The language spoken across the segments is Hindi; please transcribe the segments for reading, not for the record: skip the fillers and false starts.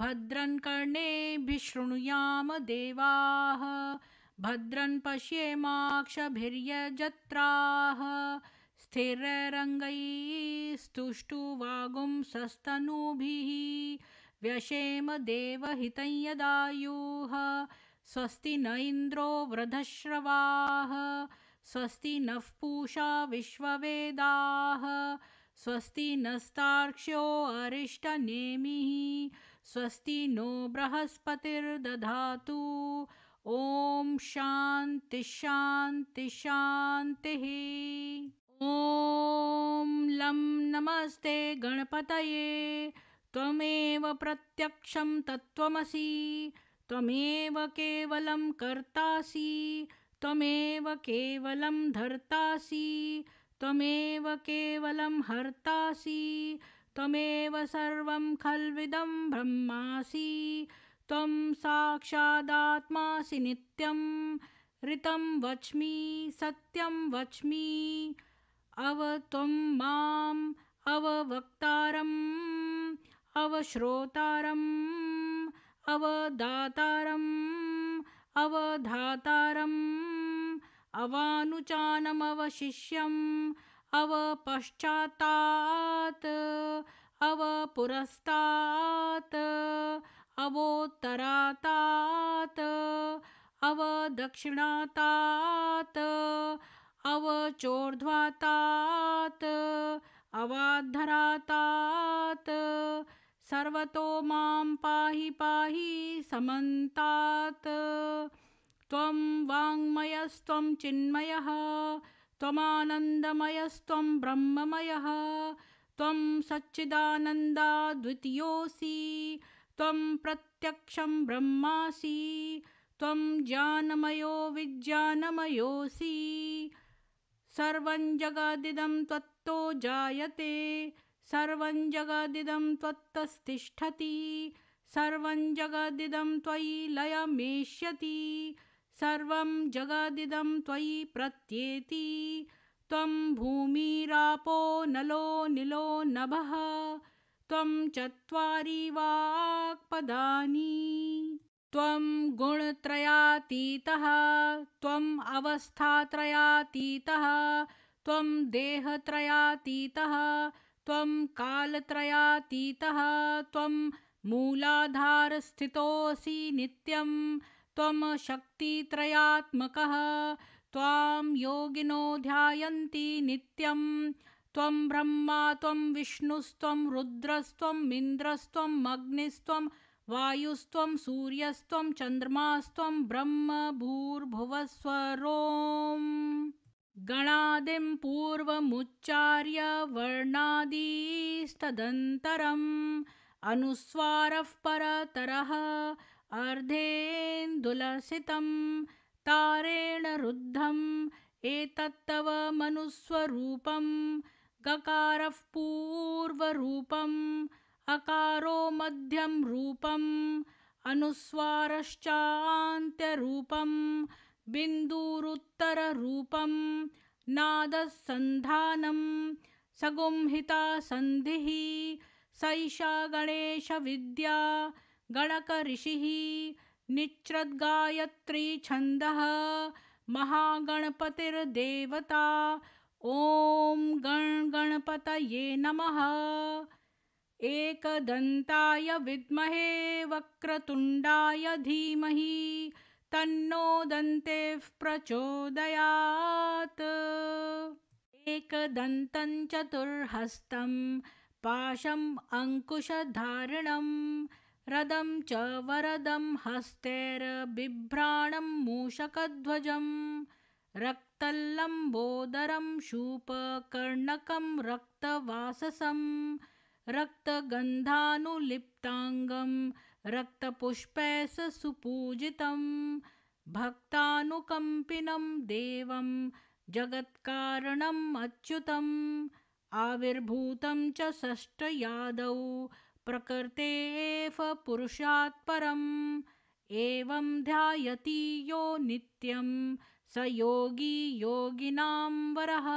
भद्रं कर्णेभिः शृणुयाम देवाः भद्रं पश्येमाक्षभिर्यजत्राः स्थिरैरङ्गैस्तुष्टुवागुंसस्तनूभिः व्यशेम देवहितं यदायुः स्वस्ति न इन्द्रो वृधश्रवाः स्वस्ति नः पूषा विश्ववेदाः स्वस्ति नस्तार्क्ष्यो अरिष्टनेमिः स्वस्ति नो बृहस्पतिर्दधातु ॐ शान्ति शान्ति शान्तिः। ॐ लं नमस्ते गणपतये त्वमेव प्रत्यक्षं तत्त्वमसि त्वमेव केवलं कर्तासि त्वमेव केवलं धर्तासि त्वमेव केवलं हर्तासि त्वमेव सर्वं खल्विदं ब्रह्मासि त्वं साक्षादात्मासि नित्यं ऋतं वच्मि सत्यं वच्मि अवत्वं माम् अववक्तारम् अवश्रोतारम् अवदातारम् अवधातारम् अवानुचानमवशिष्यम् अवपश्चातात् अवपुरस्तात् अवोत्तरातात् अवदक्षिणातात् अवचोर्ध्वातात् अवाद्धरातात् सर्वतो मां पाहि पाहि समन्तात्। त्वं वाङ्मयस्त्वं चिन्मयः त्वमानन्दमयस्त्वं ब्रह्ममयः त्वं सच्चिदानन्दाद्वितीयोऽसि त्वं प्रत्यक्षं ब्रह्मासि त्वं ज्ञानमयो विज्ञानमयोऽसि सर्वं जगदिदं त्वत्तो जायते सर्वं जगदिदं त्वत्तस्तिष्ठति सर्वं जगदिदं त्वयि लयमेष्यति सर्वं जगदिदं त्वयि प्रत्येति त्वं भूमिरापो नलो निलो नभः त्वं चत्वारि वाक्पदानि त्वं गुणत्रयातीतः त्वम् अवस्थात्रयातीतः त्वं देहत्रयातीतः त्वं कालत्रयातीतः त्वं मूलाधारस्थितोऽसि नित्यं त्वं शक्तित्रयात्मकः त्वां योगिनो ध्यायन्ति नित्यं त्वं ब्रह्मा त्वं विष्णुस्त्वं रुद्रस्त्वम् इन्द्रस्त्वम् अग्निस्त्वं वायुस्त्वं सूर्यस्त्वं चन्द्रमास्त्वं ब्रह्म भूर्भुवस्वरों गणादिं पूर्वमुच्चार्य वर्णादिस्तदन्तरम् अनुस्वारः परतरः अर्धेन्दुलसितं तारेण रुद्धम् एतत्तव मनुस्वरूपं गकारः पूर्वरूपम् अकारो मध्यं रूपम् अनुस्वारश्चान्त्यरूपम् बिन्दुरुत्तररूपम् नादः सन्धानं सगुंहिता सन्धिः सैषा गणेशविद्या गणकऋषिः निच्रद्गायत्री छन्दः महागणपतिर्देवता ॐ गणपतये नमः। एकदन्ताय विद्महे वक्रतुण्डाय धीमहि तन्नो दन्तेः प्रचोदयात्। एकदन्तं चतुर्हस्तं पाशम् अङ्कुशधारिणं रदं च वरदं हस्तैर्बिभ्राणं मूषकध्वजं रक्तल्लम्बोदरं शूपकर्णकं रक्तवाससं रक्तगन्धानुलिप्ताङ्गं रक्तपुष्पैः सुपूजितं भक्तानुकम्पिनं देवं जगत्कारणम् अच्युतम् आविर्भूतं च षष्ठयादौ प्रकृतेः पुरुषात् परम् एवं ध्यायति यो नित्यं स योगी योगिनां वरः।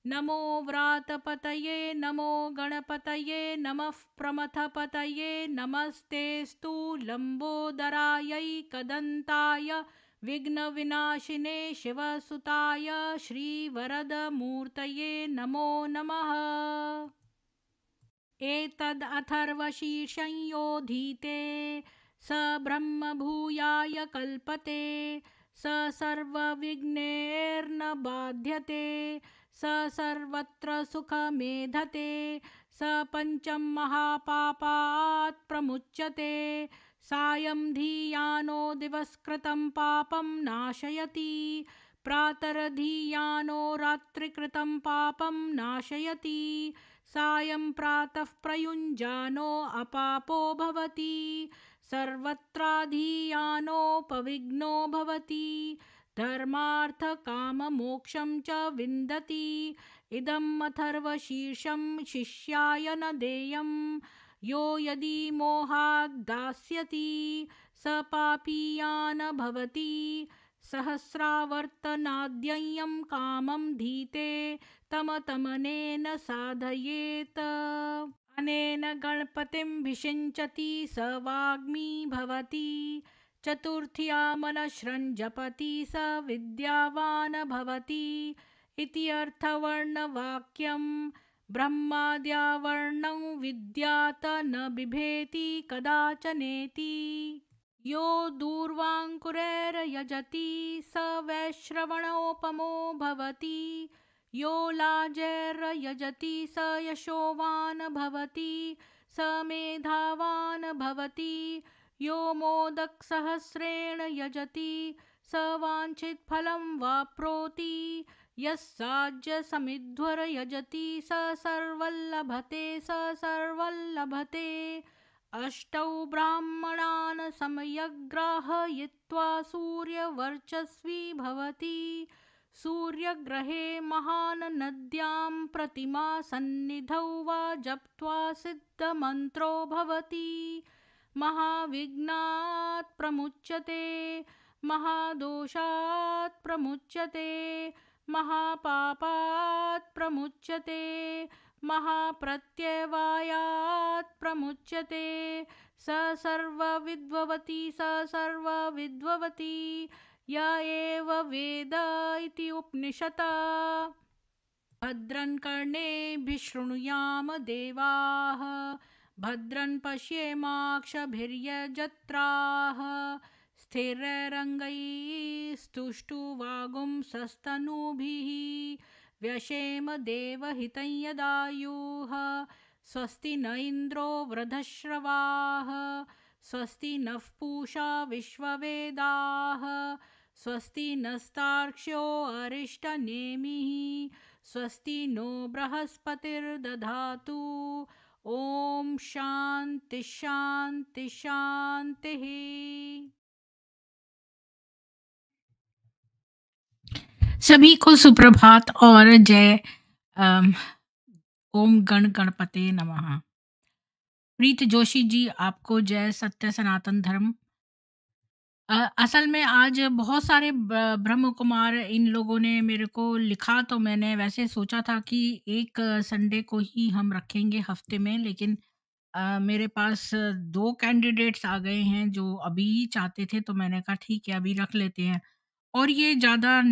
नमो व्रातपतये नमो गणपतये नमः प्रमथपतये नमस्तेऽस्तु लम्बोदरायै कदन्ताय विघ्नविनाशिने शिवसुताय श्रीवरदमूर्तये नमो नमः। एतदथर्वशीर्षंयोधीते स ब्रह्मभूयाय कल्पते स सर्वविघ्नैर्न बाध्यते स सर्वत्र सुखमेधते स पञ्चमहापापात् प्रमुच्यते सायं धियानो दिवसकृतं पापं नाशयति प्रातर्धियानो रात्रिकृतं पापं नाशयति सायं प्रातः प्रयुञ्जानो अपापो भवति सर्वत्राधियानोपविघ्नो भवति धर्मार्थकाममोक्षं च विन्दति इदम् अथर्वशीर्षं शिष्याय न देयं यो यदि मोहाद् दास्यति स पापीयान् भवति सहस्रावर्तनाद्ययं कामं धीते तमतमनेन साधयेत् अनेन गणपतिं विषिञ्चति स वाग्मी भवति चतुर्थ्यामनश्रञ्जपति स विद्यावान् भवति इति अर्थवर्णवाक्यं ब्रह्माद्यावर्णं विद्यात् न बिभेति कदाचनेति यो दूर्वाङ्कुरैर्यजति स वैश्रवणोपमो भवति यो लाजैर्यजति स यशोवान् भवति स मेधावान् भवति यो मोदकसहस्रेण यजति स वाञ्छितफलं वाप्नोति यस्साज्यसमिध्वर यजति स सर्वल्लभते अष्टौ ब्राह्मणान् समयग्राहयित्वा सूर्यवर्चस्वी भवति सूर्यग्रहे महान् नद्यां प्रतिमा सन्निधौ वा जप्त्वा सिद्धमन्त्रो भवति महाविघ्नात् प्रमुच्यते महादोषात् प्रमुच्यते महापापात् प्रमुच्यते महाप्रत्यवायात् प्रमुच्यते स सर्वविद्भवति य एव वेद इति उपनिषत् भद्रं कर्णेभिः शृणुयाम देवाः भद्रं पश्येमाक्षभिर्यजत्राः स्थिरैरङ्गैस्तुष्टुवागुंसस्तनूभिः व्यशेम देवहितं यदायुः स्वस्ति न इन्द्रो वृद्धश्रवाः स्वस्ति नः पूषा विश्ववेदाः स्वस्ति नस्तार्क्ष्यो अरिष्टनेमिः स्वस्ति नो बृहस्पतिर्दधातु ओम शांति शांति शांति। सभी को सुप्रभात और जय ओम गण गणपते नमः। प्रीत जोशी जी आपको जय सत्य सनातन धर्म। असल में आज बहुत सारे ब्रह्म कुमार इन लोगों ने मेरे को लिखा, तो मैंने वैसे सोचा था कि एक संडे को ही हम रखेंगे हफ्ते में, लेकिन मेरे पास 2 कैंडिडेट्स आ गए हैं जो अभी चाहते थे, तो मैंने कहा ठीक है अभी रख लेते हैं। और ये ज़्यादा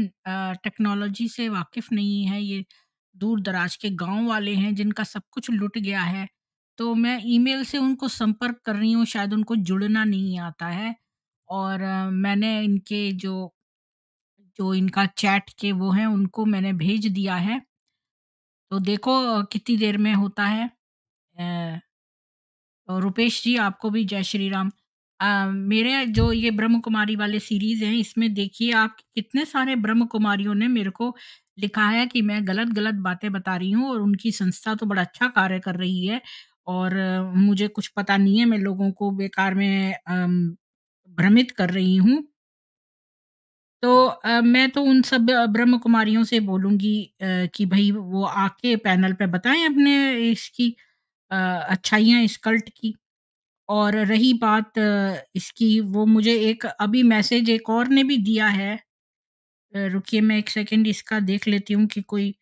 टेक्नोलॉजी से वाकिफ़ नहीं है, ये दूर-दराज के गाँव वाले हैं जिनका सब कुछ लुट गया है। तो मैं ईमेल से उनको संपर्क कर रही हूँ, शायद उनको जुड़ना नहीं आता है। और मैंने इनके जो इनका चैट के वो हैं उनको मैंने भेज दिया है। तो देखो कितनी देर में होता है। और रुपेश जी आपको भी जय श्री राम। मेरे जो ये ब्रह्म कुमारी वाले सीरीज़ हैं, इसमें देखिए आप कितने सारे ब्रह्म कुमारियों ने मेरे को लिखा है कि मैं गलत-गलत बातें बता रही हूँ और उनकी संस्था तो बड़ा अच्छा कार्य कर रही है और मुझे कुछ पता नहीं है, मैं लोगों को बेकार में भ्रमित कर रही हूँ। तो मैं तो उन सब ब्रह्म कुमारियों से बोलूँगी कि भई वो आके पैनल पे बताएँ अपने इसकी अच्छाइयाँ इस कल्ट की। और रही बात इसकी, वो मुझे एक अभी मैसेज एक और ने भी दिया है। रुकिए मैं 1 सेकंड इसका देख लेती हूँ कि कोई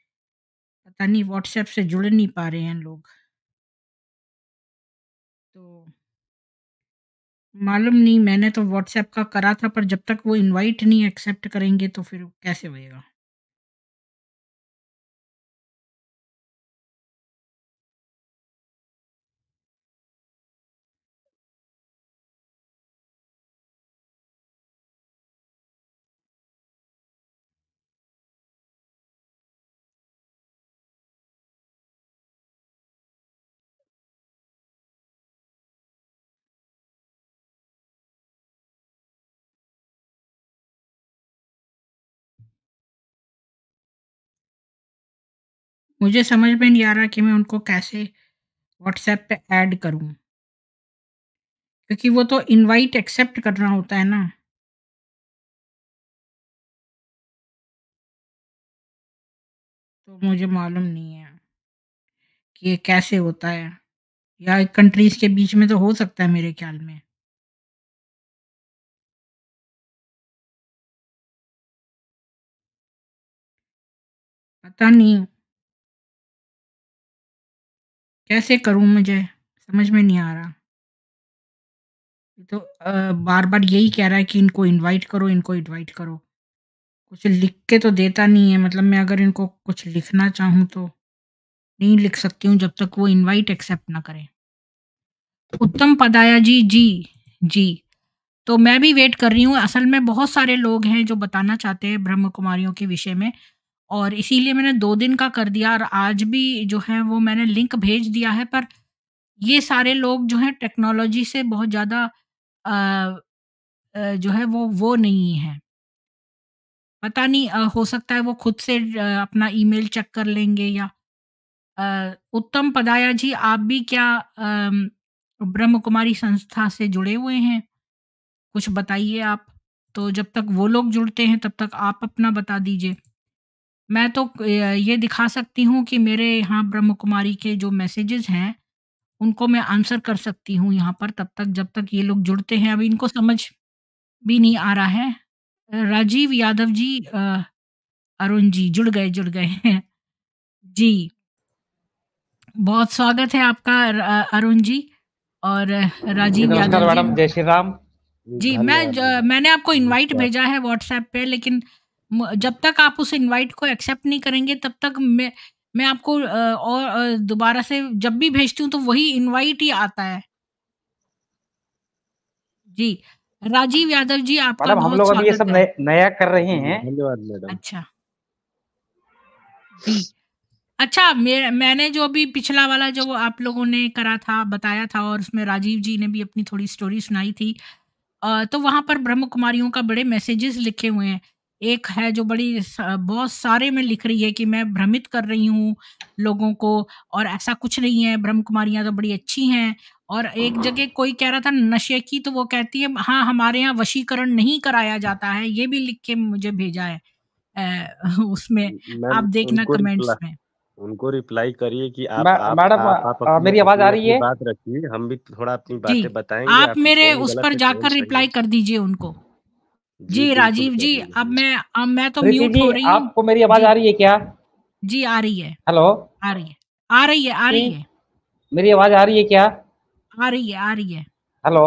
पता नहीं व्हाट्सएप से जुड़ नहीं पा रहे हैं लोग। तो मालूम नहीं, मैंने तो व्हाट्सएप का करा था, पर जब तक वो इनवाइट नहीं एक्सेप्ट करेंगे तो फिर कैसे होएगा? मुझे समझ में नहीं आ रहा कि मैं उनको कैसे व्हाट्सएप पे ऐड करूँ? क्योंकि वो तो इनवाइट एक्सेप्ट करना होता है ना, तो मुझे मालूम नहीं है कि ये कैसे होता है, या कंट्रीज़ के बीच में तो हो सकता है मेरे ख्याल में। पता नहीं कैसे करूँ, मुझे समझ में नहीं आ रहा। ये तो बार-बार यही कह रहा है कि इनको इनवाइट करो, इनको इनवाइट करो। कुछ लिख के तो देता नहीं है, मतलब मैं अगर इनको कुछ लिखना चाहूँ तो नहीं लिख सकती हूँ जब तक वो इनवाइट एक्सेप्ट ना करें। उत्तम पदाया जी, जी, जी। तो मैं भी वेट कर रही हूँ। असल में बहुत सारे लोग हैं जो बताना चाहते हैं ब्रह्म कुमारियों के विषय में, और इसीलिए मैंने 2 दिन का कर दिया, और आज भी जो है वो मैंने लिंक भेज दिया है, पर ये सारे लोग जो हैं टेक्नोलॉजी से बहुत ज़्यादा अ जो है वो नहीं है। पता नहीं, हो सकता है वो खुद से अपना ईमेल चेक कर लेंगे, या उत्तम पदाया जी, आप भी क्या ब्रह्म कुमारी संस्था से जुड़े हुए हैं? कुछ बताइए आप। तो जब तक वो लोग जुड़ते हैं तब तक आप अपना बता दीजिए। मैं तो ये दिखा सकती हूँ कि मेरे यहाँ ब्रह्म कुमारी के जो मैसेजेस हैं, उनको मैं आंसर कर सकती हूँ यहाँ पर, तब तक जब तक ये लोग जुड़ते हैं। अभी इनको समझ भी नहीं आ रहा है। राजीव यादव जी, अरुण जी जुड़ गए हैं। जी, बहुत स्वागत है आपका अरुण जी और जी राजीव नमस्कार यादव जी। मैडम, जय श्री राम। जी, जी, धन्यवाद मैडम। मैंने आपको इनवाइट नमस्कार। भेजा है व्हाट्सएप पे, लेकिन जब तक आप उस इनवाइट को एक्सेप्ट नहीं करेंगे तब तक मैं आपको और दोबारा से जब भी भेजती हूँ तो वही इनवाइट ही आता है। जी, राजीव यादव जी, आपका मैडम हम बहुत लोग अभी ये स्वागत सब है। नया कर रहे जी, हैं। धन्यवाद मैडम। अच्छा, जी। अच्छा, मैंने जो अभी पिछला वाला जो आप लोगों ने करा था, बताया था, और उसमें राजीव जी ने भी अपनी थोड़ी स्टोरी सुनाई थी। तो वहाँ पर ब्रह्म कुमारियों का बड़े मैसेजेस लिखे हुए हैं। एक है जो बहुत सारे में लिख रही है कि मैं भ्रमित कर रही हूँ लोगों को, और ऐसा कुछ नहीं है, ब्रह्म कुमारियाँ तो बड़ी अच्छी हैं। और एक जगह कोई कह रहा था नशे की, तो वो कहती है हाँ, हमारे यहाँ वशीकरण नहीं कराया जाता है। ये भी लिख के मुझे भेजा है उसमें, आप मैम देखना कमेंट्स में। उनको रिप्लाई करिए कि मैडम आप अपनी मेरी आवाज आ अपनी रही अपनी है? बात रखिए, हम भी थोड़ा अपनी जी, बातें बताएँगे, आप आप मेरे कौन उस गलत पर है, कौन जाकर सही है। रिप्लाई कर दीजिए उनको। जी, जी, बिल्कुल राजीव जी, करेंगे हम। अब मैं तो प्रीति म्यूट जी, हो रही हूँ। आपको मेरी आवाज जी, आ रही है क्या? जी, आ रही है, हेलो आ रही है, आ रही है, आ जी, रही है, मेरी आवाज आ रही है क्या? आ रही है, आ रही है, हेलो,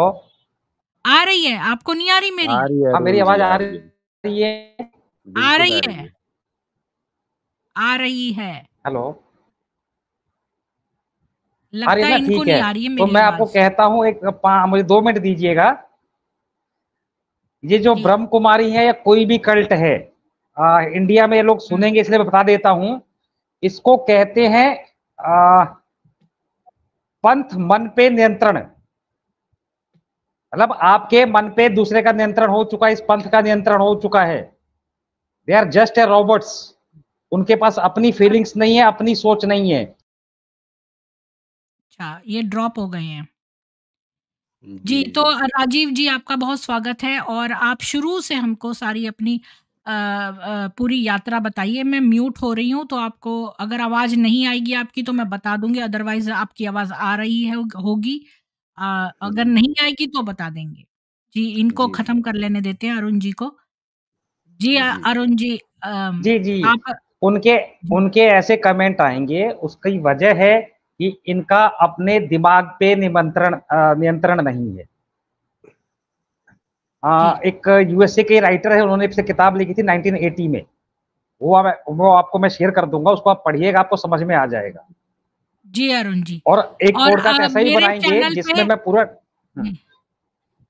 आ रही है, आपको नहीं आ रही मेरी? आ रही है हाँ मेरी अरुण जी, आवाज आ आ रही है। रही है? आ बिल्कुल रही आ रही है, है। आ रही है। हेलो, आ रही लगता है है ना? इनको ठीक है। नहीं आ रही है तो मेरी मैं आपको आवाज़। कहता हूँ, मुझे 2 मिनट दीजिएगा। ये जो जी, ब्रह्म कुमारी है या कोई भी कल्ट है, इंडिया में ये लोग हुँ, सुनेंगे इसलिए मैं बता देता हूँ। इसको कहते हैं पंथ मन पे नियंत्रण। मतलब आपके मन पे दूसरे का नियंत्रण हो चुका है, इस पंथ का नियंत्रण हो चुका है। They are just a robots. उनके पास अपनी फीलिंग्स नहीं है, अपनी सोच नहीं है। अच्छा, ये ड्रॉप हो गए हैं। जी, जी, तो राजीव जी, आपका बहुत स्वागत है, और आप शुरू से हमको सारी अपनी पूरी यात्रा बताइए। मैं म्यूट हो रही हूँ, तो आपको अगर आवाज़ नहीं आएगी आपकी तो मैं बता दूँगी, अदरवाइज़ आपकी आवाज़ आ रही है होगी। अगर जी, नहीं आएगी तो बता देंगे। जी, इनको जी, जी, ख़त्म कर लेने देते हैं अरुण जी को। जी, जी, अरुण जी, जी जी, आप उनके उनके ऐसे कमेंट आएँगे, उसकी वजह है कि इनका अपने दिमाग पे नियंत्रण नहीं है। जी। एक यूएसए के राइटर है, उन्होंने एक किताब लिखी थी 1980 में। वो आपको मैं शेयर कर दूँगा, उसको आप पढ़िएगा, आपको समझ में आ जाएगा। जी, अरुण जी। और एक और पॉडकास्ट ऐसा ही मेरे बनाएँगे चैनल जिसमें पे मैं पूरा हुँ, जी,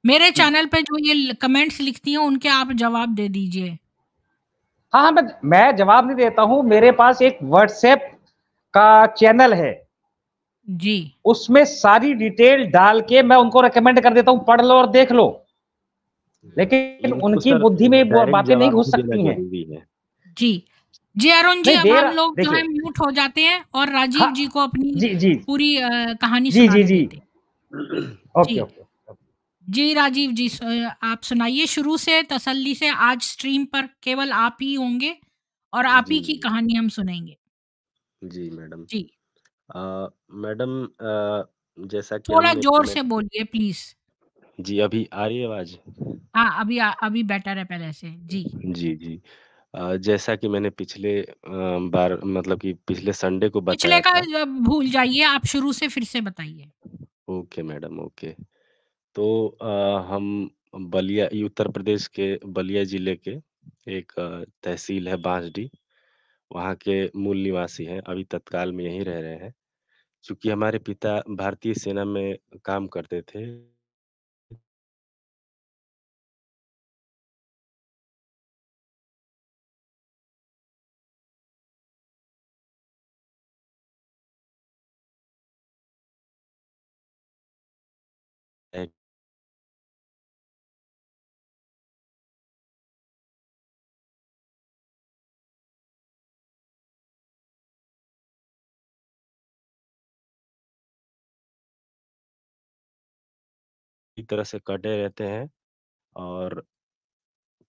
मेरे हुँ। चैनल पे जो ये कमेंट्स लिखती हैं उनके आप जवाब दे दीजिए। हाँ, मैं जवाब नहीं देता हूँ, मेरे पास एक व्हाट्सएप का चैनल है। जी। उसमें सारी डिटेल डाल के मैं उनको रिकमेंड कर देता हूँ, पढ़ लो और देख लो। लेकिन इनको उनकी सर बुद्धि में वो डायरेक्ट बातें नहीं जवाब घुस भी देना सकती हैं। ज़रूरी है। जी। जी, अरुण जी, नहीं अब दे हम रहा लोग जो है देखिए म्यूट हो जाते हैं और हाँ, राजीव जी को अपनी जी, जी। पूरी कहानी जी, जी, सुनाने जी। देते हैं। ओके, जी। ओके। जी, राजीव जी, आप सुनाइए शुरू से तसल्ली से। आज स्ट्रीम पर केवल आप ही होंगे और आप जी, ही की कहानी हम सुनेंगे। जी मैडम। जी। मैडम जैसा कि थोड़ा हम एक ज़ोर मैं से बोलिए प्लीज़। जी, अभी आ रही है आवाज़? हाँ, अभी बेटर है पहले से। जी। जी, जी। जैसा कि मैंने पिछले बार मतलब कि पिछले संडे को पिछले बताया का था। भूल जाइए, आप शुरू से फिर से बताइए। Okay madam, okay. तो हम बलिया ये उत्तर प्रदेश के बलिया ज़िले के एक तहसील है बांसडीह, वहाँ के मूल निवासी हैं, अभी तत्काल में यहीं रह रहे हैं। चूँकि हमारे पिता भारतीय सेना में काम करते थे। एक ही तरह से कटे रहते हैं और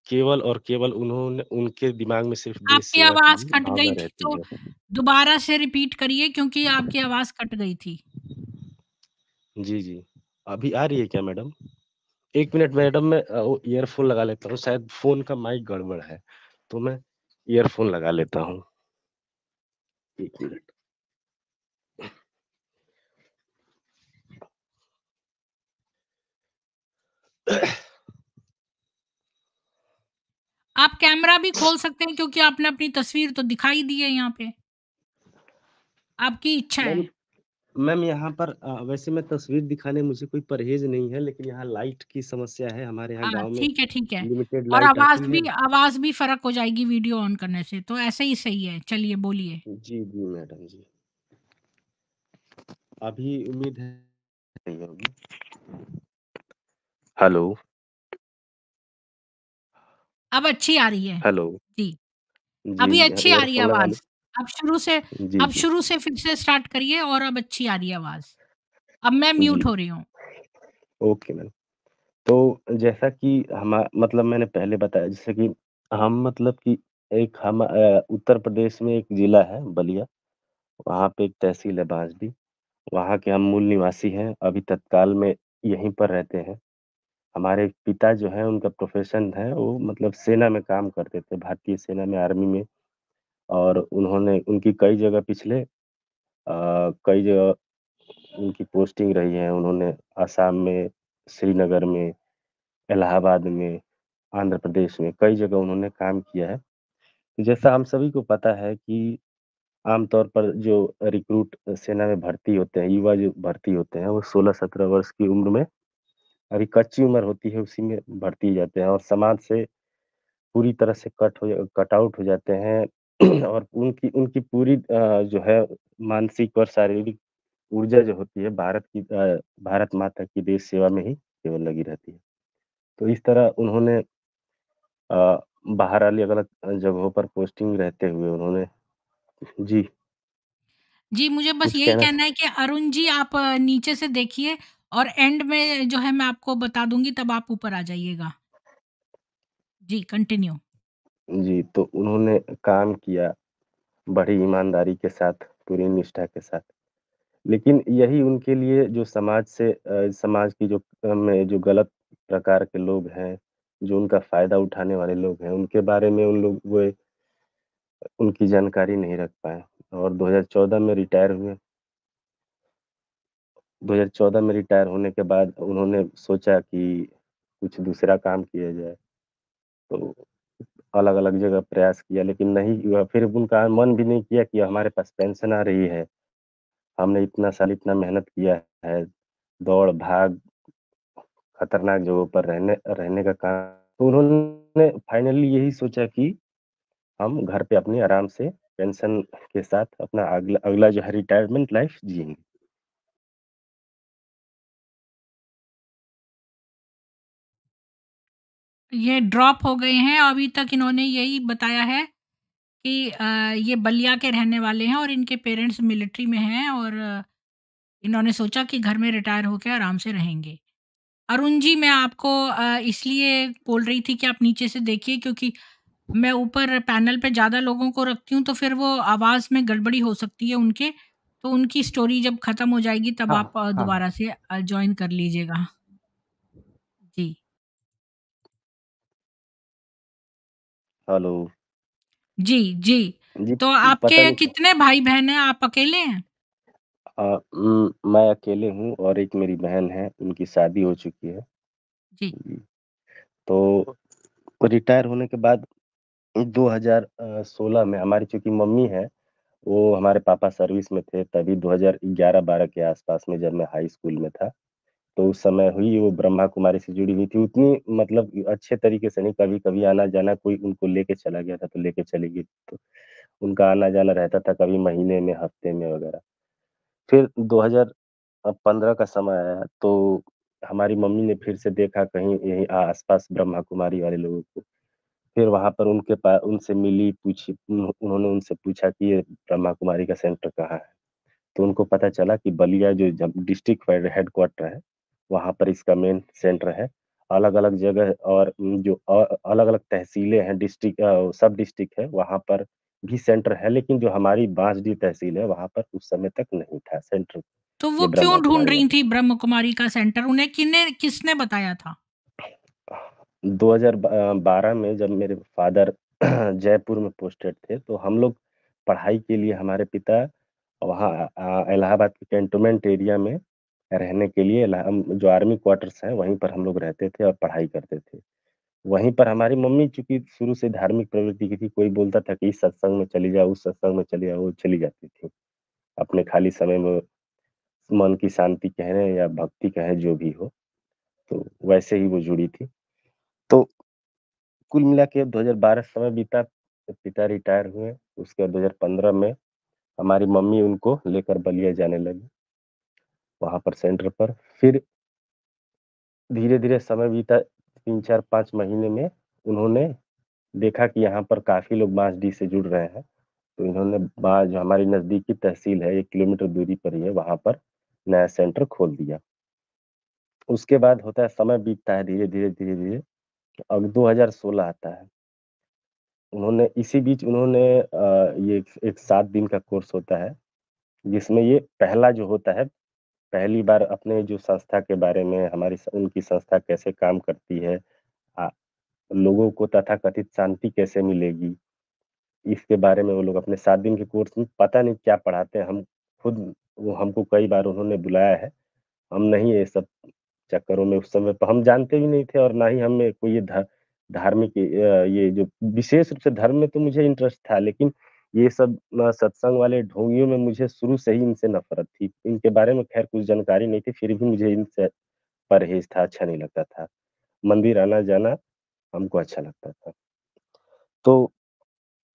केवल और केवल उन्होंने उनके दिमाग में सिर्फ़ देश आपकी सेवा की आवाज़ ही कट भावना गई थी रहती तो है। दोबारा से रिपीट करिए क्योंकि आपकी आवाज़ कट गई थी। जी, जी। अभी आ रही है क्या मैडम? 1 मिनट मैडम मैं वो ईयरफ़ोन लगा लेता हूँ, शायद फ़ोन का माइक गड़बड़ है, तो मैं ईयरफ़ोन लगा लेता हूँ। 1 मिनट। आप कैमरा भी खोल सकते हैं क्योंकि आपने अपनी तस्वीर तो दिखाई दी है यहाँ पे। आपकी इच्छा मैम है। मैम यहाँ पर वैसे मैं तस्वीर दिखाने मुझे कोई परहेज़ नहीं है, लेकिन यहाँ लाइट की समस्या है, हमारे यहाँ गाँव में ठीक है, ठीक है। लिमिटेड और लाइट आती है। आवाज़ भी फ़र्क हो जाएगी वीडियो ऑन करने से, तो ऐसे ही सही है। चलिए बोलिए। जी, जी मैडम जी। अभी उम्मीद है नहीं होगी। हेलो, अब अच्छी आ रही है। हेलो। जी, जी, अभी अच्छी आ रही है ईयरफ़ोन लगा ली। आवाज़। अब शुरू से जी, अब जी। शुरू से फिर से स्टार्ट करिए और अब अच्छी आ रही है आवाज़। अब मैं जी, म्यूट हो रही हूँ। Okay ma'am. तो जैसा कि मतलब मैंने पहले बताया जैसे कि हम मतलब कि उत्तर प्रदेश में एक ज़िला है बलिया, वहाँ पे एक तहसील है बांसडीह, वहाँ के हम मूल निवासी हैं, अभी तत्काल में यहीं पर रहते हैं। हमारे पिता जो हैं उनका प्रोफ़ेशन है वो मतलब सेना में काम करते थे, भारतीय सेना में आर्मी में और उन्होंने उनकी कई जगह पिछले कई जगह उनकी पोस्टिंग रही है। उन्होंने असम में, श्रीनगर में, इलाहाबाद में, आंध्र प्रदेश में कई जगह उन्होंने काम किया है। जैसा हम सभी को पता है कि आम तौर पर जो रिक्रूट सेना में भर्ती होते हैं, युवा जो भर्ती होते हैं, वो 16-17 वर्ष की उम्र में अभी कच्ची उम्र होती है, उसी में भर्ती जाते हैं और समाज से पूरी तरह से कट आउट हो जाते हैं और उनकी उनकी पूरी जो है मानसिक और शारीरिक ऊर्जा जो होती है भारत माता की देश सेवा में ही केवल लगी रहती है। तो इस तरह उन्होंने अ, बाहर अलग-अलग जगहों पर पोस्टिंग रहते हुए उन्होंने जी, जी, मुझे बस कुछ यही कहना कहना है कि अरुण जी आप नीचे से देखिए और एंड में जो है मैं आपको बता दूँगी तब आप ऊपर आ जाइएगा। जी, कंटिन्यू। जी, तो उन्होंने काम किया बड़ी ईमानदारी के साथ, पूरी निष्ठा के साथ। लेकिन यही उनके लिए जो समाज की जो गलत प्रकार के लोग हैं, जो उनका फ़ायदा उठाने वाले लोग हैं, उनके बारे में उन लोग वो उनकी जानकारी नहीं रख पाए और 2014 में रिटायर हुए। 2014 में रिटायर होने के बाद उन्होंने सोचा कि कुछ दूसरा काम किया जाए, तो अलग-अलग जगह प्रयास किया लेकिन नहीं हुआ। फिर उनका मन भी नहीं किया कि हमारे पास पेंशन आ रही है, हमने इतना साल इतना मेहनत किया है, दौड़-भाग खतरनाक जगहों पर रहने रहने का काम तो उन्होंने फाइनली यही सोचा कि हम घर पे अपनी आराम से पेंशन के साथ अपना अगला अगला जो है रिटायरमेंट लाइफ जिएँगे। ये ड्रॉप हो गए हैं, अभी तक इन्होंने यही बताया है कि ये बलिया के रहने वाले हैं और इनके पेरेंट्स मिलिट्री में हैं और इन्होंने सोचा कि घर में रिटायर होके आराम से रहेंगे। अरुण जी, मैं आपको इसलिए बोल रही थी कि आप नीचे से देखिए, क्योंकि मैं ऊपर पैनल पे ज़्यादा लोगों को रखती हूँ तो फिर वो आवाज़ में गड़बड़ी हो सकती है उनके, तो उनकी स्टोरी जब खत्म हो जाएगी तब हाँ, आप हाँ, हाँ। दोबारा से जॉइन कर लीजिएगा। जी। हेलो। जी, जी। जी, तो पता आपके नहीं कितने भाई-बहन हैं? आप अकेले हैं? मैं अकेले हूँ और एक मेरी बहन है, उनकी शादी हो चुकी है। जी, जी, तो रिटायर होने के बाद 2016 में हमारी चूँकि मम्मी है, वो हमारे पापा सर्विस में थे, तभी 2011-12 के आस-पास में जब मैं हाई स्कूल में था, तो उस समय हुई वो ब्रह्मा कुमारी से जुड़ी हुई थी। उतनी मतलब अच्छे तरीके से नहीं, कभी-कभी आना-जाना कोई उनको लेके चला गया था, तो लेके चली गई, तो उनका आना-जाना रहता था, कभी महीने में, हफ्ते में वगैरह। फिर 2015 का समय आया, तो हमारी मम्मी ने फिर से देखा कहीं यहीं आस-पास ब्रह्मा कुमारी वाले लोगों को। फिर वहाँ पर उनसे मिली, पूछी उन्होंने उनसे पूछा कि ये ब्रह्मा कुमारी का सेंटर कहाँ है? तो उनको पता चला कि बलिया जो जब डिस्ट्रिक्ट हेडक्वार्टर है, वहाँ पर इसका मेन सेंटर है। अलग-अलग जगह और जो अलग-अलग तहसीलें हैं, सब डिस्ट्रिक्ट है, वहाँ पर भी सेंटर है, लेकिन जो हमारी बांसडीह तहसील है, वहाँ पर उस समय तक नहीं था सेंटर, तो वो ये क्यों ब्रह्मा ढूँढ कुमारी रही वाला। थी ब्रह्म कुमारी का सेंटर? उन्हें किसने बताया था? 12 में जब मेरे फादर जयपुर में पोस्टेड थे, तो हम लोग पढ़ाई के लिए हमारे पिता वहाँ इलाहाबाद के कैंटोनमेंट एरिया में रहने के लिए जो आर्मी क्वार्टर्स हैं, वहीं पर हम लोग रहते थे और पढ़ाई करते थे। वहीं पर हमारी मम्मी चूँकि शुरू से धार्मिक प्रवृत्ति की थी, कोई बोलता था कि इस सत्संग में चली जाओ, उस सत्संग में चली जाओ, वो चली जाती थी। अपने खाली समय में मन की शांति कहें या भक्ति कहें, जो भी हो, तो वैसे ही वो जुड़ी थी। तो कुल मिला के 2012 समय बीता, पिता रिटायर हुए, उसके बाद 2015 में हमारी मम्मी उनको लेकर बलिया जाने लगी, वहाँ पर सेंटर पर। फिर धीरे-धीरे समय बीता, 3, 4, 5 महीने में उन्होंने देखा कि यहाँ पर काफ़ी लोग बांसडीह से जुड़ रहे हैं, तो इन्होंने जो हमारी नज़दीकी तहसील है, 1 किलोमीटर दूरी पर ही है, वहाँ पर नया सेंटर खोल दिया। उसके बाद होता है, समय बीतता है धीरे-धीरे, धीरे-धीरे, अब 2016 आता है। उन्होंने ये एक 7 दिन का कोर्स होता है, जिसमें ये पहला जो होता है, पहली बार अपने जो संस्था के बारे में, उनकी संस्था कैसे काम करती है, अ, लोगों को तथाकथित शांति कैसे मिलेगी, इसके बारे में वो लोग अपने 7 दिन के कोर्स में पता नहीं क्या पढ़ाते हैं। हम खुद वो हमको कई बार उन्होंने बुलाया है, हम नहीं ये सब चक्करों में उस समय तो हम जानते भी नहीं थे और ना ही हमें कोई ये धार्मिक ये जो विशेष रूप से धर्म में तो मुझे इंटरेस्ट था, लेकिन ये सब सत्संग वाले ढोंगियों में मुझे शुरू से ही इनसे नफ़रत थी। इनके बारे में ख़ैर कुछ जानकारी नहीं थी, फिर भी मुझे इनसे परहेज़ था, अच्छा नहीं लगता था। मंदिर आना-जाना हमको अच्छा लगता था। तो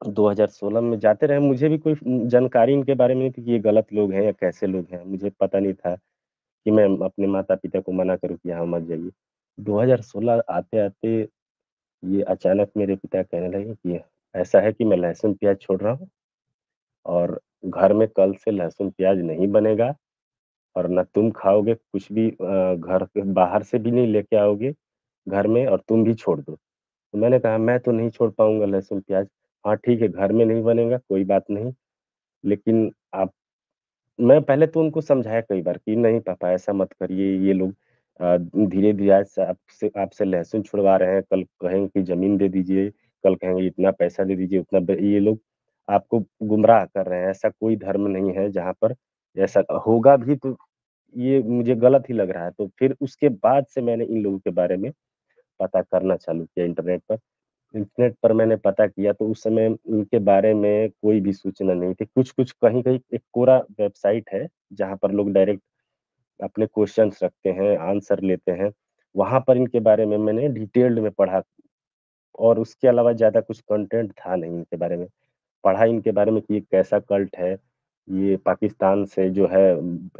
2016 में जाते रहे, मुझे भी कोई जानकारी इनके बारे में नहीं थी कि ये गलत लोग हैं या कैसे लोग हैं। मुझे पता नहीं था कि मैं अपने माता-पिता को मना करूँ कि यहाँ मत जाइए। 2016 आते-आते ये अचानक मेरे पिता कहने लगे कि ऐसा है कि मैं लहसुन-प्याज़ छोड़ रहा हूँ और घर में कल से लहसुन-प्याज़ नहीं बनेगा और ना तुम खाओगे कुछ भी, घर के बाहर से भी नहीं लेके आओगे घर में, और तुम भी छोड़ दो। तो मैंने कहा मैं तो नहीं छोड़ पाऊँगा लहसुन-प्याज़। हाँ, ठीक है, घर में नहीं बनेगा कोई बात नहीं, लेकिन आप मैं पहले तो उनको समझाया कई बार कि नहीं पापा ऐसा मत करिए, ये लोग धीरे-धीरे आज से आपसे आपसे लहसुन छुड़वा रहे हैं, कल कहेंगे कि ज़मीन दे दीजिए, कल कहेंगे इतना पैसा दे दीजिए, उतना ब ये लोग आपको गुमराह कर रहे हैं। ऐसा कोई धर्म नहीं है जहाँ पर ऐसा होगा भी तो ये मुझे गलत ही लग रहा है। तो फिर उसके बाद से मैंने इन लोगों के बारे में पता करना चालू किया इंटरनेट पर। इंटरनेट पर मैंने पता किया तो उस समय इनके बारे में कोई भी सूचना नहीं थी। कुछ-कुछ कहीं-कहीं एक कोरा वेबसाइट है, जहाँ पर लोग डायरेक्ट अपने क्वेश्चन्स रखते हैं, आंसर लेते हैं। वहाँ पर इनके बारे में मैंने डिटेल्ड में पढ़ा और उसके अलावा ज़्यादा कुछ कंटेंट था नहीं इनके बारे में। पढ़ा इनके बारे में कि ये कैसा कल्ट है, ये पाकिस्तान से जो है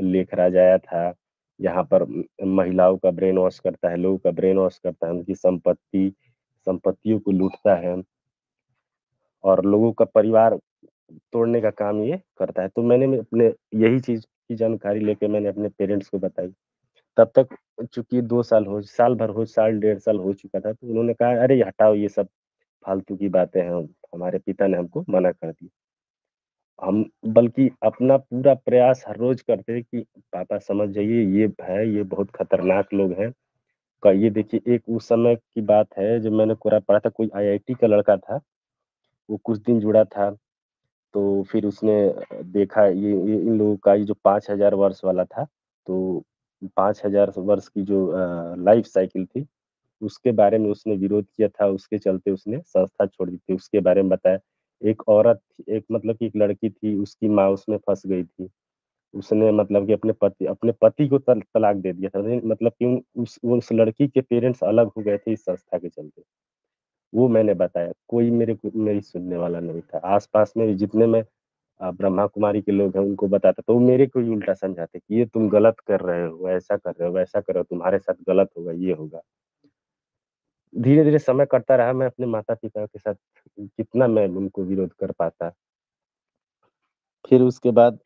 लेकर आया था, यहाँ पर महिलाओं का ब्रेन वॉश करता है, लोगों का ब्रेन वॉश करता है, उनकी संपत्तियों को लूटता है और लोगों का परिवार तोड़ने का काम ये करता है। तो मैंने में अपने यही चीज़ की जानकारी लेके मैंने अपने पेरेंट्स को बताई। तब तक चूँकि 2 साल हो साल भर हो साल डेढ़ साल हो चुका था, तो उन्होंने कहा, "अरे हटाओ ये सब फालतू की बातें हैं।" हमारे पिता ने हमको मना कर दिया। हम बल्कि अपना पूरा प्रयास हर रोज़ करते हैं कि पापा समझ जाइए ये बहुत खतरनाक लोग हैं। ये देखिए एक उस समय की बात है जब मैंने कोरा पढ़ा था कोई आईआईटी का लड़का था, वो कुछ दिन जुड़ा था, तो फिर उसने देखा ये इन लोगों का ये जो 5000 वर्ष वाला था, तो 5000 वर्ष की जो लाइफ़ साइकिल थी, उसके बारे में उसने विरोध किया था, उसके चलते उसने संस्था छोड़ दी थी, उसके बारे में बताया। एक औरत एक मतलब कि एक लड़की थी, उसकी माँ उसमें फँस गई थी। उसने मतलब कि अपने पति को तलाक दे दिया था। मतलब कि उस लड़की के पेरेंट्स अलग हो गए थे इस संस्था के चलते। वो मैंने बताया, कोई मेरी सुनने वाला नहीं था। आस-पास में जितने मैं ब्रह्मा कुमारी के लोग हैं उनको बताता तो वो मेरे को ही उल्टा समझाते कि ये तुम गलत कर रहे हो, ऐसा कर रहे हो, वैसा कर रहे हो, तुम्हारे साथ गलत होगा, ये होगा। धीरे-धीरे समय कटता रहा, मैं अपने माता-पिता के साथ कितना मैं उनको विरोध कर पाता। फिर उसके बाद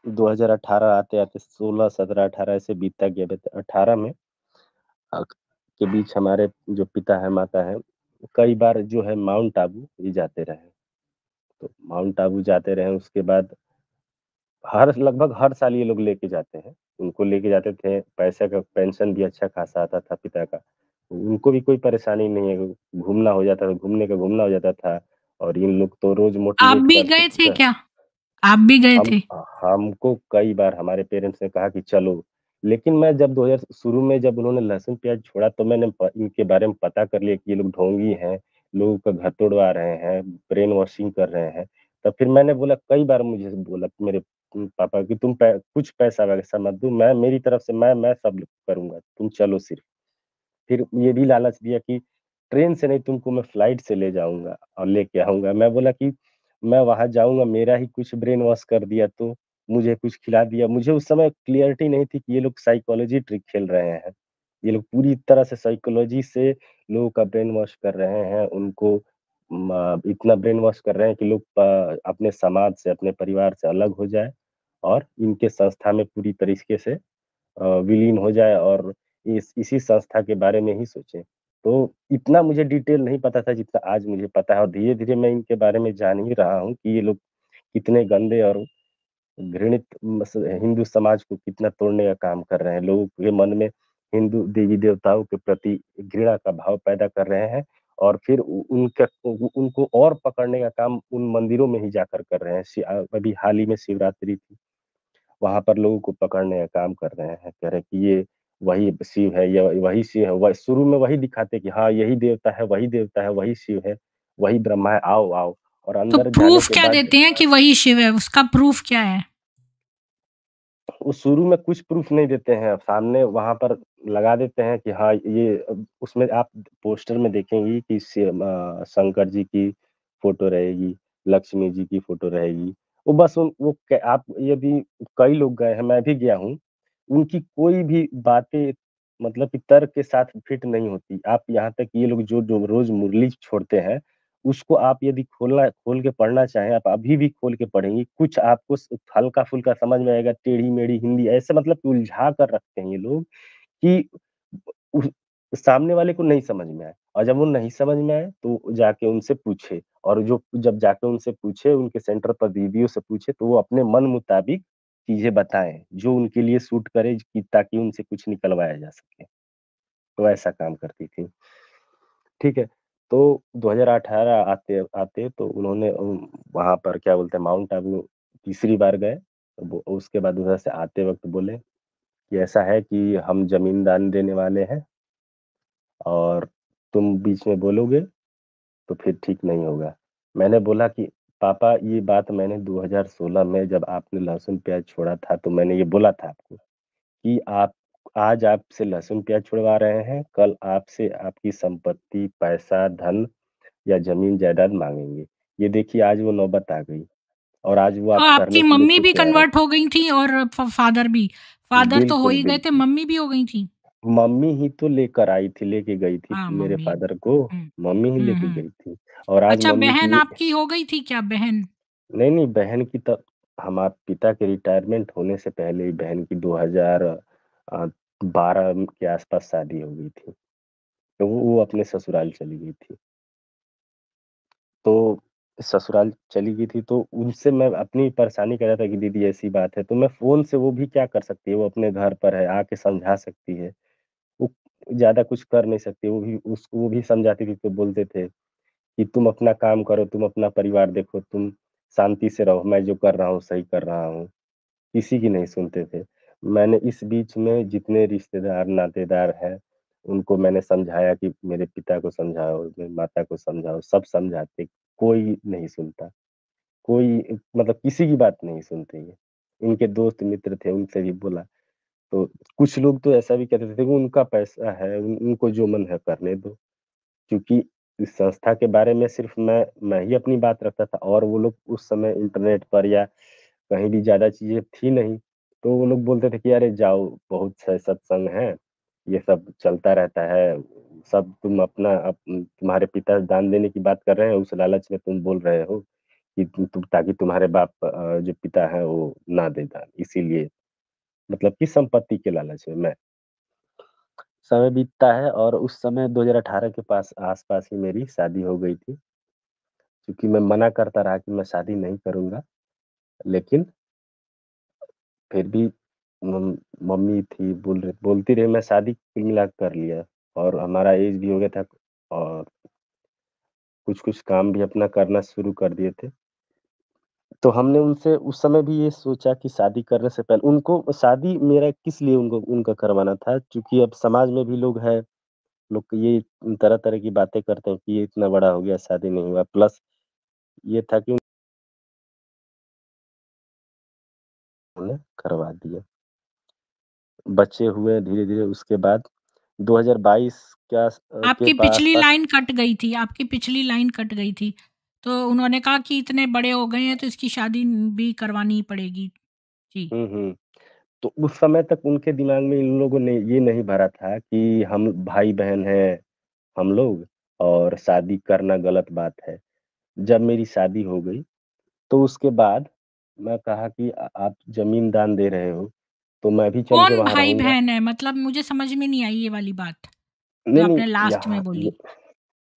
2018 आते-आते 16, 17, 18 ऐसे बीतता गया। बट 18 में के बीच हमारे जो पिता हैं, माता हैं, कई बार जो है माउंट आबू ये जाते रहे। तो माउंट आबू जाते रहे, उसके बाद लगभग हर साल ये लोग लेके जाते हैं। उनको लेके जाते थे, पैसे का पेंशन भी अच्छा खासा आता था पिता का। उनको भी कोई परेशानी नहीं है, घूमना हो जाता था, घूमने का घूमना हो जाता था और इन लोग तो रोज़ आप मोटिवेट भी करते गए थे क क्या? आप भी गए हम थे? हमको कई बार हमारे पेरेंट्स ने कहा कि चलो, लेकिन मैं जब 2000 शुरू में जब उन्होंने लहसुन-प्याज़ छोड़ा तो मैंने इनके बारे में पता कर लिया कि ये लोग ढोंगी हैं, लोगों का घर तोड़वा रहे हैं, ब्रेन वॉशिंग कर रहे हैं। तब फिर मैंने बोला कई बार मुझे बोला कि मेरे पापा कि तुम कुछ पैसा वैसा मत दो, मैं मेरी तरफ से मैं सब करूँगा, तुम चलो सिर्फ। फिर ये भी लालच दिया कि ट्रेन से नहीं तुमको मैं फ्लाइट से ले जाऊँगा और लेके आऊँगा। मैं बोला कि मैं वहाँ जाऊँगा, मेरा ही कुछ ब्रेन वॉश कर दिया तो, मुझे कुछ खिला दिया। मुझे उस समय क्लैरिटी नहीं थी कि ये लोग साइकोलॉजी ट्रिक खेल रहे हैं। ये लोग पूरी तरह से साइकोलॉजी से लोगों का ब्रेन वॉश कर रहे हैं, उनको इतना ब्रेन वॉश कर रहे हैं कि लोग अपने समाज से, अपने परिवार से अलग हो जाएँ और इनके संस्था में पूरी तरीके से विलीन हो जाए और इसी संस्था के बारे में ही सोचें। तो इतना मुझे डिटेल नहीं पता था जितना आज मुझे पता है और धीरे-धीरे मैं इनके बारे में जान ही रहा हूँ कि ये लोग कितने गंदे और घृणित हिंदू समाज को कितना तोड़ने का काम कर रहे हैं। लोगों के मन में हिंदू देवी-देवताओं के प्रति घृणा का भाव पैदा कर रहे हैं और फिर उ उनका उ उनको और पकड़ने का काम उन मंदिरों में ही जाकर कर रहे हैं। अभी हाल ही में शिवरात्रि थी। वहाँ पर लोगों को पकड़ने का काम कर रहे हैं। कह रहे हैं कि ये वही शिव है, या वही शिव है। शुरू में वही दिखाते कि हाँ, यही देवता है, वही देवता है, वही शिव है, वही ब्रह्मा है, आओ, आओ। और तो अंदर जाने प्रूफ़ के क्या बाद देते हैं कि वही शिव है? उसका प्रूफ़ क्या है? वो शुरू में कुछ प्रूफ़ नहीं देते हैं, सामने वहाँ पर लगा देते हैं कि हाँ, ये उसमें आप पोस्टर में देखेंगी कि शंकर जी की फ़ोटो रहेगी, लक्ष्मी जी की फ़ोटो रहेगी। वो बस उन वो क आप यदि कई लोग गए हैं, मैं भी गया हूँ, उनकी कोई भी बातें मतलब कि तर्क के साथ फिट नहीं होती। आप यहाँ तक ये लोग जो रोज़ मुरली छोड़ते हैं, उसको आप यदि खोल के पढ़ना चाहें, आप अभी भी खोल के पढ़ेंगी, कुछ आपको हल्का-फुल्का समझ में आएगा, टेढ़ी-मेढ़ी हिंदी ऐसे मतलब कि उलझा कर रखते हैं ये लोग कि उस सामने वाले को नहीं समझ में आए और जब वो नहीं समझ में आए, तो जाके उनसे पूछे और जो जब जाके उनसे पूछे, उनके सेंटर पर दीदियों से पूछे, तो वो अपने मन मुताबिक चीज़ें बताएँ, जो उनके लिए सूट करे कि ताकि उनसे कुछ निकलवाया जा सके। तो ऐसा काम करती थी। ठीक है? तो 2018 आते तो उन्होंने वहाँ पर क्या बोलते हैं माउंट आबू तीसरी बार गए। वो उसके बाद उधर से आते वक़्त बोले कि ऐसा है कि हम ज़मीन दान देने वाले हैं और तुम बीच में बोलोगे तो फिर ठीक नहीं होगा। मैंने बोला कि पापा ये बात मैंने 2016 में जब आपने लहसुन-प्याज़ छोड़ा था तो मैंने ये बोला था आपको कि आप आज आपसे लहसुन-प्याज़ छुड़वा रहे हैं, कल आपसे आपकी संपत्ति, पैसा, धन या ज़मीन-जायदाद माँगेंगे। ये देखिए आज वो नौबत आ गई और आज वो तो आप आपकी करने के लिए मम्मी खुद भी तैयार हैं। कन्वर्ट हो गई थी और फादर भी? फादर तो हो बिल्कुल, ही गए थे, बिल्कुल। मम्मी भी हो गई थी? मम्मी ही तो लेकर आई थी, लेके गई थी हाँ, मेरे मम्मी। फ़ादर को, हुँ। मम्मी ही हुँ, लेके हुँ। गई थी और आज अच्छा, मम्मी बहन की आपकी हो गई थी क्या, बहन? नहीं, नहीं बहन की तो हमारे पिता के रिटायरमेंट होने से पहले ही बहन की 2012 के आस-पास शादी हो गई थी। तो वो अपने ससुराल चली गई थी। तो ससुराल चली गई थी तो उनसे मैं अपनी परेशानी कह रहा था कि दीदी ऐसी बात है, तो मैं फ़ोन से वो भी क्या कर सकती है, वो अपने घर पर है, आके समझा सकती है। वो ज़्यादा कुछ कर नहीं सकती, वो भी समझाती थी तो बोलते थे कि तुम अपना काम करो, तुम अपना परिवार देखो, तुम शांति से रहो, मैं जो कर रहा हूँ, सही कर रहा हूँ। किसी की नहीं सुनते थे। मैंने इस बीच में जितने रिश्तेदार, नातेदार हैं, उनको मैंने समझाया कि मेरे पिता को समझाओ, मेरी माता को समझाओ, सब समझाते, कोई नहीं सुनता। कोई मतलब किसी की बात नहीं सुनते ये। इनके दोस्त मित्र थे, उनसे भी बोला, तो कुछ लोग तो ऐसा भी कहते थे कि उनका पैसा है, उनको जो मन है करने दो। क्योंकि इस संस्था के बारे में सिर्फ़ मैं ही अपनी बात रखता था और वो लोग उस समय इंटरनेट पर या कहीं भी ज़्यादा चीज़ें थी नहीं, तो वो लोग बोलते थे कि अरे जाओ, बहुत से सत्संग हैं, ये सब चलता रहता है, सब तुम अपना तुम्हारे पिता दान देने की बात कर रहे हैं, उस लालच में तुम बोल रहे हो कि तुम ताकि तुम्हारे बाप जो पिता हैं वो ना दे दान, इसीलिए मतलब कि संपत्ति के लालच में मैं समय बीतता है और उस समय 2018 के आस-पास ही मेरी शादी हो गई थी, क्योंकि मैं मना करता रहा कि मैं शादी नहीं करूँगा, लेकिन फिर भी मम्मी थी बोलती रही मैं शादी कुल मिला के कर लिया और हमारा एज भी हो गया था और कुछ-कुछ काम भी अपना करना शुरू कर दिए थे। तो हमने उनसे उस समय भी ये सोचा कि शादी करने से पहले उनको शादी मेरा किस लिए उनको उनका करवाना था क्योंकि अब समाज में भी लोग हैं, लोग ये तरह-तरह की बातें करते हैं कि ये इतना बड़ा हो गया शादी नहीं हुआ। प्लस ये था कि उन्होंने करवा दिया। बच्चे हुए धीरे-धीरे उसके बाद 2022 के आपकी पिछली आस-पास लाइन कट गई थी, आपकी पिछली लाइन कट गई थी। तो उन्होंने कहा कि इतने बड़े हो गए हैं तो इसकी शादी भी करवानी ही पड़ेगी। जी। हुँ, हुँ। तो उस समय तक उनके दिमाग में इन लोगों ने ये नहीं भरा था कि हम भाई-बहन हैं हम लोग और शादी करना गलत बात है। जब मेरी शादी हो गई, तो उसके बाद मैं कहा कि आप ज़मीन दान दे रहे हो, तो मैं भी चल के कौन वहाँ रहूँगा। भाई-बहन है? मतलब मुझे समझ में नहीं आई ये वाली बात, जो नहीं, नहीं, आपने लास्ट में बोली।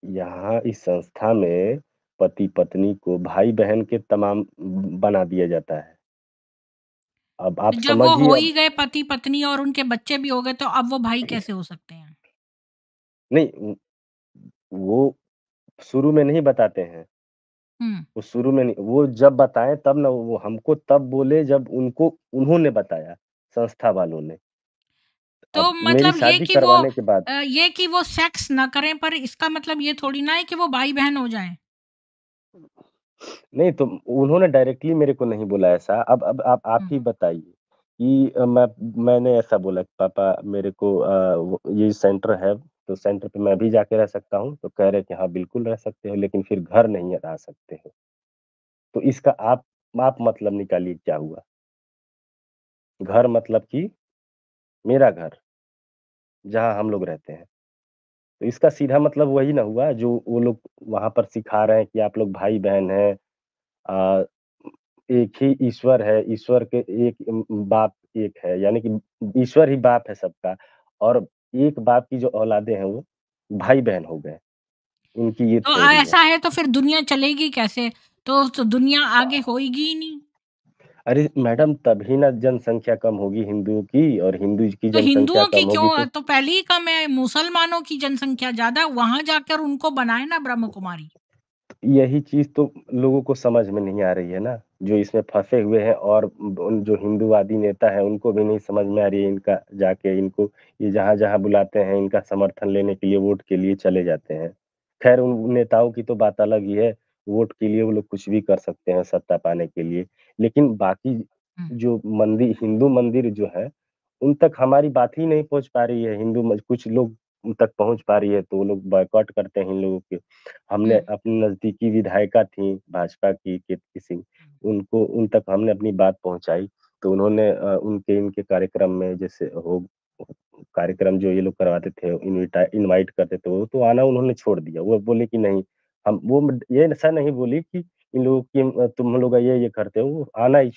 यहाँ इस संस्था में पति-पत्नी को भाई-बहन के तमाम बना दिया जाता है। अब तो आप जब वो समझिए हो अब ही गए पति-पत्नी और उनके बच्चे भी हो गए तो अब वो भाई कैसे हो सकते हैं? नहीं वो शुरू में नहीं बताते हैं। हुँ। वो शुरू में नहीं वो जब बताएँ तब ना वो हमको तब बोले जब उन्होंने बताया, संस्था वालों ने। तो अब मेरी मतलब शादी करवाने के बाद ये कि वो सेक्स ना करें पर इसका मतलब ये थोड़ी ना है कि वो भाई-बहन हो जाएँ। नहीं तो उन्होंने डायरेक्टली मेरे को नहीं बोला ऐसा। अब आप हुँ। ही बताइए कि मैंने ऐसा बोला कि पापा मेरे को वो ये सेंटर है, तो सेंटर पे मैं भी जाके रह सकता हूँ? तो कह रहे कि हाँ, बिल्कुल रह सकते हो, लेकिन फिर घर नहीं आ सकते हो। तो इसका आप मतलब निकालिए क्या हुआ? घर मतलब कि मेरा घर, जहाँ हम लोग रहते हैं। तो इसका सीधा मतलब वही ना हुआ जो वो लोग वहाँ पर सिखा रहे हैं कि आप लोग भाई-बहन हैं। अ, एक ही ईश्वर है, ईश्वर के एक बाप एक है, यानी कि ईश्वर ही बाप है सबका और एक बाप की जो औलादे हैं वो भाई-बहन हो गए। उनकी ये तो थ्योरी है। ऐसा है तो फिर दुनिया चलेगी कैसे? तो दुनिया आगे होएगी ही नहीं। अरे मैडम, तभी ना जनसंख्या कम होगी हिंदुओं की, और हिंदू की तो जनसंख्या हिंदुओं की कम होगी क्यों तो तो पहले ही कम है, मुसलमानों की जनसंख्या ज़्यादा है, वहाँ जाकर उनको बनाए ना ब्रह्म कुमारी। यही चीज़ तो लोगों को समझ में नहीं आ रही है ना, जो इसमें फँसे हुए हैं, और उन जो हिंदूवादी नेता हैं, उनको भी नहीं समझ में आ रही है इनका, जाके इनको ये जहाँ-जहाँ बुलाते हैं, इनका समर्थन लेने के लिए, वोट के लिए चले जाते हैं। ख़ैर उन नेताओं की तो बात अलग ही है, वोट के लिए वो लोग कुछ भी कर सकते हैं सत्ता पाने के लिए। लेकिन बाकी हुँ। जो हिंदू मंदिर जो है, उन तक हमारी बात ही नहीं पहुँच पा रही है, कुछ लोग उन तक पहुँच पा रही है, तो वो लोग बॉयकॉट करते हैं इन लोगों के। हमने हुँ। अपनी नज़दीकी विधायिका थीं भाजपा की कीर्ति सिंह, उनको उन तक हमने अपनी बात पहुँचाई, तो उन्होंने उनके इनके कार्यक्रम में जैसे कार्यक्रम जो ये लोग करवाते थे, इनवाइट करते थे, वो तो आना उन्होंने छोड़ दिया। वो बोले कि नहीं, हम वो ये ऐसा नहीं बोली कि इन लोगों की तुम लोग ये करते हो, वो आना ही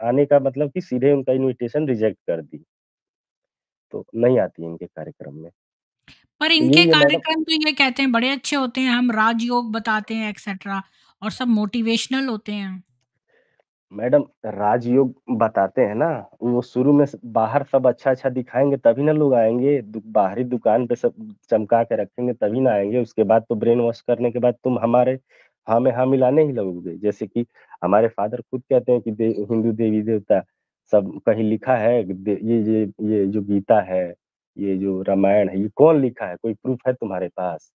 आने का मतलब कि सीधे उनका इन्विटेशन रिजेक्ट कर दी, तो नहीं आती है इनके कार्यक्रम में। पर तो इनके यही है मैडम। कार्यक्रम तो ये कहते हैं बड़े अच्छे होते हैं, हम राजयोग बताते हैं एक्सेट्रा और सब मोटिवेशनल होते हैं। मैडम, राजयोग बताते हैं ना, वो शुरू में बाहर सब अच्छा-अच्छा दिखाएँगे तभी ना लोग आएँगे। बाहरी दुकान पे सब चमका के रखेंगे तभी ना आएँगे। उसके बाद तो ब्रेन वॉश करने के बाद तुम हमारे हाँ में हाँ मिलाने ही लगोगे। जैसे कि हमारे फादर खुद कहते हैं कि हिंदू देवी-देवता सब कहीं लिखा है, ये जो गीता है, ये जो रामायण है, ये कौन लिखा है? कोई प्रूफ है तुम्हारे पास?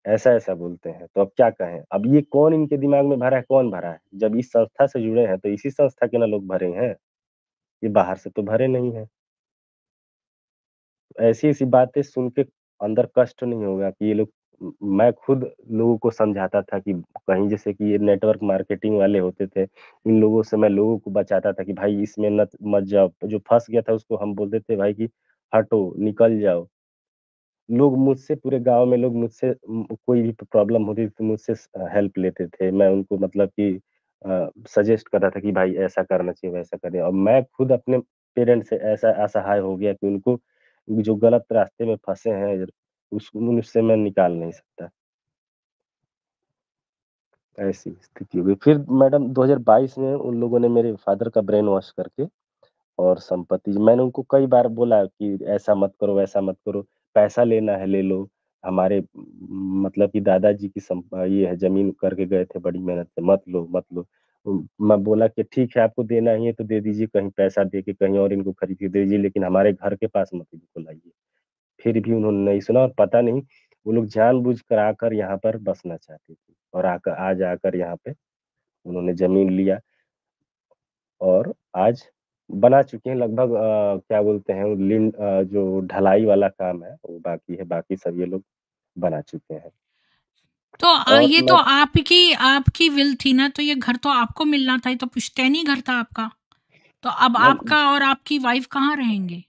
ऐसा-ऐसा बोलते हैं, तो अब क्या कहें? अब ये कौन इनके दिमाग में भरा है, कौन भरा है? जब इस संस्था से जुड़े हैं, तो इसी संस्था के ना लोग भरे हैं, ये बाहर से तो भरे नहीं हैं। ऐसी-ऐसी बातें सुन के अंदर कष्ट नहीं होगा कि ये लोग मैं खुद लोगों को समझाता था कि कहीं जैसे कि ये नेटवर्क मार्केटिंग वाले होते थे, इन लोगों से मैं लोगों को बचाता था कि भाई इसमें मत जाओ। जो फँस गया था उसको हम बोलते थे भाई कि हटो, निकल जाओ। लोग मुझसे पूरे गाँव में लोग मुझसे कोई भी प्रॉब्लम होती थी तो मुझसे हेल्प लेते थे। मैं उनको मतलब कि सजेस्ट कर रहा था कि भाई ऐसा करना चाहिए, वैसा करें, और मैं खुद अपने पेरेंट्स से ऐसा असहाय हो गया कि उनको जो गलत रास्ते में फँसे हैं, उससे मैं निकाल नहीं सकता। ऐसी स्थिति हो गई। फिर मैडम 2022 में उन लोगों ने मेरे फादर का ब्रेन वॉश करके और संपत्ति मैंने उनको कई बार बोला कि ऐसा मत करो, वैसा मत करो, पैसा लेना है ले लो। हमारे मतलब कि दादाजी की ये है ज़मीन करके गए थे बड़ी मेहनत से, मत लो, मत लो। मैं बोला कि ठीक है आपको देना ही है तो दे दीजिए, कहीं पैसा दे के कहीं और इनको खरीद के दे दीजिए, लेकिन हमारे घर के पास मत इनको लाइए। फिर भी उन्होंने नहीं सुना, और पता नहीं वो लोग जानबूझ कर आकर यहाँ पर बसना चाहते थे, और आज आकर यहाँ पे उन्होंने ज़मीन लिया, और आज बना चुके हैं लगभग क्या बोलते हैं वो जो ढलाई वाला काम है वो बाकी है, बाकी सब ये लोग बना चुके हैं। तो और ये तो मैं आपकी आपकी विल थी ना, तो ये घर तो आपको मिलना था, ये तो पुश्तैनी घर था आपका। तो अब मैम आपका और आपकी वाइफ़ कहाँ रहेंगे?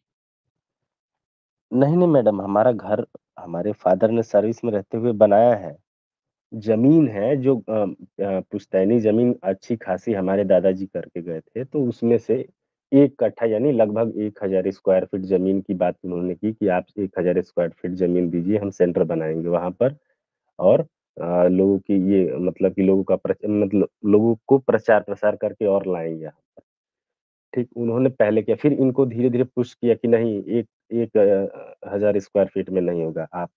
नहीं, नहीं मैडम, हमारा घर हमारे फादर ने सर्विस में रहते हुए बनाया है। ज़मीन है जो पुश्तैनी ज़मीन अच्छी खासी हमारे दादाजी करके गए थे, तो उसमें से 1 कट्ठा यानी लगभग 1000 स्क्वायर फीट ज़मीन की बात उन्होंने की कि आप 1000 स्क्वायर फीट ज़मीन दीजिए, हम सेंटर बनाएँगे वहाँ पर, और लोगों की ये मतलब कि लोगों का मतलब लोगों को प्रचार-प्रसार करके और लाएँगे यहाँ। ठीक, उन्होंने पहले किया, फिर इनको धीरे-धीरे पुश किया कि नहीं, एक एक 1000 स्क्वायर फीट में नहीं होगा, आप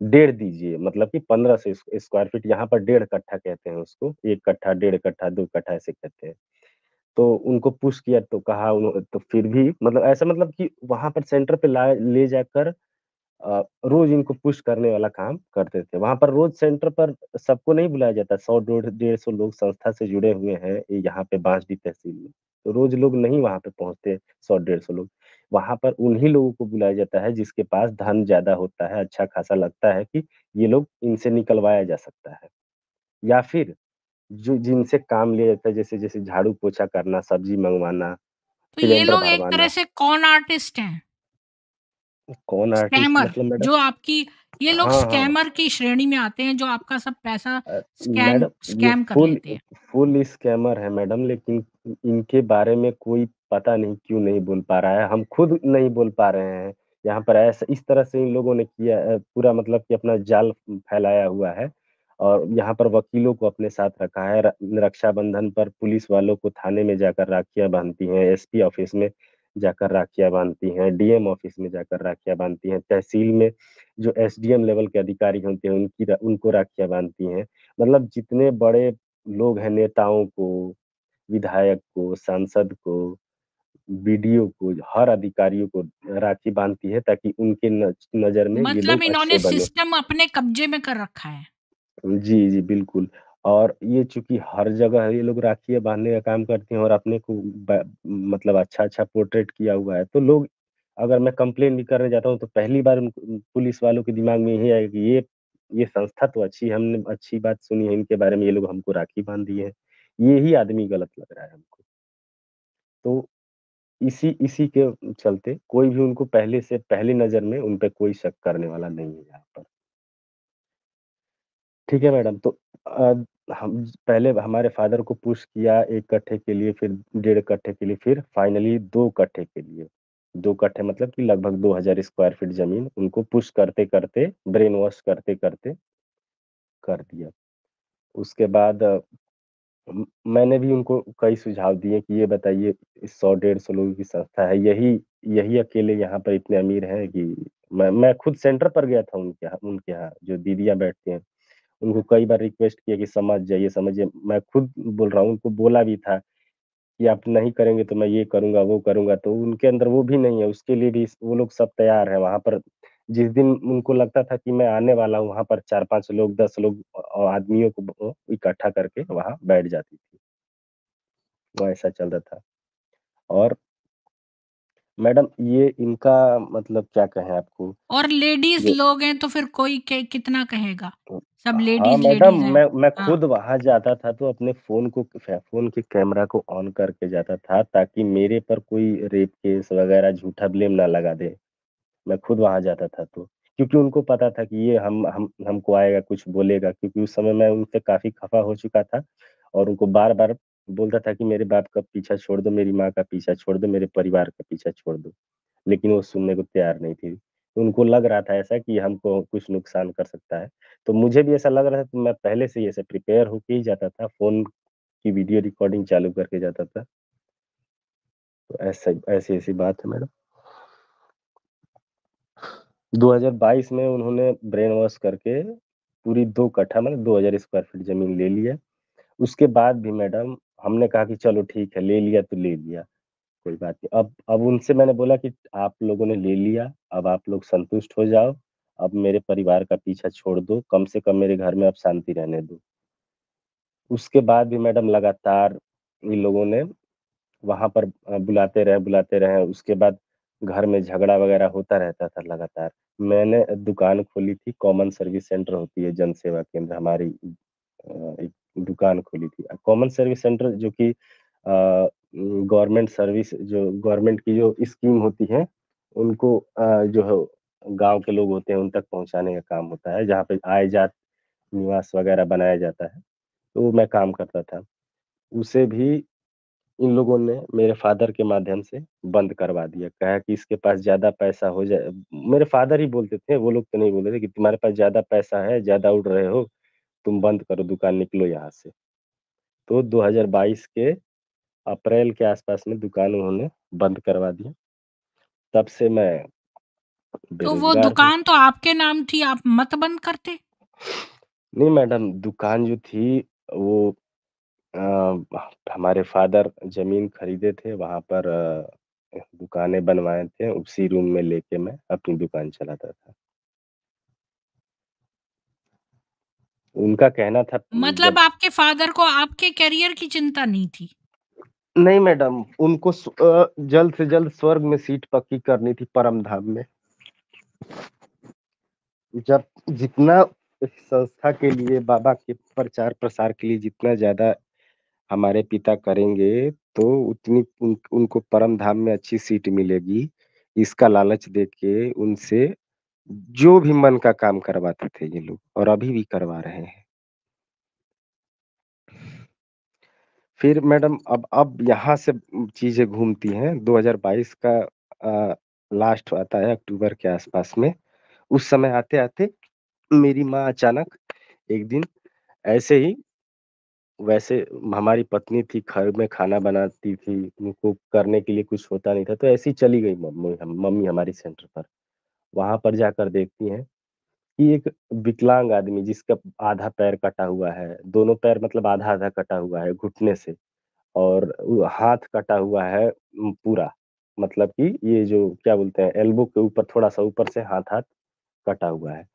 डेढ़ दीजिए, मतलब कि 1500 स्क्वायर फीट, यहाँ पर डेढ़ कट्ठा कहते हैं उसको, 1 कट्ठा, डेढ़ कट्ठा, 2 कट्ठा ऐसे कहते हैं। तो उनको पुश किया तो कहा तो फिर भी मतलब ऐसा मतलब कि वहाँ पर सेंटर पे ले जाकर रोज़ इनको पुश करने वाला काम करते थे। वहाँ पर रोज़ सेंटर पर सबको नहीं बुलाया जाता, 100 डेढ़ 150 लोग संस्था से जुड़े हुए हैं यहाँ पे बांसडीह तहसील में। तो रोज़ लोग नहीं वहाँ पे पहुँचते, 100 डेढ़ 100 लोग। वहाँ पर उन्हीं लोगों को बुलाया जाता है जिसके पास धन ज़्यादा होता है, अच्छा खासा लगता है कि ये लोग इनसे निकलवाया जा सकता है। या फिर जो जिनसे काम लिया जाता है, जैसे झाड़ू-पोछा करना, सब्जी मंगवाना, तो ये सिलेंडर लोग एक तरह भरवाना। से कॉन आर्टिस्ट हैं, कौन आर्टिस्ट स्कैमर, मतलब मैडम? जो आपकी ये लोग हाँ, हाँ। स्कैमर की श्रेणी में आते हैं, जो आपका सब पैसा मैडम ये स्कैम कर फुल लेते हैं। फुल स्कैमर है मैडम, लेकिन इनके बारे में कोई पता नहीं क्यों नहीं बोल पा रहा है। हम खुद नहीं बोल पा रहे हैं। यहाँ पर ऐसा इस तरह से इन लोगों ने किया पूरा मतलब कि अपना जाल फैलाया हुआ है, और यहाँ पर वकीलों को अपने साथ रखा है। रक्षाबंधन पर पुलिस वालों को थाने में जाकर राखियाँ बाँधती हैं, एसपी ऑफ़िस में जाकर राखियाँ बाँधती हैं, डीएम ऑफ़िस में जाकर राखियाँ बाँधती हैं, तहसील में जो एसडीएम लेवल के अधिकारी होते हैं उनको राखियाँ बाँधती हैं। मतलब जितने बड़े लोग हैं नेताओं को, विधायक को, सांसद को, बीडीओ को, हर अधिकारियों को राखी बाँधती है ताकि उनके नज़र में ये मतलब लोग इन्होंने अच्छे बने। सिस्टम अपने कब्जे में कर रखा है। जी, जी, बिल्कुल। और ये चूँकि हर जगह ये लोग राखियाँ बाँधने का काम करते हैं और अपने को मतलब अच्छा-अच्छा पोर्ट्रेट किया हुआ है, तो लोग अगर मैं कंप्लेन भी करने जाता हूँ, तो पहली बार पुलिस वालों के दिमाग में यही आएगा कि ये संस्था तो अच्छी है, हमने अच्छी बात सुनी है इनके बारे में, ये लोग हमको राखी बाँध दिए हैं। ये ही आदमी गलत लग रहा है हमको। तो इसी इसी के चलते कोई भी उनको पहली नज़र में उन पे कोई शक करने वाला नहीं है यहाँ पर। ठीक है मैडम, तो अ, हम पहले हमारे फ़ादर को पुश किया 1 कट्ठे के लिए, फिर 1.5 कट्ठे के लिए, फिर फाइनली 2 कट्ठे के लिए। 2 कट्ठे मतलब कि लगभग 2000 स्क्वायर फीट ज़मीन उनको पुश करते-करते, ब्रेन वॉश करते-करते कर दिया। उसके बाद मैंने भी उनको कई सुझाव दिए कि ये बताइए इस 100 डेढ़ 100 लोगों की संस्था है, यही यही अकेले यहाँ पर इतने अमीर हैं कि मैं खुद सेंटर पर गया था उनके यहाँ, जो दीदियाँ बैठती हैं। उनको कई बार रिक्वेस्ट किया कि समझ जाइए, समझिए। मैं खुद बोल रहा हूँ, उनको बोला भी था कि आप नहीं करेंगे तो मैं ये करूँगा, वो करूँगा, तो उनके अंदर वो भी नहीं है, उसके लिए भी वो लोग सब तैयार हैं। वहाँ पर जिस दिन उनको लगता था कि मैं आने वाला हूँ, वहाँ पर 4-5 लोग, 10 लोग आदमियों को इकट्ठा करके वहाँ बैठ जाती थी। वो ऐसा चल रहा था। और मैडम ये इनका मतलब क्या कहें आपको, और लेडीज़ जो लोग हैं तो फिर कोई के कितना कहेगा? सब हाँ, लेडीज़ मैडम लेडीज़ हैं। मैं हाँ। खुद वहाँ जाता था तो अपने फ़ोन के कैमरा को ऑन करके जाता था ताकि मेरे पर कोई रेप केस वग़ैरह झूठा ब्लेम ना लगा दे। मैं खुद वहाँ जाता था तो। क्योंकि उनको पता था कि ये हम हमको आएगा, कुछ बोलेगा, क्योंकि उस समय मैं उनसे काफ़ी खफ़ा हो चुका था और उनको बार-बार बोलता था कि मेरे बाप का पीछा छोड़ दो, मेरी माँ का पीछा छोड़ दो, मेरे परिवार का पीछा छोड़ दो। लेकिन वो सुनने को तैयार नहीं थी। उनको लग रहा था ऐसा कि हमको कुछ नुकसान कर सकता है। तो मुझे भी ऐसा लग रहा था, तो मैं पहले से ही ऐसे प्रिपेयर होके ही जाता था, फ़ोन की वीडियो रिकॉर्डिंग चालू करके जाता था। तो ऐसी-ऐसी बात है मैडम। 2022 में उन्होंने ब्रेन वॉश करके पूरी 2 कट्ठा मतलब 2000 स्क्वायर फीट ज़मीन ले लिया। उसके बाद भी मैडम हमने कहा कि चलो ठीक है, ले लिया तो ले लिया, कोई बात नहीं। अब उनसे मैंने बोला कि आप लोगों ने ले लिया, अब आप लोग संतुष्ट हो जाओ, अब मेरे परिवार का पीछा छोड़ दो, कम से कम मेरे घर में अब शांति रहने दो। उसके बाद भी मैडम लगातार इन लोगों ने वहाँ पर बुलाते रहे, उसके बाद घर में झगड़ा वगैरह होता रहता था लगातार। मैंने दुकान खोली थी, कॉमन सर्विस सेंटर होती है, जन सेवा केंद्र हमारी, एक दुकान खोली थी। कॉमन सर्विस सेंटर जो कि गवर्नमेंट सर्विस, जो गवर्नमेंट की जो स्कीम होती है, उनको जो है गाँव के लोग होते हैं उन तक पहुँचाने का काम होता है, जहाँ पे आय-जात निवास वगैरह बनाया जाता है, तो वो मैं काम करता था। उसे भी इन लोगों ने मेरे फ़ादर के माध्यम से बंद करवा दिया। कहा कि इसके पास ज़्यादा पैसा हो जाए, मेरे फ़ादर ही बोलते थे, वो लोग तो नहीं बोल रहे थे कि तुम्हारे पास ज़्यादा पैसा है, ज़्यादा उड़ रहे हो, तुम बंद करो दुकान, निकलो यहाँ से। तो 2022 के अप्रैल के आस-पास में दुकान उन्होंने बंद करवा दिया। तब से मैं तो वो बेरोज़गार हूँ। दुकान तो आपके नाम थी, आप मत बंद करते? नहीं मैडम, दुकान जो थी वो हमारे फ़ादर ज़मीन खरीदे थे, वहाँ पर दुकानें बनवाए थे, उसी रूम में लेके मैं अपनी दुकान चलाता था। उनका कहना था मतलब जब आपके फ़ादर को आपके करियर की चिंता नहीं थी। नहीं मैडम, उनको जल्द से जल्द स्वर्ग में सीट पक्की करनी थी, परम धाम में। जब जितना इस संस्था के लिए, बाबा के प्रचार-प्रसार के लिए जितना ज़्यादा हमारे पिता करेंगे, तो उतनी उनको परम धाम में अच्छी सीट मिलेगी, इसका लालच देके उनसे जो भी मन का काम करवाते थे ये लोग, और अभी भी करवा रहे हैं। फिर मैडम अब यहाँ से चीज़ें घूमती हैं। 2022 का लास्ट आता है अक्टूबर के आसपास में। उस समय आते-आते मेरी माँ अचानक एक दिन ऐसे ही वैसे हमारी पत्नी थी, घर में खाना बनाती थी, उनको करने के लिए कुछ होता नहीं था, तो ऐसे ही चली गई मम्मी हमारी सेंटर पर। वहाँ पर जाकर देखती हैं कि एक विकलांग आदमी जिसका आधा पैर कटा हुआ है, दोनों पैर मतलब आधा-आधा कटा हुआ है घुटने से और हाथ कटा हुआ है पूरा। मतलब कि ये जो क्या बोलते हैं एल्बो के ऊपर थोड़ा-सा ऊपर से हाथ-हाथ कटा हुआ है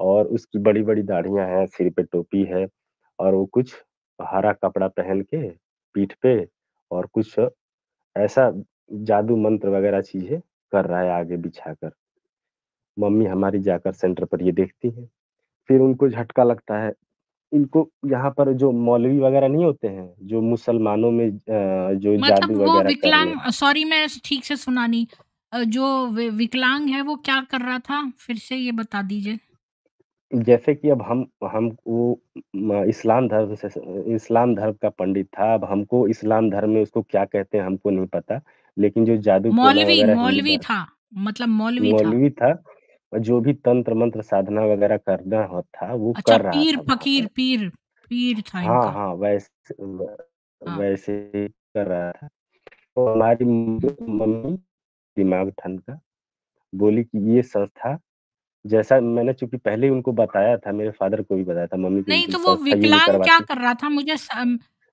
और उसकी बड़ी-बड़ी दाढ़ियाँ हैं, सिर पे टोपी है और वो कुछ हरा कपड़ा पहन के पीठ पे और कुछ ऐसा जादू मंत्र वगैरह चीज़ें कर रहा है आगे बिछाकर। मम्मी हमारी जाकर सेंटर पर ये देखती हैं, फिर उनको झटका लगता है। इनको यहाँ पर जो मौलवी वगैरह नहीं होते हैं, जो मुसलमानों में जो मतलब जादू वो वगैरह करने विकलांग, सॉरी मैं ठीक से सुना नहीं। जो विकलांग है वो क्या कर रहा था? फिर से ये बता दीजिए। जैसे कि अब हम वो इस्लाम धर्म का पंडित था, अब हमको इस्लाम धर्म में उसको क्या कहते हैं हमको नहीं पता, लेकिन जो जादू टोना मौलवी वगैरह हिंदू मौलवी धर्म था, मतलब मौलवी था। मौलवी था, और जो भी तंत्र मंत्र साधना वगैरह करना हो था, वो अच्छा, कर रहा पीर था वहाँ फ़कीर, पर। पीर पीर था हाँ, इनका। हाँ, हाँ। वैसे ही कर रहा था। तो हमारी मम्मी दिमाग ठनका, बोली कि ये संस्था जैसा मैंने चूँकि पहले ही उनको बताया था, मेरे फादर को भी बताया था, मम्मी को भी नहीं कि तो वो संस्था ये विकलांग क्या करवाती। कर रहा था?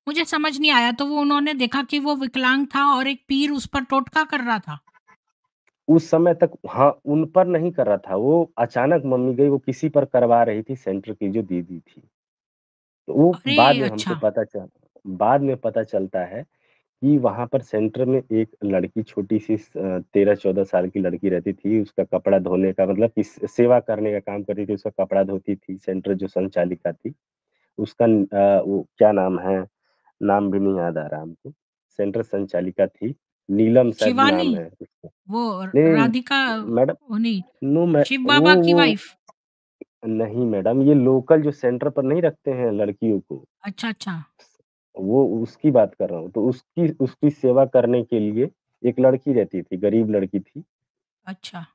मुझे समझ नहीं आया। तो वो उन्होंने देखा कि वो विकलांग था और एक पीर उस पर टोटका कर रहा था। उस समय तक हाँ, उन पर नहीं कर रहा था, वो अचानक मम्मी गई, वो किसी पर करवा रही थी, सेंटर की जो दीदी थी। तो वो अरे! अच्छा। बाद में पता चलता है कि वहाँ पर सेंटर में एक लड़की छोटी-सी 13-14 साल की लड़की रहती थी, उसका कपड़ा धोने का मतलब कि सेवा करने का काम करती थी, उसका कपड़ा धोती थी, सेंटर जो संचालिका थी। उसका वो क्या नाम है, नाम भी नहीं याद आ रहा हमको। सेंटर संचालिका थी, नीलम शायद शिवानी? नाम है उसका। वो नहीं, राधिका? मैडम वो नहीं, नो मैं शिव बाबा की वो वाइफ़? नहीं मैडम, ये लोकल जो सेंटर पर नहीं रखते हैं लड़कियों को, अच्छा, अच्छा। वो उसकी बात कर रहा हूँ। तो उसकी उसकी सेवा करने के लिए एक लड़की रहती थी, गरीब लड़की थी। अच्छा।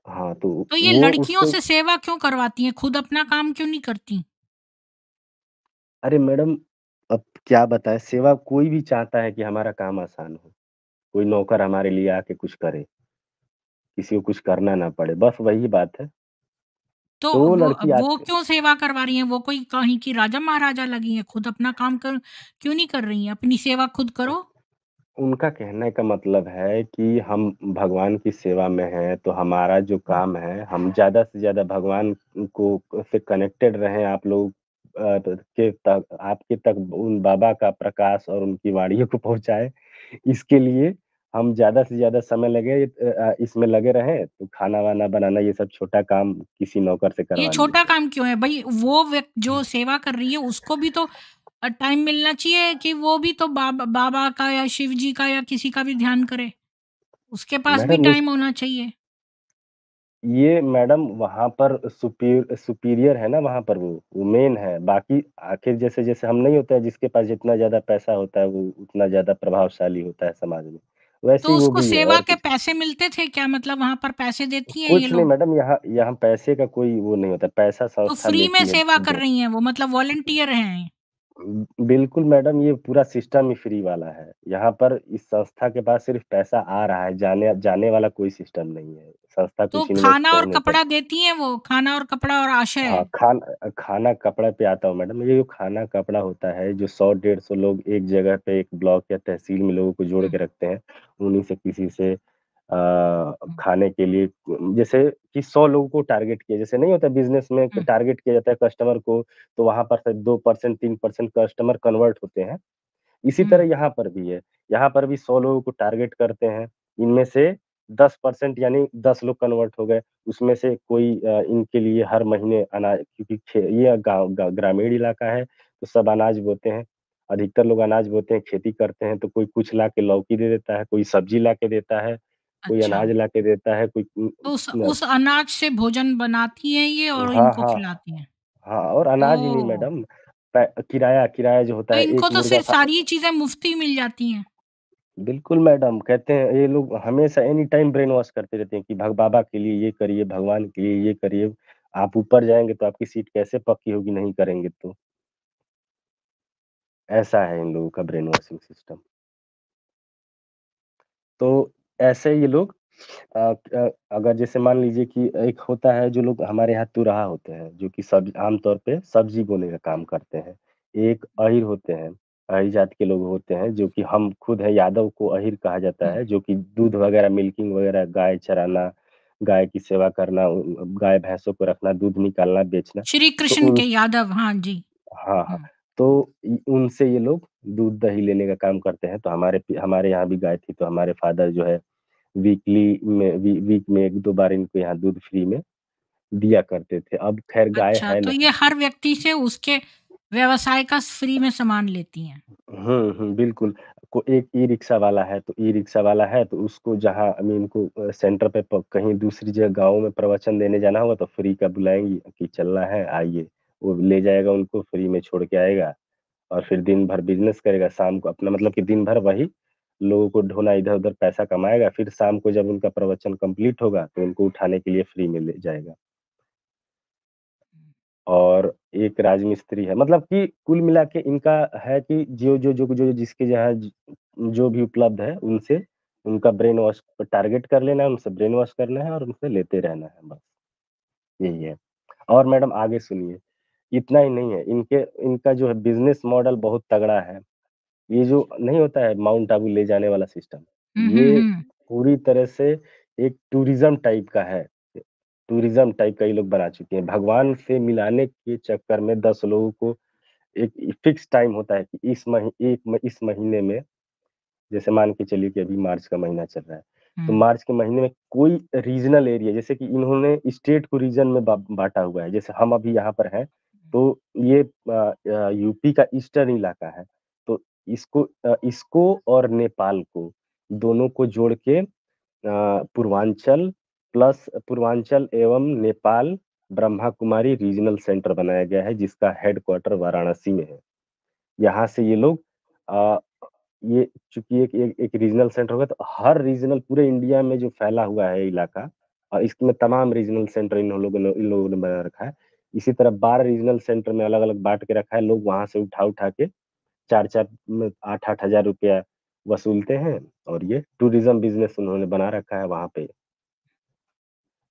हाँ, तो तो ये वो लड़कियों उसको से सेवा क्यों करवाती हैं? खुद अपना काम क्यों नहीं करती? अरे मैडम, अब क्या बताएँ, सेवा कोई भी चाहता है कि हमारा काम आसान हो। कोई नौकर हमारे लिए आके कुछ करे, किसी को कुछ करना ना पड़े, बस वही बात है। तो तो वो वो लड़की वो आके क्यों सेवा करवा रही हैं? वो कोई कहीं की राजा-महाराजा लगी हैं, खुद अपना काम क्यों नहीं कर रही हैं? अपनी सेवा खुद करो। उनका कहने का मतलब है कि हम भगवान की सेवा में हैं, तो हमारा जो हुँ, काम है, हम ज़्यादा से ज़्यादा भगवान को से कनेक्टेड रहें, आप लोग आपके तक उन बाबा का प्रकाश और उनकी वाणियों को पहुँचाएँ। इसके लिए हम ज़्यादा से ज़्यादा समय इसमें लगे रहें, तो खाना-वाना बनाना ये सब छोटा काम किसी नौकर से ये करवा छोटा लीजिए। काम क्यों है? भई वो जो सेवा कर रही है उसको भी तो टाइम मिलना चाहिए कि वो भी तो बाबा का या शिव जी का या किसी का भी ध्यान करे। उसके पास भी मैडम टाइम होना चाहिए। ये मैडम वहाँ पर सुपीरियर है ना वहाँ पर वो मेन है। बाकी आखिर जैसे-जैसे हम नहीं होता है जिसके पास जितना ज़्यादा पैसा होता है वो उतना ज़्यादा प्रभावशाली होता है समाज में। वैसे तो ही वो उसको भी है सेवा और के कुछ पैसे मिलते थे क्या? मतलब वहाँ पर पैसे देती हैं ये कुछ नहीं लोग? मैडम यहाँ यहाँ पैसे का कोई वो नहीं होता, पैसा तो संस्था फ्री में लेती है सेवा कर दो। रही हैं वो, मतलब वॉलंटियर हैं। बिल्कुल मैडम, ये पूरा सिस्टम ही फ्री वाला है। यहाँ पर इस संस्था के पास सिर्फ़ पैसा आ रहा है, जाने जाने वाला कोई सिस्टम नहीं है। संस्था तो कुछ इन्वेस्ट खाना और नहीं कपड़ा करती। देती हैं वो? खाना और कपड़ा और हाँ, आश्रय? खाना कपड़ा पे आता हूँ मैडम। ये जो खाना कपड़ा होता है, जो 100 डेढ़ 100 लोग एक जगह पे एक ब्लॉक या तहसील में लोगों को जोड़ हुँ, के रखते हैं, उन्हीं से किसी से हुँ, खाने के लिए जैसे कि 100 लोगों को टारगेट किया जैसे नहीं होता बिज़नेस में हुँ, टारगेट किया जाता है कस्टमर को, तो वहाँ पर से 2% 3% कस्टमर कन्वर्ट होते हैं। इसी हुँ। तरह यहाँ पर भी है। यहाँ पर भी 100 लोगों को टारगेट करते हैं, इनमें से 10% यानी 10 लोग कन्वर्ट हो गए, उसमें से कोई इनके लिए हर महीने अनाज क्योंकि ये गाँव ग्रामीण इलाका है, तो सब अनाज बोते हैं। अधिकतर लोग अनाज बोते हैं, खेती करते हैं, तो कोई कुछ ला के लौकी दे देता है, कोई सब्जी ला के देता है, कोई अच्छा। अनाज ला के देता है, कोई तो उस अनाज से भोजन बनाती हैं ये और हाँ, इनको हाँ। खिलाती हैं? हाँ, और अनाज ही नहीं ओह! मैडम, किराया किराया जो होता तो है, इनको एक तो मुर्गा सिर्फ़ सारी चीज़ें मुफ़्त ही मिल जाती हैं। बिल्कुल मैडम, कहते हैं ये लोग हमेशा एनी टाइम ब्रेन वॉश करते रहते हैं कि बाबा के लिए ये करिए, भगवान के लिए ये करिए। आप ऊपर जाएँगे तो आपकी सीट कैसे पक्की होगी नहीं करेंगे तो। ऐसा है इन लोगों का ब्रेन वॉशिंग सिस्टम। तो ऐसे ये लोग अगर जैसे मान लीजिए कि एक होता है जो लोग हमारे यहाँ तुरहा होते हैं, जो कि आम तौर पे सब्ज़ी बोने का काम करते हैं। एक अहिर होते हैं, अहिर जाति के लोग होते हैं जो कि हम खुद है यादव को अहिर कहा जाता हुँ। है, जो कि दूध वगैरह मिल्किंग वगैरह गाय चराना, गाय की सेवा करना, गाय-भैंसों को रखना, दूध निकालना, बेचना। श्री तो कृष्ण उन के यादव, हाँ जी। हाँ, हाँ। हुँ। तो उनसे ये लोग दूध-दही लेने का काम करते हैं। तो हमारे यहाँ भी गाय थी, तो हमारे फादर जो है वीक में 1-2 बार इनको यहाँ दूध फ्री में दिया करते थे। अब ख़ैर गाय अच्छा, है तो नहीं। ये हर व्यक्ति से उसके व्यवसाय का फ्री में सामान लेती हैं। बिल्कुल। को एक ई-रिक्शा वाला है, तो ई-रिक्शा वाला है तो उसको जहाँ आई मीन को सेंटर पे कहीं दूसरी जगह गाँव में प्रवचन देने जाना होगा तो फ्री का बुलाएँगी कि चलना है आइए। वो ले जाएगा उनको फ्री में छोड़ के आएगा और फिर दिन भर बिज़नेस करेगा, शाम को अपना मतलब कि दिन भर वही लोगों को ढोना, इधर-उधर पैसा कमाएगा, फिर शाम को जब उनका प्रवचन कंप्लीट होगा, तो उनको उठाने के लिए फ्री में ले जाएगा। और एक राजमिस्त्री है, मतलब कि कुल मिला के इनका है कि जो जिसके जहाँ जो भी उपलब्ध है, उनसे उनका ब्रेन वॉश टारगेट कर लेना है, उनसे ब्रेन वॉश करना है और उनसे लेते रहना है, बस यही है। और मैडम आगे सुनिए, इतना ही नहीं है, इनके इनका जो है बिज़नेस मॉडल बहुत तगड़ा है। ये जो नहीं होता है माउंट आबू ले जाने वाला सिस्टम, हुँ, हुँ, ये हुँ। पूरी तरह से एक टूरिज़्म टाइप का है। टूरिज़्म टाइप का ये लोग बना चुके हैं। भगवान से मिलाने के चक्कर में 10 लोगों को एक फिक्स टाइम होता है कि इस महीने में जैसे मान के चलिए कि अभी मार्च का महीना चल रहा है, तो हुँ। मार्च के महीने में कोई रीजनल एरिया जैसे कि इन्होंने स्टेट को रीजन में बाँटा हुआ है। जैसे हम अभी यहाँ पर हैं, तो ये यूपी का ईस्टर्न इलाका है। तो इसको और नेपाल को, दोनों को जोड़ के पूर्वांचल एवं नेपाल ब्रह्मा कुमारी रीजनल सेंटर बनाया गया है, जिसका हेडक्वार्टर वाराणसी में है। यहाँ से ये लोग अ, ये चूँकि एक रीजनल सेंटर होगा तो हर रीजनल पूरे इंडिया में जो फैला हुआ है इलाका इसमें तमाम रीजनल सेंटर इन लोगों ने बना रखा है। इसी तरह 12 रीजनल सेंटर में अलग-अलग बाँट के रखा है, लोग वहाँ से उठा-उठा के 4-4 में 8-8 हज़ार रुपया वसूलते हैं और ये टूरिज़्म बिज़नेस उन्होंने बना रखा है वहाँ पे।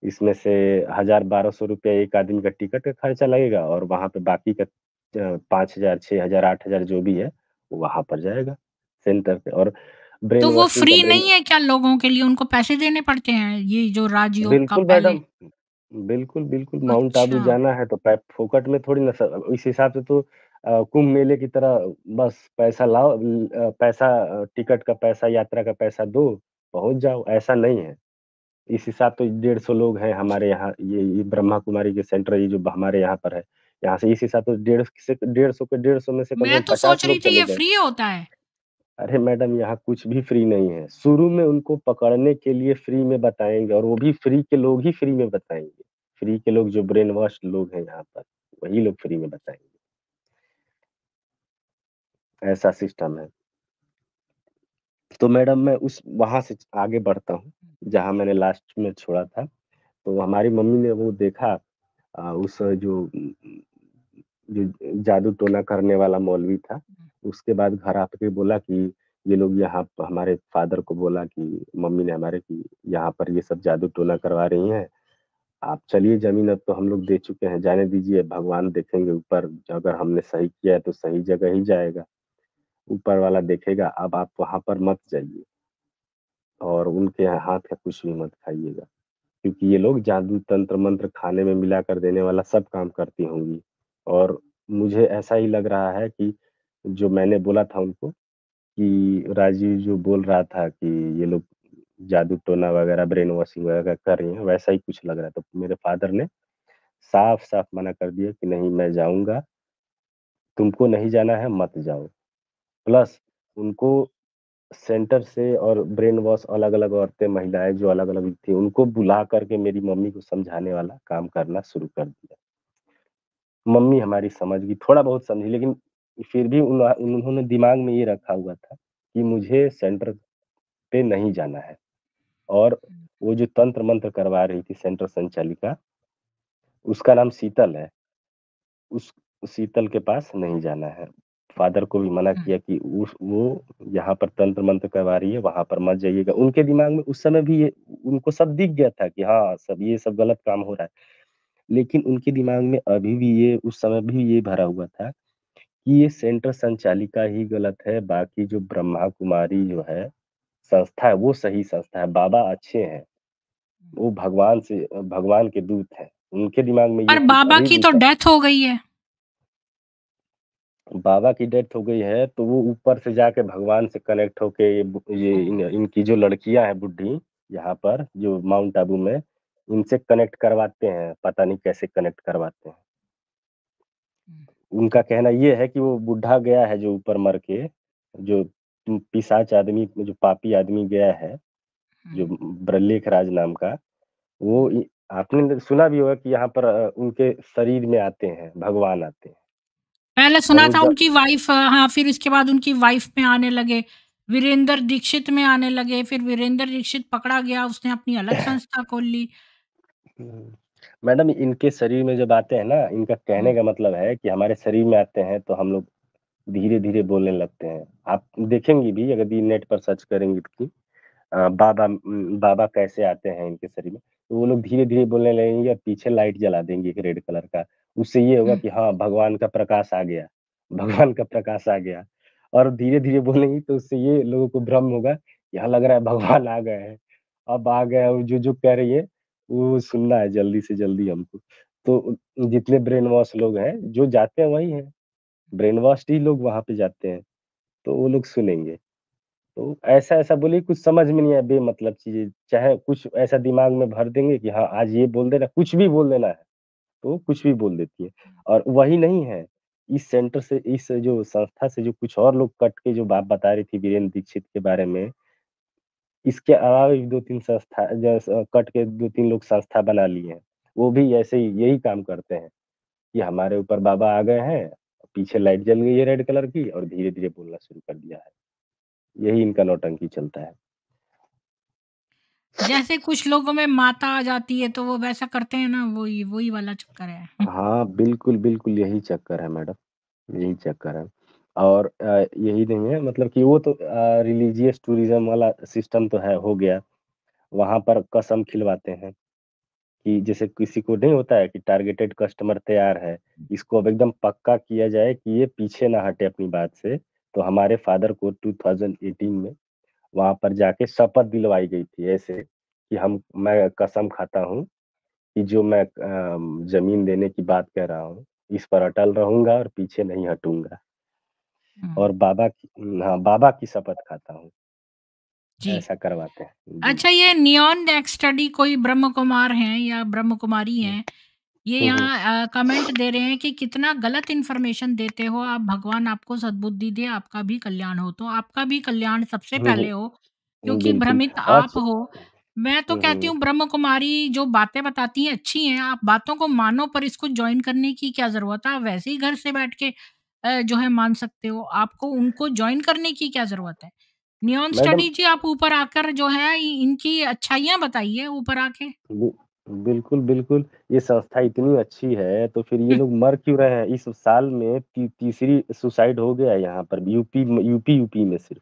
इसमें से 1000-1200 रुपया एक आदमी का टिकट का खर्चा लगेगा और वहाँ पे बाकी का 5000, 6000, 8000 जो भी है, वो वहाँ पर जाएगा सेंटर पे और ब्रेन तो वो वॉशिंग का फ्री ब्रेन नहीं है क्या लोगों के लिए? उनको पैसे देने पड़ते हैं, ये जो राजयोग का बिल्कुल पहले? मैडम, बिल्कुल माउंट आबू अच्छा। जाना है तो फोकट में थोड़ी ना सर इस हिसाब से तो कुंभ मेले की तरह बस पैसा लाओ टिकट का पैसा, यात्रा का पैसा दो, पहुँच जाओ, ऐसा नहीं है। इस हिसाब से 150 लोग हैं हमारे यहाँ ये ब्रह्मा कुमारी के सेंटर ये जो हमारे यहाँ पर है। यहाँ से इस हिसाब से 150 में से कम से मैं कम तो 50 सोच रही लोग थी चले ये गए। फ्री होता है। अरे मैडम यहाँ कुछ भी फ्री नहीं है। शुरू में उनको पकड़ने के लिए फ्री में बताएँगे और वो भी फ्री के लोग ही फ्री में बताएँगे। फ्री के लोग जो ब्रेन वॉश लोग हैं यहाँ पर, वही लोग फ्री में बताएँगे। ऐसा सिस्टम है। तो मैडम मैं उस वहाँ से आगे बढ़ता हूँ, जहाँ मैंने लास्ट में छोड़ा था। तो हमारी मम्मी ने वो देखा उस जो जादू-टोना करने वाला मौलवी था, उसके बाद घर आके बोला कि ये लोग यहाँ प हमारे फ़ादर को बोला कि मम्मी ने हमारे कि यहाँ पर ये सब जादू-टोना करवा रही हैं, आप चलिए ज़मीन अब तो हम लोग दे चुके हैं, जाने दीजिए भगवान देखेंगे ऊपर, अगर हमने सही किया है तो सही जगह ही जाएगा, ऊपर वाला देखेगा, अब आप वहाँ पर मत जाइए और उनके हाथ का कुछ भी मत खाइएगा। क्योंकि ये लोग जादू तंत्र मंत्र खाने में मिलाकर देने वाला सब काम करती होंगी और मुझे ऐसा ही लग रहा है कि जो मैंने बोला था उनको कि राजीव जो बोल रहा था कि ये लोग जादू टोना वगैरह ब्रेन वॉशिंग वगैरह कर रही हैं वैसा ही कुछ लग रहा है तो मेरे फादर ने साफ साफ मना कर दिया कि नहीं मैं जाऊंगा तुमको नहीं जाना है मत जाओ प्लस उनको सेंटर से और ब्रेन वॉश अलग-अलग औरतें, महिलाएँ जो अलग-अलग थी, उनको बुला करके मेरी मम्मी को समझाने वाला काम करना शुरू कर दिया। मम्मी हमारी समझ गई, थोड़ा बहुत समझी लेकिन फिर भी उन्होंने दिमाग में ये रखा हुआ था कि मुझे सेंटर पे नहीं जाना है और वो जो तंत्र मंत्र करवा रही थी सेंटर संचालिका, उसका नाम शीतल है, उस शीतल के पास नहीं जाना है। फादर को भी मना किया कि उस वो यहाँ पर तंत्र मंत्र करवा रही है, वहां पर मत जाइएगा। उनके दिमाग में उस समय भी ये उनको सब दिख गया था कि हाँ सब ये सब गलत काम हो रहा है, लेकिन उनके दिमाग में अभी भी ये उस समय भी ये भरा हुआ था कि ये सेंटर संचालिका ही गलत है, बाकी जो ब्रह्मा कुमारी जो है संस्था है वो सही संस्था है, बाबा अच्छे हैं, वो भगवान के दूत हैं। उनके दिमाग में ये पर चीज़ बाबा अभी की भी तो है। डेथ हो गई है। बाबा की डेथ हो गई है, तो वो ऊपर से जाके भगवान से कनेक्ट होके ये इनकी जो लड़कियाँ हैं बुड्ढी, यहाँ पर जो माउंट आबू में, इनसे कनेक्ट करवाते हैं, पता नहीं कैसे कनेक्ट करवाते हैं। उनका कहना ये है कि वो बुड्ढा गया है जो ऊपर मर के, जो पिशाच आदमी जो पापी आदमी गया है, जो ब्रह्मलेखराज नाम का, वो आपने सुना भी होगा कि यहाँ पर उनके शरीर में आते हैं, भगवान आते हैं। पहले और सुना वो था उनकी वाइफ, हाँ, फिर उसके बाद उनकी वाइफ में आने लगे, वीरेंद्र दीक्षित में आने लगे, फिर वीरेंद्र दीक्षित पकड़ा गया, उसने अपनी अलग संस्था खोल ली। हुँ। मैडम इनके शरीर में जब आते हैं ना, इनका कहने हुँ, का मतलब है कि हमारे शरीर में आते हैं तो हम लोग धीरे-धीरे बोलने लगते हैं। आप देखेंगी भी अगर भी नेट पर सर्च करेंगी कि बाबा कैसे आते हैं इनके शरीर में, तो वो लोग धीरे-धीरे बोलने लगेंगे और पीछे लाइट जला देंगे एक रेड कलर का। उससे ये होगा हुँ, कि हाँ, भगवान का प्रकाश आ गया, भगवान का प्रकाश आ गया। और धीरे-धीरे बोलेंगी तो उससे ये लोगों को भ्रम होगा, यहाँ लग रहा है भगवान आ गए हैं। अब आ गए हैं, जो-जो कह रही है, वो सुनना है जल्दी से जल्दी हमको। तो जितने ब्रेन वॉश लोग हैं, जो जाते हैं वही हैं, ब्रेन वॉश्ड ही लोग वहाँ पे जाते हैं, तो वो लोग सुनेंगे। तो ऐसा-ऐसा बोलिए कुछ समझ में नहीं आए बेमतलब चीज़ें, चाहे कुछ ऐसा दिमाग में भर देंगे कि हाँ, आज ये बोल देना, कुछ भी बोल देना है, तो कुछ भी बोल देती है। और वही नहीं है, इस सेंटर से इस जो संस्था से जो कुछ और लोग कट के जो बात बता रही थी वीरेंद्र दीक्षित के बारे में, इसके अलावा भी 2-3 संस्था कट के 2-3 लोग संस्था बना लिए हैं। वो भी ऐसे ही यही काम करते हैं कि हमारे ऊपर बाबा आ गए हैं, पीछे लाइट जल गई है रेड कलर की और धीरे-धीरे बोलना शुरू कर दिया है। यही इनका नौटंकी चलता है। जैसे कुछ लोगों में माता आ जाती है तो वो वैसा करते हैं ना, वही वही वाला चक्कर है। हाँ, बिल्कुल, बिल्कुल यही चक्कर है मैडम, यही चक्कर है। और यही नहीं है मतलब कि वो तो रिलीजियस टूरिज़्म वाला सिस्टम तो है हो गया, वहाँ पर कसम खिलवाते हैं कि जैसे किसी को नहीं होता है कि टारगेटेड कस्टमर तैयार है, इसको अब एकदम पक्का किया जाए कि ये पीछे ना हटे अपनी बात से, तो हमारे फादर को 2018 में वहाँ पर जाके शपथ दिलवाई गई थी ऐसे कि मैं कसम खाता हूँ कि जो मैं ज़मीन देने की बात कह रहा हूँ, इस पर अटल रहूँगा और पीछे नहीं हटूँगा। हुँ, और हाँ, बाबा की शपथ खाता हूँ, जी। ऐसा करवाते हैं। जी। अच्छा, ये नियॉन नेक स्टडी कोई ब्रह्म कुमार हैं या ब्रह्म कुमारी हुँ, हैं, ये हुँ, हुँ। यहाँ कमेंट दे रहे हैं कि कितना गलत इन्फॉर्मेशन देते हो आप, भगवान आपको सद्बुद्धि दे, आपका भी कल्याण हो। तो आपका भी कल्याण सबसे हुँ, पहले हुँ। हो, क्योंकि बिल्कुल भ्रमित और आप हो। मैं तो हुँ, कहती हुँ। हूँ ब्रह्म कुमारी जो बातें बताती हैं अच्छी हैं, आप बातों को मानो, पर इसको जॉइन करने की क्या ज़रूरत है? आप वैसे ही घर से बैठ के जो है मान सकते हो, आपको उनको जॉइन करने की क्या ज़रूरत है? नियॉन मैडम स्टडी जी, आप ऊपर आकर जो है इनकी अच्छाइयाँ बताइए ऊपर आके। बि बिल्कुल, बिल्कुल, ये संस्था इतनी अच्छी है, तो फिर ये लोग मर क्यों रहे हैं? इस साल में तीसरी सुसाइड हो गया है यहाँ पर यूपी में सिर्फ।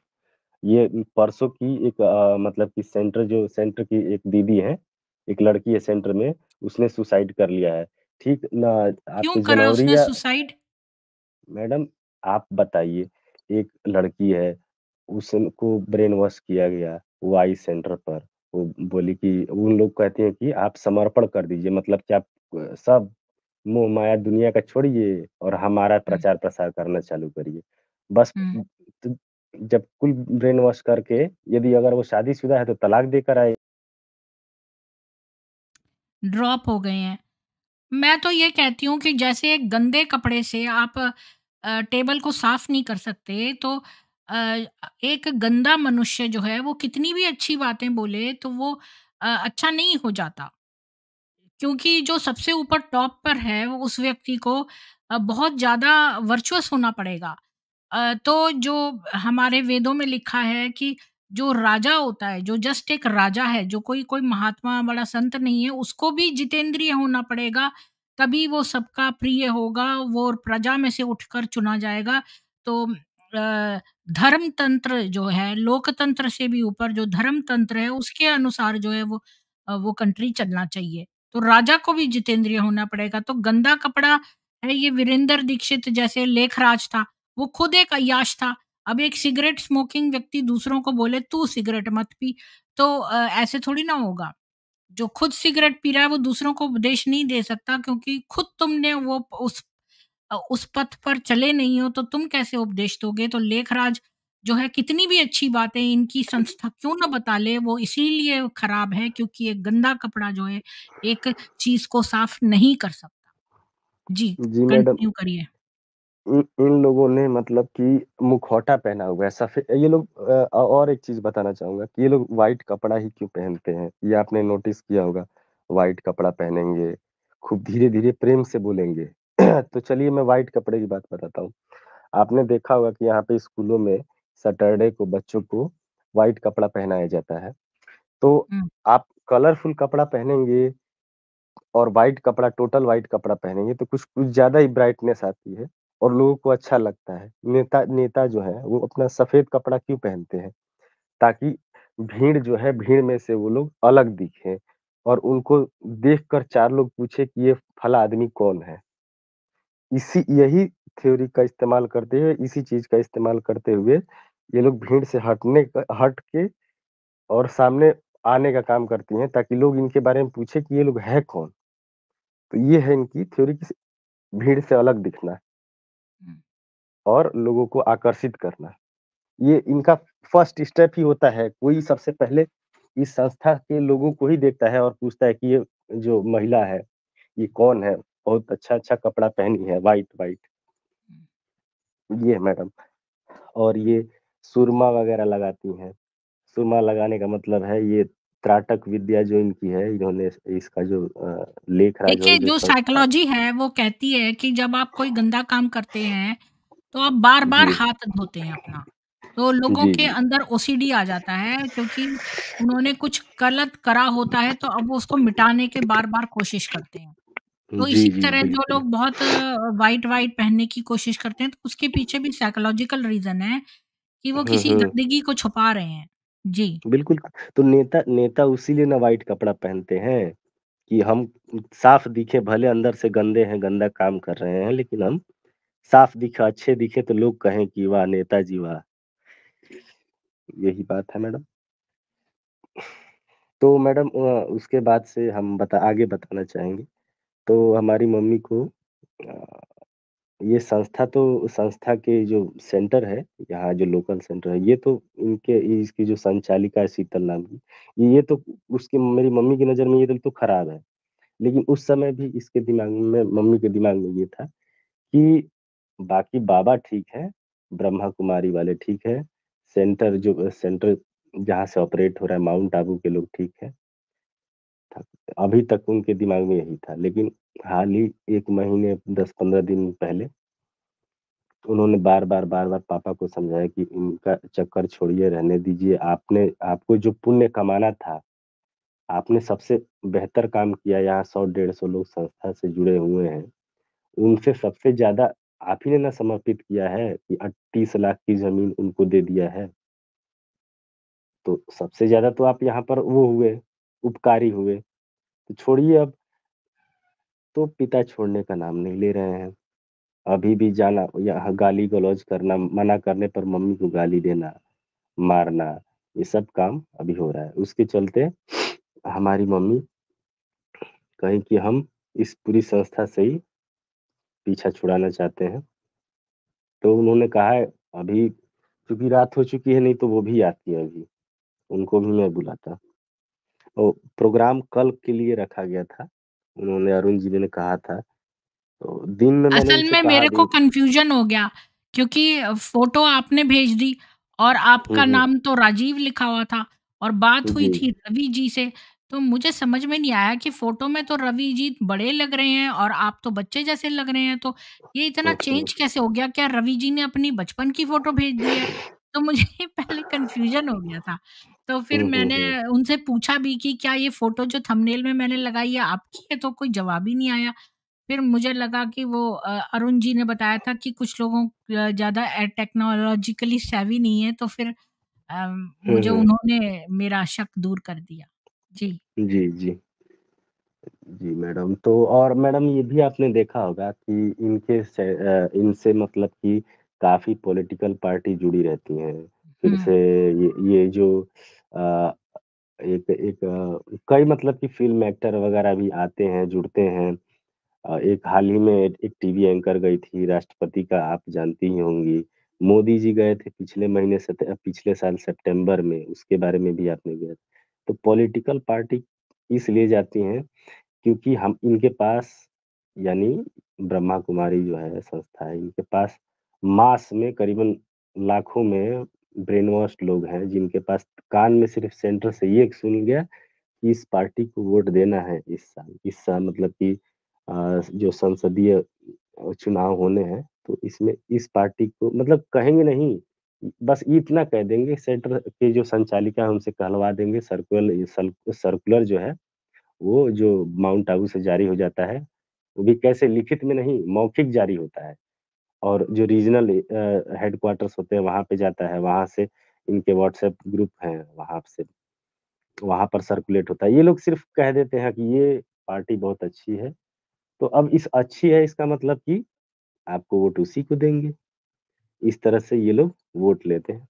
ये परसों की एक मतलब कि सेंटर की एक दीदी है, एक लड़की है सेंटर में, उसने सुसाइड कर लिया है। ठीक ना क्यों आपको करा जनवरी उसने या सुसाइड? मैडम आप बताइए, एक लड़की है, उसको ब्रेन वॉश किया गया, वो आई सेंटर पर, वो बोली कि उन लोग कहते हैं कि आप समर्पण कर दीजिए मतलब कि आप सब मोह-माया दुनिया का छोड़िए और हमारा हुँ, प्रचार-प्रसार करना चालू करिए। बस हुँ। त जब कुल ब्रेन वॉश करके यदि अगर वो शादीशुदा है तो तलाक देकर आए। ड्रॉप हो गए हैं। मैं तो ये कहती हूँ कि जैसे एक गंदे कपड़े से आप टेबल को साफ नहीं कर सकते, तो अ, एक गंदा मनुष्य जो है वो कितनी भी अच्छी बातें बोले तो वो अच्छा नहीं हो जाता। क्योंकि जो सबसे ऊपर टॉप पर है वो उस व्यक्ति को बहुत ज़्यादा वर्चुअस होना पड़ेगा। तो जो हमारे वेदों में लिखा है कि जो राजा होता है, जो जस्ट एक राजा है, जो कोई कोई महात्मा बड़ा संत नहीं है, उसको भी जितेंद्रिय होना पड़ेगा, तभी वो सबका प्रिय होगा, वो प्रजा में से उठकर चुना जाएगा। तो धर्म तंत्र जो है, लोकतंत्र से भी ऊपर जो धर्म तंत्र है, उसके अनुसार जो है वो कंट्री चलना चाहिए। तो राजा को भी जितेंद्रिय होना पड़ेगा। तो गंदा कपड़ा है, ये वीरेंद्र दीक्षित जैसे लेखराज था, वो खुद एक अय्याश था। अब एक सिगरेट स्मोकिंग व्यक्ति दूसरों को बोले तू सिगरेट मत पी, तो ऐसे थोड़ी ना होगा। जो खुद सिगरेट पी रहा है वो दूसरों को उपदेश नहीं दे सकता, क्योंकि खुद तुमने उस पथ पर चले नहीं हो, तो तुम कैसे उपदेश दोगे? तो लेखराज जो है, कितनी भी अच्छी बातें इनकी संस्था क्यों ना बता ले, वो इसीलिए खराब है क्योंकि एक गंदा कपड़ा जो है एक चीज़ को साफ नहीं कर सकता। जी, जी मैडम, कंटिन्यू करिए। इन इन लोगों ने मतलब कि मुखौटा पहना हुआ है, सफ़े ये लोग और एक चीज़ बताना चाहूँगा कि ये लोग व्हाइट कपड़ा ही क्यों पहनते हैं? ये आपने नोटिस किया होगा, व्हाइट कपड़ा पहनेंगे, खूब धीरे-धीरे प्रेम से बोलेंगे। तो चलिए मैं व्हाइट कपड़े की बात बताता हूँ। आपने देखा होगा कि यहाँ पे स्कूलों में सैटरडे को बच्चों को व्हाइट कपड़ा पहनाया जाता है। तो हुँ, आप कलरफुल कपड़ा पहनेंगे और व्हाइट कपड़ा टोटल व्हाइट कपड़ा पहनेंगे तो कुछ कुछ ज़्यादा ही ब्राइटनेस आती है और लोगों को अच्छा लगता है। नेता नेता जो है वो अपना सफ़ेद कपड़ा क्यों पहनते हैं? ताकि भीड़ जो है, भीड़ में से वो लोग अलग दिखें और उनको देखकर 4 लोग पूछे कि ये फला आदमी कौन है? इसी यही थ्योरी का इस्तेमाल करते हुए, इसी चीज़ का इस्तेमाल करते हुए ये लोग भीड़ से हट के और सामने आने का काम करती हैं ताकि लोग इनके बारे में पूछे कि ये लोग हैं कौन? तो ये है इनकी थ्योरी कि भीड़ से अलग दिखना हुँ। और लोगों को आकर्षित करना। ये इनका फर्स्ट स्टेप ही होता है। कोई सबसे पहले इस संस्था के लोगों को ही देखता है और पूछता है कि ये जो महिला है, ये कौन है? बहुत अच्छा-अच्छा कपड़ा पहनी है, व्हाइट-व्हाइट। हुँ। ये है मैडम। और ये सुरमा वगैरह लगाती हैं। सुरमा लगाने का मतलब है ये त्राटक विद्या जो इनकी है, इन्होंने इसका जो लेखराज देखिए, और जो जो संस्था साइकोलॉजी है वो कहती है कि जब आप कोई गंदा काम करते हैं, तो आप बार-बार जी। हाथ धोते हैं अपना। तो लोगों जी, के जी। अंदर ओसीडी आ जाता है, क्योंकि उन्होंने कुछ गलत करा होता है, तो अब वो उसको मिटाने की बार-बार कोशिश करते हैं। तो जी, इसी जी, तरह जो बिल्कुल। लोग बहुत व्हाइट-व्हाइट पहनने की कोशिश करते हैं, तो उसके पीछे भी साइकोलॉजिकल रीज़न है कि वो हुँ, किसी हुँ। गंदगी को छुपा रहे हैं। जी। बिल्कुल, तो नेता नेता उसीलिए ना व्हाइट कपड़ा पहनते हैं कि हम साफ दिखें, भले अंदर से गंदे हैं, गंदा काम कर रहे हैं, लेकिन हम साफ दिखें, अच्छे दिखें तो लोग कहें कि वाह! नेताजी वाह! यही बात है मैडम। तो मैडम उसके बाद से हम आगे बताना चाहेंगे। तो हमारी मम्मी को अ, ये संस्था के जो सेंटर है, यहाँ जो लोकल सेंटर है, ये तो इनके इसकी जो संचालिका है शीतल नाम की, ये तो उसकी मेरी मम्मी की नज़र में ये तो खराब है। लेकिन उस समय भी इसके दिमाग में मम्मी के दिमाग में ये था कि बाकी बाबा ठीक है, ब्रह्मा कुमारी वाले ठीक है, सेंटर जहाँ से ऑपरेट हो रहा है माउंट आबू के लोग ठीक है। अभी तक उनके दिमाग में यही था, लेकिन हाल ही 1 महीने 10-15 दिन पहले उन्होंने बार-बार पापा को समझाया कि इनका चक्कर छोड़िए, रहने दीजिए। आपको जो पुण्य कमाना था, आपने सबसे बेहतर काम किया। यहाँ 100 150 लोग संस्था से जुड़े हुए हैं। उनसे सबसे ज़्यादा आप ही ने ना समर्पित किया है कि 30 लाख की ज़मीन उनको दे दिया है। तो सबसे ज़्यादा तो आप यहाँ पर वो हुए, उपकारी हुए। तो छोड़िए अब, तो पिता छोड़ने का नाम नहीं ले रहे हैं। अभी भी जाना यहाँ गाली-गलौज करना, मना करने पर मम्मी को गाली देना, मारना, ये सब काम अभी हो रहा है। उसके चलते हमारी मम्मी कहीं कि हम इस पूरी संस्था से ही पीछा छुड़ाना चाहते हैं। तो उन्होंने कहा है अभी चूँकि रात हो चुकी है नहीं तो वो भी आती है अभी, उनको भी मैं बुलाता। और प्रोग्राम कल के लिए रखा गया था। उन्होंने अरुण जी ने कहा था, तो दिन में मैंने असल उनसे में कहा मेरे को भी कन्फ्यूज़न हो गया, क्योंकि फ़ोटो आपने भेज दी और हुँ, आपका हुँ। नाम तो राजीव लिखा हुआ था और बात हुई जी। थी रवि जी से। तो मुझे समझ में नहीं आया कि फ़ोटो में तो रवि जी बड़े लग रहे हैं और आप तो बच्चे जैसे लग रहे हैं, तो ये इतना हुँ, हुँ। चेंज कैसे हो गया? क्या रवि जी ने अपनी बचपन की फ़ोटो भेज दी है? तो मुझे पहले कन्फ्यूज़न हो गया था। तो फिर हुँ, हुँ, मैंने हुँ। उनसे पूछा भी कि क्या ये फ़ोटो जो थंबनेल में मैंने लगाई है आपकी है? तो कोई जवाब ही नहीं आया। फिर मुझे लगा कि वो अरुण जी ने बताया था कि कुछ लोगों ज़्यादा टेक्नोलॉजिकली सेवी नहीं है, तो फिर हुँ, मुझे हुँ। उन्होंने मेरा शक दूर कर दिया। जी। जी, जी। जी, मैडम। तो और मैडम ये भी आपने देखा होगा कि इनसे मतलब कि काफ़ी पॉलिटिकल पार्टी जुड़ी रहती हैं। फिर हुँ, से ये जो अ, एक एक कई मतलब कि फ़िल्म एक्टर वग़ैरह भी आते हैं, जुड़ते हैं। एक हाल ही में एक टीवी एंकर गई थी, राष्ट्रपति का आप जानती ही होंगी। मोदी जी गए थे पिछले साल सितंबर में, उसके बारे में भी आपने गया। तो पॉलिटिकल पार्टी इसलिए जाती हैं क्योंकि हम इनके पास यानी ब्रह्मा कुमारी जो है संस्था है, इनके पास मास में करीबन लाखों में ब्रेन वॉश्ड लोग हैं, जिनके पास कान में सिर्फ़ सेंटर से ये सुन गया कि इस पार्टी को वोट देना है इस साल। इस साल मतलब कि जो संसदीय चुनाव होने हैं, तो इसमें इस पार्टी को मतलब कहेंगे नहीं, बस इतना कह देंगे सेंटर के जो संचालिका है उनसे कहलवा देंगे सर्कुलर जो है वो जो माउंट आबू से जारी हो जाता है, वो भी कैसे लिखित में नहीं, मौखिक जारी होता है और जो रीजनल हेडक्वार्टर्स होते हैं, वहाँ पे जाता है, वहाँ से इनके व्हाट्सएप ग्रुप हैं, वहाँ पर सर्कुलेट होता है। ये लोग सिर्फ़ कह देते हैं कि ये पार्टी बहुत अच्छी है, तो अब इस अच्छी है इसका मतलब कि आपको वोट उसी को देंगे। इस तरह से ये लोग वोट लेते हैं।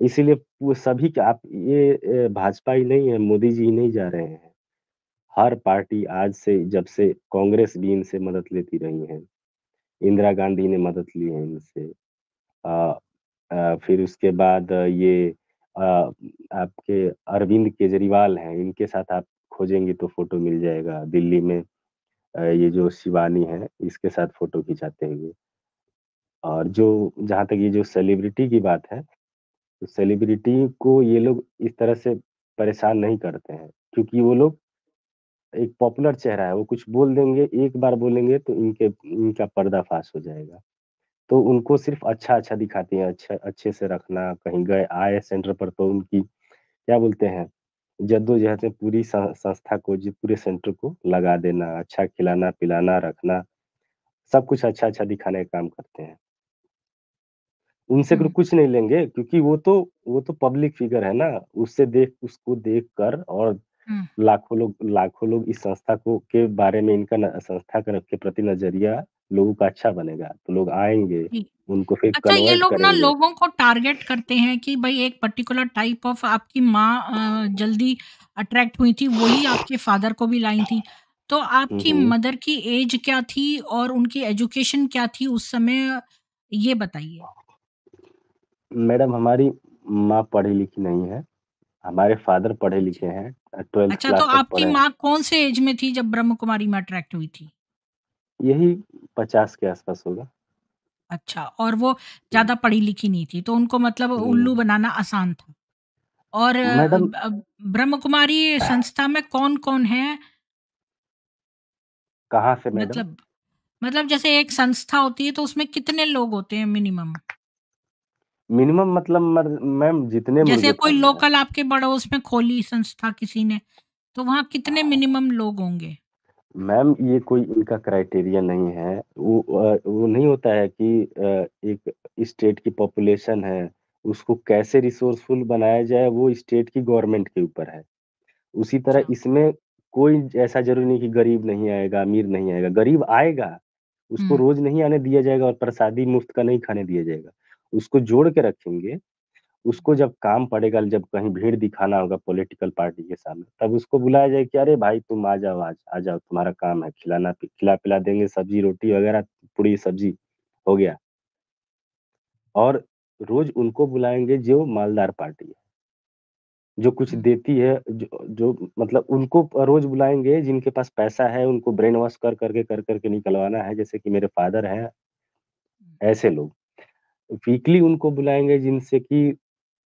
इसीलिए वो सभी के आप ये भाजपा ही नहीं है, मोदी जी ही नहीं जा रहे हैं। हर पार्टी आज से जब से कांग्रेस भी इनसे मदद लेती रही है। इंदिरा गांधी ने मदद ली है इनसे। अ फिर उसके बाद ये आपके अरविंद केजरीवाल हैं, इनके साथ आप खोजेंगे तो फ़ोटो मिल जाएगा। दिल्ली में ये जो शिवानी है, इसके साथ फ़ोटो खिंचाते हुए। और जो जहाँ तक ये जो सेलिब्रिटी की बात है, तो सेलिब्रिटी को ये लोग इस तरह से परेशान नहीं करते हैं, क्योंकि वो लोग एक पॉपुलर चेहरा है, वो कुछ बोल देंगे, एक बार बोलेंगे तो इनका पर्दाफ़ाश हो जाएगा। तो उनको सिर्फ़ अच्छा-अच्छा दिखाती हैं, अच्छे से रखना, कहीं गए आए सेंटर पर तो उनकी क्या बोलते हैं, जद्दोजहद में पूरी संस्था को पूरे सेंटर को लगा देना, अच्छा खिलाना-पिलाना, रखना, सब कुछ अच्छा-अच्छा दिखाने का काम करते हैं। उनसे फिर हुँ, कुछ नहीं लेंगे क्योंकि वो तो पब्लिक फ़िगर है ना, उसको देखकर और हुँ। लाखों लोग इस संस्था को के बारे में इनका संस्था के प्रति नज़रिया लोगों का अच्छा बनेगा, तो लोग आएँगे, जी। उनको फिर अच्छा, ये कन्वर्ट लोग ना करेंगे। लोगों को टारगेट करते हैं कि भई एक पर्टिकुलर टाइप ऑफ आपकी माँ जल्दी अट्रैक्ट हुई थी, वही आपके फादर को भी लाई थी। तो हुँ, आपकी हुँ। मदर की एज क्या थी और उनकी एजुकेशन क्या थी उस समय? ये बताइए? मैडम हमारी माँ पढ़ी-लिखी नहीं है, हमारे फादर अच्छा। पढ़े-लिखे हैं 12th अच्छा, तो क्लास तक आपकी पढ़े हैं। माँ कौन से एज में थी जब ब्रह्म कुमारी में अट्रैक्ट हुई थी? यही 50 के आस-पास होगा। अच्छा, और वो हुँ, ज़्यादा पढ़ी-लिखी नहीं थी, तो उनको मतलब हुँ। उल्लू बनाना आसान था। और मैडम ब्रह्म कुमारी संस्था में कौन-कौन है? कहाँ से मैडम? मतलब जैसे एक संस्था होती है तो उसमें कितने लोग होते हैं मिनिमम? मिनिमम मतलब मैम जितने जैसे मुर्गे कोई फर्म हैं। लोकल आपके पड़ोस में खोली संस्था किसी ने, तो वहाँ कितने मिनिमम लोग होंगे? मैम ये कोई इनका क्राइटेरिया नहीं है। वो नहीं होता है कि एक स्टेट की पॉपुलेशन है, उसको कैसे रिसोर्सफुल बनाया जाए वो स्टेट की गवर्नमेंट के ऊपर है। उसी तरह अच्छा। इसमें कोई ऐसा ज़रूरी नहीं कि गरीब नहीं आएगा, अमीर नहीं आएगा। गरीब आएगा, उसको हुँ, रोज़ नहीं आने दिया जाएगा और प्रसादी मुफ्त का नहीं खाने दिया जाएगा। उसको जोड़ के रखेंगे, उसको जब काम पड़ेगा, जब कहीं भीड़ दिखाना होगा पॉलिटिकल पार्टी के सामने, तब उसको बुलाया जाए कि अरे भाई तुम आ जाओ आज, आ जाओ तुम्हारा काम है, खिला-पिला देंगे सब्ज़ी-रोटी वगैरह, पूड़ी-सब्ज़ी हो गया। और रोज़ उनको बुलाएँगे जो मालदार पार्टी है। जो कुछ हुँ, देती है, जो जो मतलब उनको रोज़ बुलाएँगे जिनके पास पैसा है, उनको ब्रेन वॉश कर करके निकलवाना है, जैसे कि मेरे फादर हैं, हुँ, ऐसे लोग। वीकली उनको बुलाएँगे जिनसे कि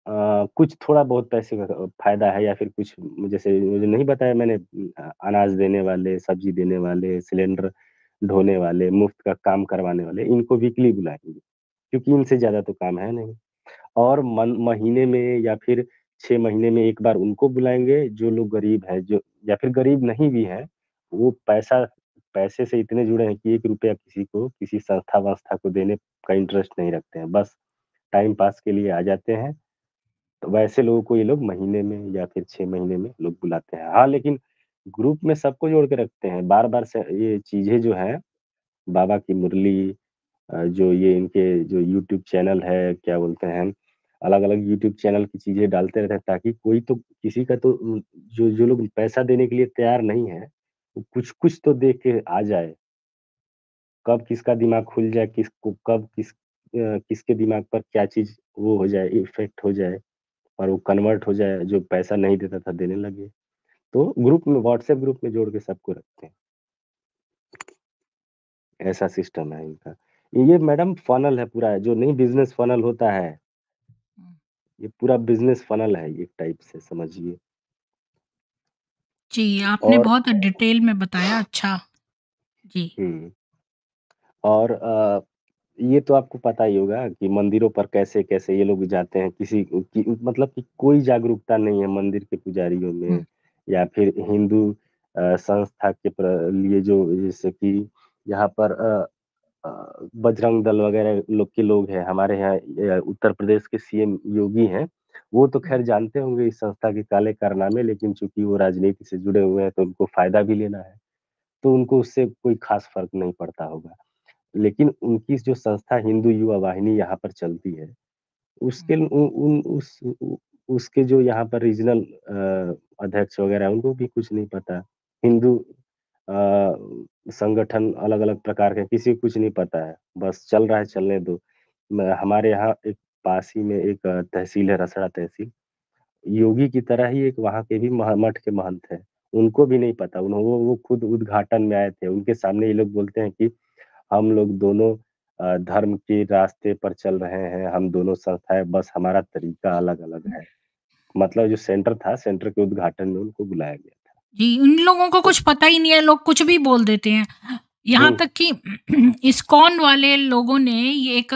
कुछ थोड़ा बहुत पैसे का फ़ायदा है या फिर कुछ जैसे मुझे नहीं बताया मैंने अनाज देने वाले, सब्ज़ी देने वाले, सिलेंडर ढोने वाले, मुफ़्त का काम करवाने वाले, इनको वीकली बुलाएँगे, क्योंकि इनसे ज़्यादा तो काम है नहीं। और महीने में या फिर 6 महीने में 1 बार उनको बुलाएँगे, जो लोग गरीब हैं, जो या फिर गरीब नहीं भी हैं, वो पैसा पैसे से इतने जुड़े हैं कि ₹1 किसी को, किसी संस्था-वंस्था को देने का इंटरेस्ट नहीं रखते हैं। बस टाइम पास के लिए आ जाते हैं, तो वैसे लोगों को ये लोग महीने में या फिर 6 महीने में लोग बुलाते हैं। हाँ, लेकिन ग्रुप में सबको जोड़ के रखते हैं। बार-बार से ये चीज़ें जो हैं, बाबा की मुरली जो ये इनके जो यूट्यूब चैनल है, क्या बोलते हैं, अलग-अलग यूट्यूब चैनल की चीज़ें डालते रहते हैं ताकि कोई तो किसी का तो जो जो लोग पैसा देने के लिए तैयार नहीं है, वो कुछ-कुछ तो दे के आ जाए। कब किसका दिमाग खुल जाए, किसको कब किसके दिमाग पर क्या चीज़ वो हो जाए, इफ़ेक्ट हो जाए और वो कन्वर्ट हो जाए, जो पैसा नहीं देता था देने लगे। तो ग्रुप में व्हाट्सएप ग्रुप में जोड़ के सबको रखते हैं। ऐसा सिस्टम है इनका। ये मैडम फ़नल है पूरा, जो नहीं बिज़नेस फ़नल होता है, हुँ। ये पूरा बिज़नेस फ़नल है एक टाइप से समझिए। जी, आपने और बहुत डिटेल में बताया, अच्छा। जी। हुँ, और ये तो आपको पता ही होगा कि मंदिरों पर कैसे-कैसे ये लोग जाते हैं, किसी की मतलब कि कोई जागरूकता नहीं है मंदिर के पुजारियों हुँ, में या फिर हिंदू संस्था के लिए जो जैसे कि यहाँ पर बजरंग दल वगैरह लोग के लोग हैं, हमारे यहाँ उत्तर प्रदेश के सीएम योगी हैं, वो तो हुँ, ख़ैर जानते होंगे इस संस्था के काले कारनामे, लेकिन चूँकि वो राजनीति से जुड़े हुए हैं, तो उनको फ़ायदा भी लेना है, तो उनको उससे कोई ख़ास फ़र्क नहीं पड़ता होगा। लेकिन उनकी जो संस्था हिंदू युवा वाहिनी यहाँ पर चलती है, हुँ। उसके ल उ उन उसके जो यहाँ पर रीजनल अध्यक्ष वगैरह हैं, उनको भी कुछ नहीं पता। हिंदू संगठन अलग-अलग प्रकार के किसी को कुछ नहीं पता है, बस चल रहा है चलने दो। म हमारे यहाँ एक पास ही में एक तहसील है, रसड़ा तहसील, योगी की तरह ही एक वहाँ के भी मठ के महंत हैं, उनको भी नहीं पता। वो खुद उद्घाटन में आए थे, उनके सामने ये लोग बोलते हैं कि हम लोग दोनों धर्म के रास्ते पर चल रहे हैं, हम दोनों संस्थाएँ, बस हमारा तरीका अलग-अलग है। मतलब जो सेंटर था, सेंटर के उद्घाटन में उनको बुलाया गया था। जी, उन लोगों को तो कुछ पता ही नहीं है, लोग कुछ भी बोल देते हैं। यहाँ हुँ, तक कि इस्कॉन वाले लोगों ने ये एक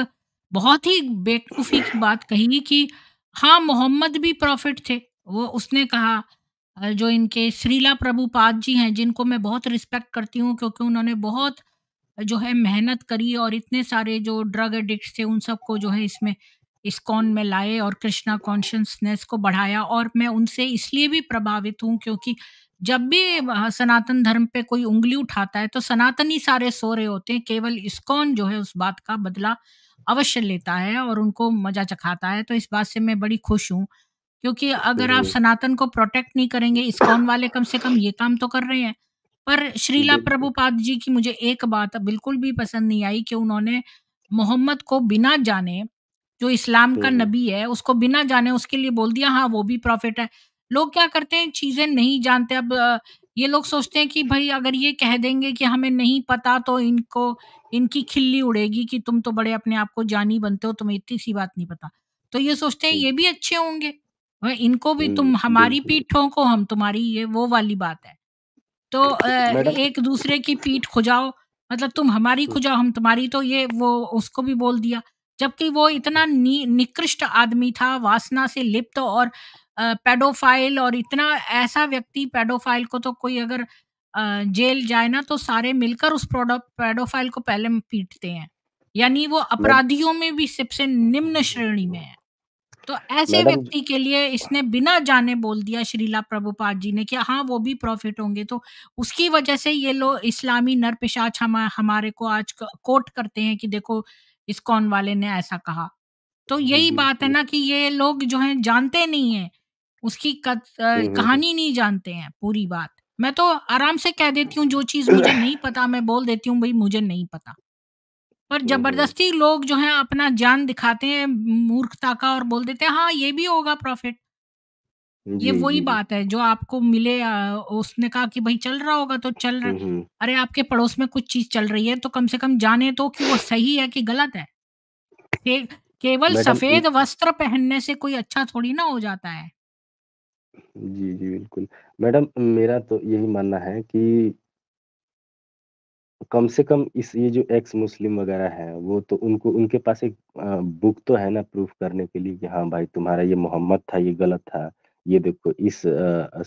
बहुत ही बेवकूफ़ी की बात कही कि हाँ, मोहम्मद भी प्रॉफ़िट थे। वो उसने कहा जो इनके श्रीला प्रभुपाद जी हैं, जिनको मैं बहुत रिस्पेक्ट करती हूँ क्योंकि उन्होंने बहुत जो है मेहनत करी और इतने सारे जो ड्रग एडिक्ट्स थे उन सबको जो है इसमें इस्कॉन में लाए और कृष्णा कॉन्शियसनेस को बढ़ाया और मैं उनसे इसलिए भी प्रभावित हूँ क्योंकि जब भी सनातन धर्म पे कोई उँगली उठाता है तो सनातनी सारे सो रहे होते हैं, केवल इस्कॉन जो है उस बात का बदला अवश्य लेता है और उनको मज़ा चखाता है। तो इस बात से मैं बड़ी खुश हूँ, क्योंकि हुँ, अगर आप हुँ। सनातन को प्रोटेक्ट नहीं करेंगे, इस्कॉन वाले कम से कम ये काम तो कर रहे हैं। पर श्रीला बिल्कुल। प्रभुपाद जी की मुझे एक बात बिल्कुल भी पसंद नहीं आई कि उन्होंने मोहम्मद को बिना जाने, जो इस्लाम हुँ, का हुँ। नबी है, उसको बिना जाने उसके लिए बोल दिया हाँ, वो भी प्रॉफ़िट है। लोग क्या करते हैं चीज़ें नहीं जानते अब ये लोग सोचते हैं कि भई अगर ये कह देंगे कि हमें नहीं पता तो इनको इनकी खिल्ली उड़ेगी कि तुम तो बड़े अपने आप को जानी बनते हो, तुम्हें इतनी-सी बात नहीं पता। तो ये सोचते हैं हुँ, ये भी अच्छे होंगे। इनको भी हुँ, तुम हमारी बिल्कुल, पीठ ठोको, हम तुम्हारी, ये वो वाली बात है। तो मैडम एक दूसरे की पीठ खुजाओ, मतलब तुम हमारी हुँ, खुजाओ हम तुम्हारी, तो ये वो उसको भी बोल दिया। जबकि वो इतना निकृष्ट आदमी था, वासना से लिप्त और पेडोफाइल और इतना ऐसा व्यक्ति, पेडोफाइल को तो कोई अगर जेल जाए ना तो सारे मिलकर उस पेडोफाइल को पहले पीटते हैं। यानी वो मैड अपराधियों में भी सबसे निम्न श्रेणी में है। तो ऐसे मैडम व्यक्ति के लिए इसने बिना जाने बोल दिया श्रीला प्रभुपाद जी ने कि हाँ, वो भी प्रॉफिट होंगे। तो उसकी वजह से ये लोग इस्लामी नरपिशाच हमारे को आज कोट करते हैं कि देखो इस्कॉन वाले ने ऐसा कहा। तो यही बात है बिल्कुल। ना कि ये लोग जो हैं जानते नहीं हैं, उसकी हुँ, हुँ, हुँ। कहानी नहीं जानते हैं पूरी बात। मैं तो आराम से कह देती हूँ जो चीज़ मुझे नहीं पता मैं बोल देती हूँ भई मुझे नहीं पता। पर हुँ, हुँ। ज़बरदस्ती लोग जो हैं अपना ज्ञान दिखाते हैं मूर्खता का और बोल देते हैं हाँ, ये भी होगा प्रॉफ़िट। ये जी, वही जी, जी। बात है जो आपको मिले उसने कहा कि भई चल रहा होगा तो चल रहा है। हुँ, हुँ। अरे आपके पड़ोस में कुछ चीज़ चल रही है तो कम से कम जाने तो कि वो सही है कि गलत है। के केवल मैडम सफ़ेद वस्त्र पहनने से कोई अच्छा थोड़ी ना हो जाता है। जी, जी, बिल्कुल। मैडम मेरा तो यही मानना है कि कम से कम इस ये जो एक्स मुस्लिम वगैरह हैं, वो तो उनको उनके पास एक बुक तो है ना प्रूफ करने के लिए कि हाँ भाई तुम्हारा ये मोहम्मद था, ये गलत था। ये देखो इस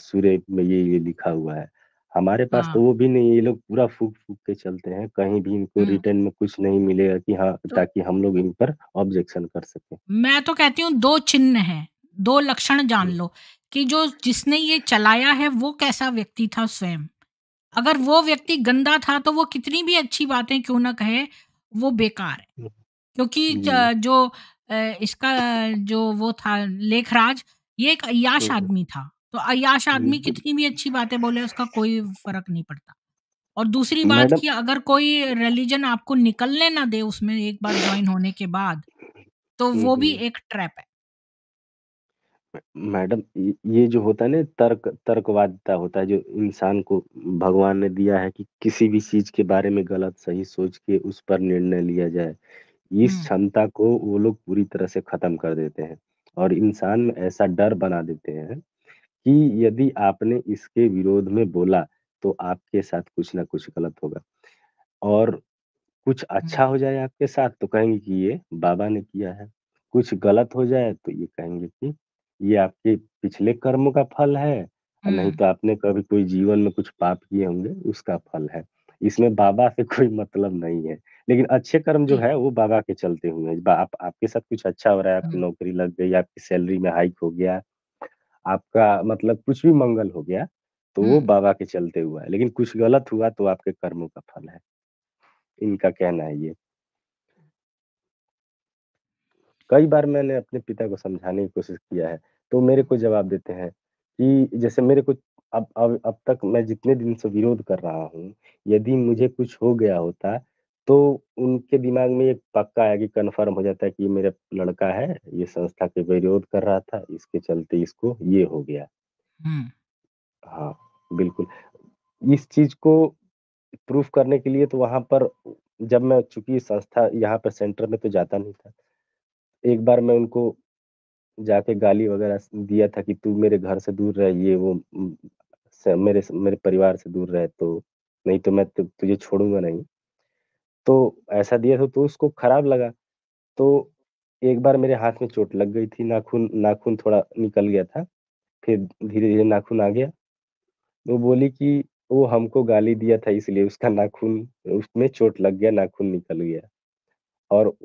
सूरे में ये लिखा हुआ है। हमारे पास तो हाँ। वो भी नहीं है, ये लोग पूरा फूँक-फूँक के चलते हैं, कहीं भी इनको हुँ। रिटर्न में कुछ नहीं मिलेगा कि हाँ, तो ताकि हम लोग इन पर ऑब्जेक्शन कर सकें। मैं तो कहती हूँ 2 चिन्ह हैं, 2 लक्षण जान हुँ, लो कि जो जिसने ये चलाया है वो कैसा व्यक्ति था स्वयं। अगर वो व्यक्ति गंदा था तो वो कितनी भी अच्छी बातें क्यों ना कहे, वो बेकार है। हुँ, क्योंकि जी। जो इसका जो वो था लेखराज, ये एक अय्याश हुँ, हुँ, आदमी था। तो अय्याश आदमी बिल्कुल। कितनी भी अच्छी बातें बोले उसका कोई फ़र्क नहीं पड़ता। और दूसरी बात मैडम कि अगर कोई रिलीजन आपको निकलने ना दे उसमें एक बार जॉइन होने के बाद, तो हुँ, वो भी हुँ। एक ट्रैप है। मैडम ये जो होता है ना तर्कवादिता होता है जो इंसान को भगवान ने दिया है कि किसी भी चीज़ के बारे में गलत सही सोच के उस पर निर्णय लिया जाए। इस हुँ, क्षमता को वो लोग पूरी तरह से खत्म कर देते हैं और इंसान में ऐसा डर बना देते हैं कि यदि आपने इसके विरोध में बोला तो आपके साथ कुछ ना कुछ गलत होगा और कुछ अच्छा हुँ, हो जाए आपके साथ तो कहेंगे कि ये बाबा ने किया है। कुछ गलत हो जाए तो ये कहेंगे कि ये आपके पिछले कर्मों का फल है और नहीं हुँ, तो आपने कभी कोई जीवन में कुछ पाप किए होंगे उसका फल है। इसमें बाबा से कोई मतलब नहीं है। लेकिन अच्छे कर्म जो जी। है वो बाबा के चलते हुए हैं। बा आप आपके साथ कुछ अच्छा हो रहा है, आपकी हुँ, नौकरी लग गई, आपकी सैलरी में हाइक हो गया, आपका मतलब कुछ भी मंगल हो गया, तो वो हुँ, बाबा के चलते हुआ है। लेकिन कुछ गलत हुआ तो आपके कर्मों का फल है। इनका कहना है ये। कई बार मैंने अपने पिता को समझाने की कोशिश किया है, तो मेरे को जवाब देते हैं कि जैसे मेरे को अब तक मैं जितने दिन से विरोध कर रहा हूँ, यदि मुझे कुछ हो गया होता, तो उनके दिमाग में एक पक्का है कि कन्फर्म हो जाता है कि ये मेरा लड़का है, ये संस्था के विरोध कर रहा था, इसके चलते इसको ये हो गया। हुँ, हाँ, बिल्कुल। इस चीज़ को प्रूफ करने के लिए तो वहाँ पर जब मैं चूँकि संस्था यहाँ पे सेंटर में तो जाता नहीं था। एक बार मैं उनको जाके गाली वगैरह दिया था कि तू मेरे घर से दूर रह ये वो मेरे परिवार से दूर रह तो नहीं तो मैं तुझे छोड़ूँगा नहीं। तो ऐसा दिया था तो उसको खराब लगा। तो एक बार मेरे हाथ में चोट लग गई थी, नाखून नाखून थोड़ा निकल गया था। फिर धीरे-धीरे नाखून आ गया। वो बोली कि वो हमको गाली दिया था इसलिए उसका नाखून उसमें चोट लग गया, नाखून निकल गया। और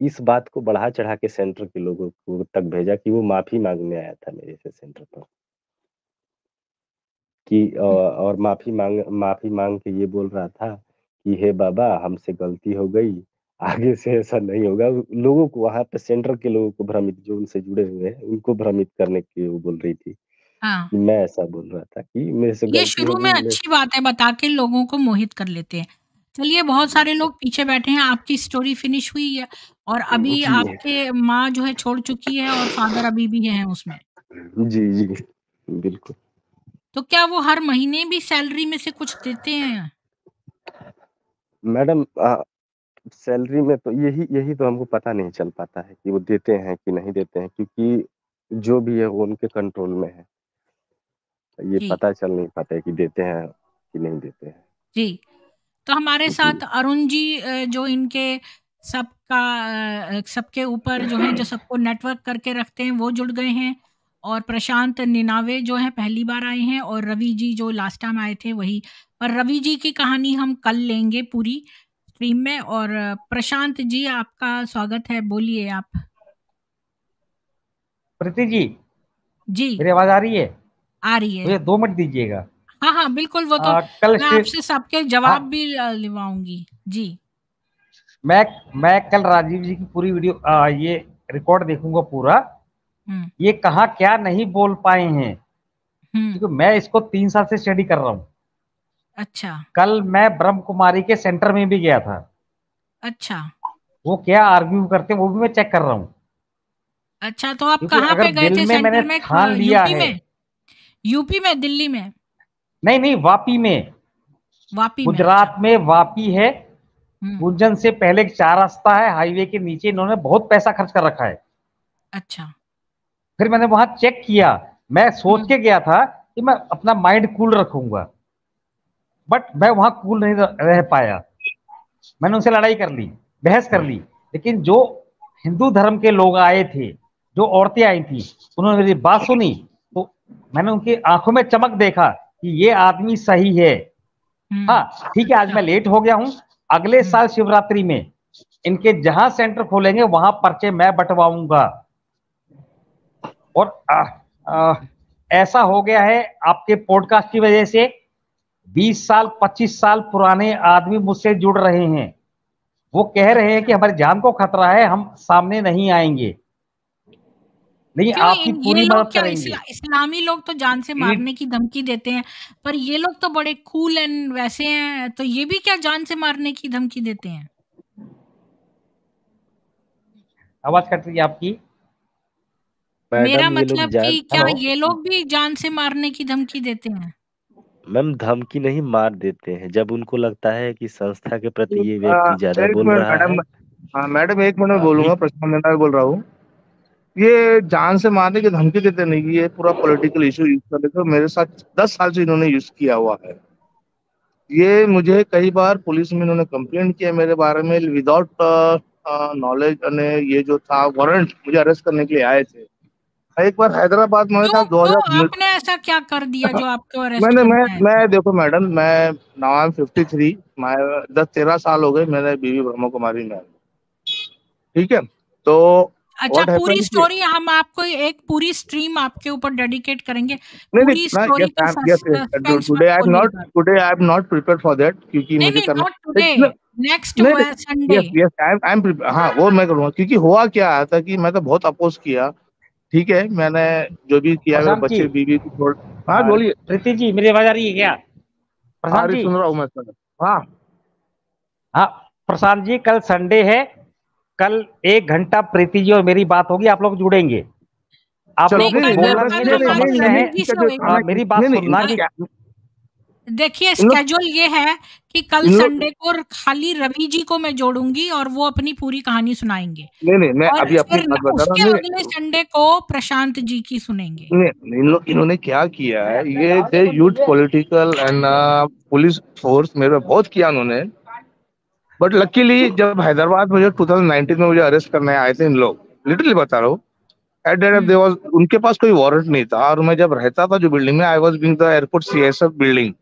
इस बात को बढ़ा-चढ़ा के सेंटर के लोगों को तक भेजा कि वो माफ़ी माँगने आया था मेरे से सेंटर पर कि हुँ। और माफ़ी माँग के ये बोल रहा था कि हे बाबा हमसे गलती हो गई, आगे से ऐसा नहीं होगा। लोगों को वहाँ पे सेंटर के लोगों को भ्रमित जो उनसे जुड़े हुए हैं, उनको भ्रमित करने के लिए वो बोल रही थी हाँ, कि मैं ऐसा बोल रहा था कि मेरे से ये गलती हो शुरू में गई मैं अच्छी बातें बता के लोगों को मोहित कर लेते हैं। चलिए बहुत सारे बिल्कुल। लोग पीछे बैठे हैं, आपकी स्टोरी फिनिश हुई है और अभी जी, आपके माँ जो है छोड़ चुकी है और फादर अभी भी हैं उसमें। जी, जी, बिल्कुल। तो क्या वो हर महीने भी सैलरी में से कुछ देते हैं? मैडम सैलरी में तो यही यही तो हमको पता नहीं चल पाता है कि वो देते हैं कि नहीं देते हैं क्योंकि जो भी है वो उनके कंट्रोल में है। ये जी, पता चल नहीं पाता है कि देते हैं कि नहीं देते हैं। जी। तो हमारे जी। साथ अरुण जी जो इनके सबका सबके ऊपर जो है जो सबको नेटवर्क करके रखते हैं वो जुड़ गए हैं और प्रशांत निनावे जो है पहली बार आए हैं और रवि जी जो लास्ट टाइम आए थे वही। पर रवि जी की कहानी हम कल लेंगे पूरी स्ट्रीम में और प्रशांत जी आपका स्वागत है, बोलिए आप। प्रीति जी, जी, मेरी आवाज आ रही है? आ रही है। मुझे 2 मिनट दीजिएगा। हाँ, हाँ, बिल्कुल वो तो कल मैं स्टे आपसे सबके हाँ, जवाब भी लिवाऊँगी। जी, मैं मैं कल राजीव जी की पूरी वीडियो ये रिकॉर्ड देखूंगा पूरा। हुँ, ये कहाँ क्या नहीं बोल पाए हैं, हुँ, क्योंकि मैं इसको 3 साल से स्टडी कर रहा हूँ। अच्छा, कल मैं ब्रह्म कुमारी के सेंटर में भी गया था। अच्छा। वो क्या आर्ग्यू करते हैं वो भी मैं चेक कर रहा हूँ। अच्छा, तो आप क्योंकि कहाँ अगर पे गए दिल थे में मैंने सेंटर में? ठान लिया यूपी है, में? यूपी में, दिल्ली में? नहीं नहीं, वापी में, वापी में, अच्छा। गुजरात में वापी है। हुँ, गुंजन से पहले एक 4 रास्ता है, हाईवे के नीचे इन्होंने बहुत पैसा खर्च कर रखा है। अच्छा। फिर मैंने वहां चेक किया। मैं सोच हुँ, के गया था कि मैं अपना माइंड कूल रखूंगा, बट मैं वहां कूल नहीं रह पाया। मैंने उनसे लड़ाई कर ली, बहस कर ली। लेकिन जो हिंदू धर्म के लोग आए थे, जो औरतें आई थी, उन्होंने मेरी बात सुनी। तो मैंने उनकी आंखों में चमक देखा कि ये आदमी सही है। हाँ ठीक है, आज मैं लेट हो गया हूं, अगले साल शिवरात्रि में इनके जहां सेंटर खोलेंगे वहां पर्चे मैं बंटवाऊंगा। और ऐसा हो गया है आपके पॉडकास्ट की वजह से, 20 साल 25 साल पुराने आदमी मुझसे जुड़ रहे हैं, वो कह रहे हैं कि हमारी जान को खतरा है, हम सामने नहीं आएंगे, लेकिन क्यों आपकी ये पूरी लोग मदद क्या करेंगे। इस्लामी लोग तो जान से मारने की धमकी देते हैं, पर ये लोग तो बड़े कूल एंड वैसे हैं, तो ये भी क्या जान से मारने की धमकी देते हैं? आवाज कट रही है आपकी। मेरा मैडम ये लोग मतलब कि जान क्या हेलो, ये लोग भी जान से मारने की धमकी देते हैं? मैम धमकी नहीं, मार देते हैं जब उनको लगता है कि संस्था के प्रति ये व्यक्ति ज्यादा एक बोल मिनट रहा मैडम। है। हाँ मैडम, एक मिनट में जी बोलूंगा। प्रशांत मीना बोल रहा हूँ। ये जान से मारने की धमकी देते नहीं, ये पूरा पॉलिटिकल इशू यूज कर लेते हो। मेरे साथ 10 साल से इन्होंने यूज किया हुआ है। ये मुझे कई बार पुलिस में इन्होंने कंप्लेंट किया मेरे बारे में, विदाउट नॉलेज। ये जो था वारंट, मुझे अरेस्ट करने के लिए आए थे। एक बार हैदराबाद में था क्यों क्यों 2000। आपने ऐसा क्या कर दिया जो आपको अरेस्ट मैंने करने आए थे? मैं देखो मैडम, मैं नाउ आई एम 53। मैं 10-13 साल हो गए मैंने बीवी ब्रह्म कुमारी में। ठीक है, तो अच्छा, व्हाट पूरी हैपेंड कि स्टोरी हम आपको एक पूरी स्ट्रीम आपके ऊपर डेडिकेट करेंगे। नहीं पूरी नहीं स्टोरी का यस सस्पेंस मत टुडे आई एम नॉट खोलिएगा। Today I am not prepared for that, क्योंकि नहीं मुझे नहीं, करना। नॉट टुडे, नेक्स्ट नहीं नहीं Sunday. Yes yes I am हाँ, वो मैं करूँगा। क्योंकि हुआ क्या था कि मैं तो बहुत अपोज किया। ठीक है, मैंने जो भी किया, मेरे प्रशांत जी, बच्चे बीवी को छोड़। हाँ बोलिए। प्रीति जी, मेरी आवाज आ रही है क्या? हाँ प्रशांत अरे जी, सुन रहा हूँ मैं सर। हाँ हाँ प्रशांत जी, कल संडे है, कल 1 घंटा प्रीति जी और मेरी बात होगी, आप लोग जुड़ेंगे। आप चलो। नहीं, लोग कुछ नहीं नहीं बोलना नहीं, कल जो हमारी समस्या है, ललित जी से होगी। मेरी बात नहीं सुनना नहीं कि देखिए, इन लोग स्केड्यूल ये है कि कल इन लोग संडे को खाली रवि जी को मैं जोड़ूंगी और वो अपनी पूरी कहानी सुनाएंगे, नहीं नहीं, मैं और अभी अपनी फिर बात बता रहा उसके हूँ। नहीं अगले संडे को प्रशांत जी की सुनेंगे। नहीं, इन्होंने क्या किया है, ये they youth political and police force मेरे पे बहुत किया उन्होंने। बट लकीली जब हैदराबाद में जो 2019 में मुझे अरेस्ट करने आए थे इन लोग, लिटरली बता रहा हूँ, at that hmm, there was, उनके पास कोई वारंट नहीं था। और मैं जब रहता था जो बिल्डिंग में, I was being the airport CSF building,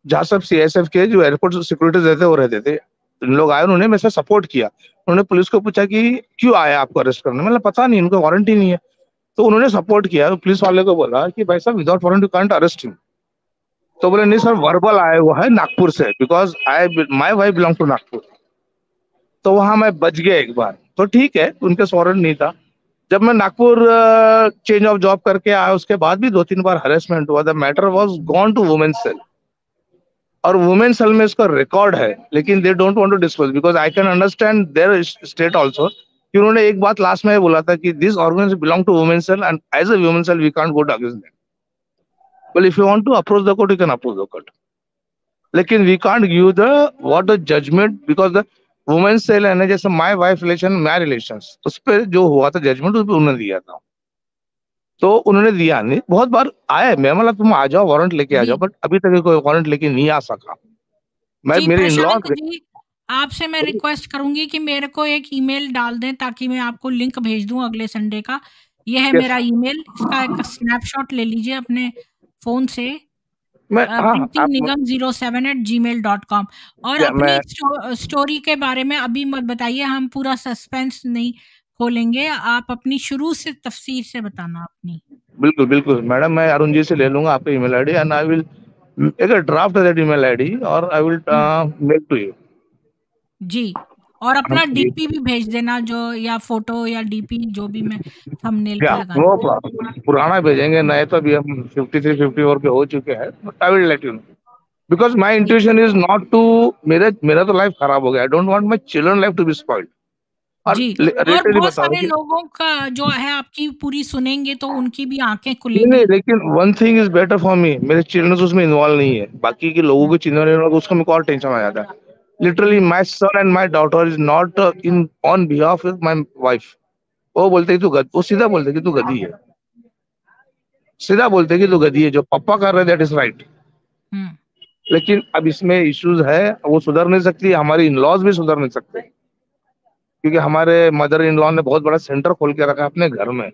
जहाँ सब सीएसएफ के जो एयरपोर्ट सिक्योरिटी रहते वो रहते थे। इन लोग आए, उन्होंने मेरे से सपोर्ट किया। उन्होंने पुलिस को पूछा कि क्यों आया आपको अरेस्ट करने, मैंने पता नहीं, इनको वारंट ही नहीं है। तो उन्होंने सपोर्ट किया, तो पुलिस वाले को बोला कि भाई साहब without warrant you can't arrest him. तो बोले नहीं सर, वर्बल आया हुआ है नागपुर से, because I my wife belong to Nagpur. तो वहां मैं बच गया एक बार, तो ठीक है, उनके वारंट नहीं था। जब मैं नागपुर चेंज ऑफ जॉब करके आया, उसके बाद भी 2-3 बार हरेसमेंट हुआ। The matter was gone to women cell, और वुमेन सेल में इसका रिकॉर्ड है, लेकिन they don't want to disclose, because I can understand their state also, कि उन्होंने एक बात लास्ट में बोला था कि this organisation belong to women cell and as a women cell we can't go against them. Well if you want to approach the court, you can approach the court, लेकिन we can't give the what the judgement, because the women cell है ना, जैसे my wife relation, my relations, उस पर जो हुआ था जजमेंट, उस पर उन्होंने दिया था। तो उन्होंने दिया नहीं, बहुत बार आए, मैं मतलब तुम आ जाओ वारंट लेके आ जी जाओ, बट अभी तक कोई वारंट लेके नहीं आ सका। मैं जी, मेरे इन लॉ। प्रशांत जी, आपसे मैं रिक्वेस्ट करूंगी कि मेरे को एक ईमेल डाल दें ताकि मैं आपको लिंक भेज दूं अगले संडे का। ये है यस मेरा ईमेल, इसका एक स्नैपशॉट ले लीजिए अपने फोन से, मैं हाँ प्रिंटिंग आप निगम 07@gmail.com, और या अपनी मैं स्टोरी के बारे में अभी मत बताइए, हम पूरा सस्पेंस नहीं खोलेंगे, आप अपनी शुरू से तफसीर से बताना अपनी। बिल्कुल बिल्कुल मैडम, मैं अरुण जी से ले लूंगा आपका email ID, and I will एक ड्राफ्ट दैट ईमेल आईडी, और I will hmm, mail to you. जी, और अपना डीपी भी भेज देना, जो या फोटो या डीपी जो भी मैं थंबनेल पे या लगा नो दूंगी। प्रॉब्लम, पुराना भेजेंगे, नए तो अभी हम 53-54 के हो चुके हैं, but I will let you know, because my जी, इंट्यूशन इज नॉट टू, मेरा मेरा तो लाइफ खराब हो गया, I don't want my children life to be spoiled. और जी, और रिलेटेडली बहुत बता रहा हूँ सारे कि लोगों का जो है आपकी पूरी सुनेंगे तो उनकी भी आंखें नहीं नहीं, खुलेंगी। लेकिन one thing is better for me, मेरे चिल्ड्रन उसमें इन्वॉल्व नहीं है, बाकी के लोगों हम्म, के चिल्ड्रन इन्वॉल्व, उसका मेरे को और टेंशन आ जाता है। Literally hmm, my son and my daughter is not in on behalf of my wife. वो बोलते हैं वो सीधा बोलते हैं कि तू गधी है, सीधा बोलते हैं कि तू गधी है, जो पापा कर रहे हैं दैट इज राइट। हम्म, लेकिन अब इसमें इश्यूज है, वो सुधर नहीं सकती, हमारी इन लॉज भी सुधर नहीं सकते, क्योंकि हमारे मदर इन लॉ ने बहुत बड़ा सेंटर खोल के रखा है अपने घर में,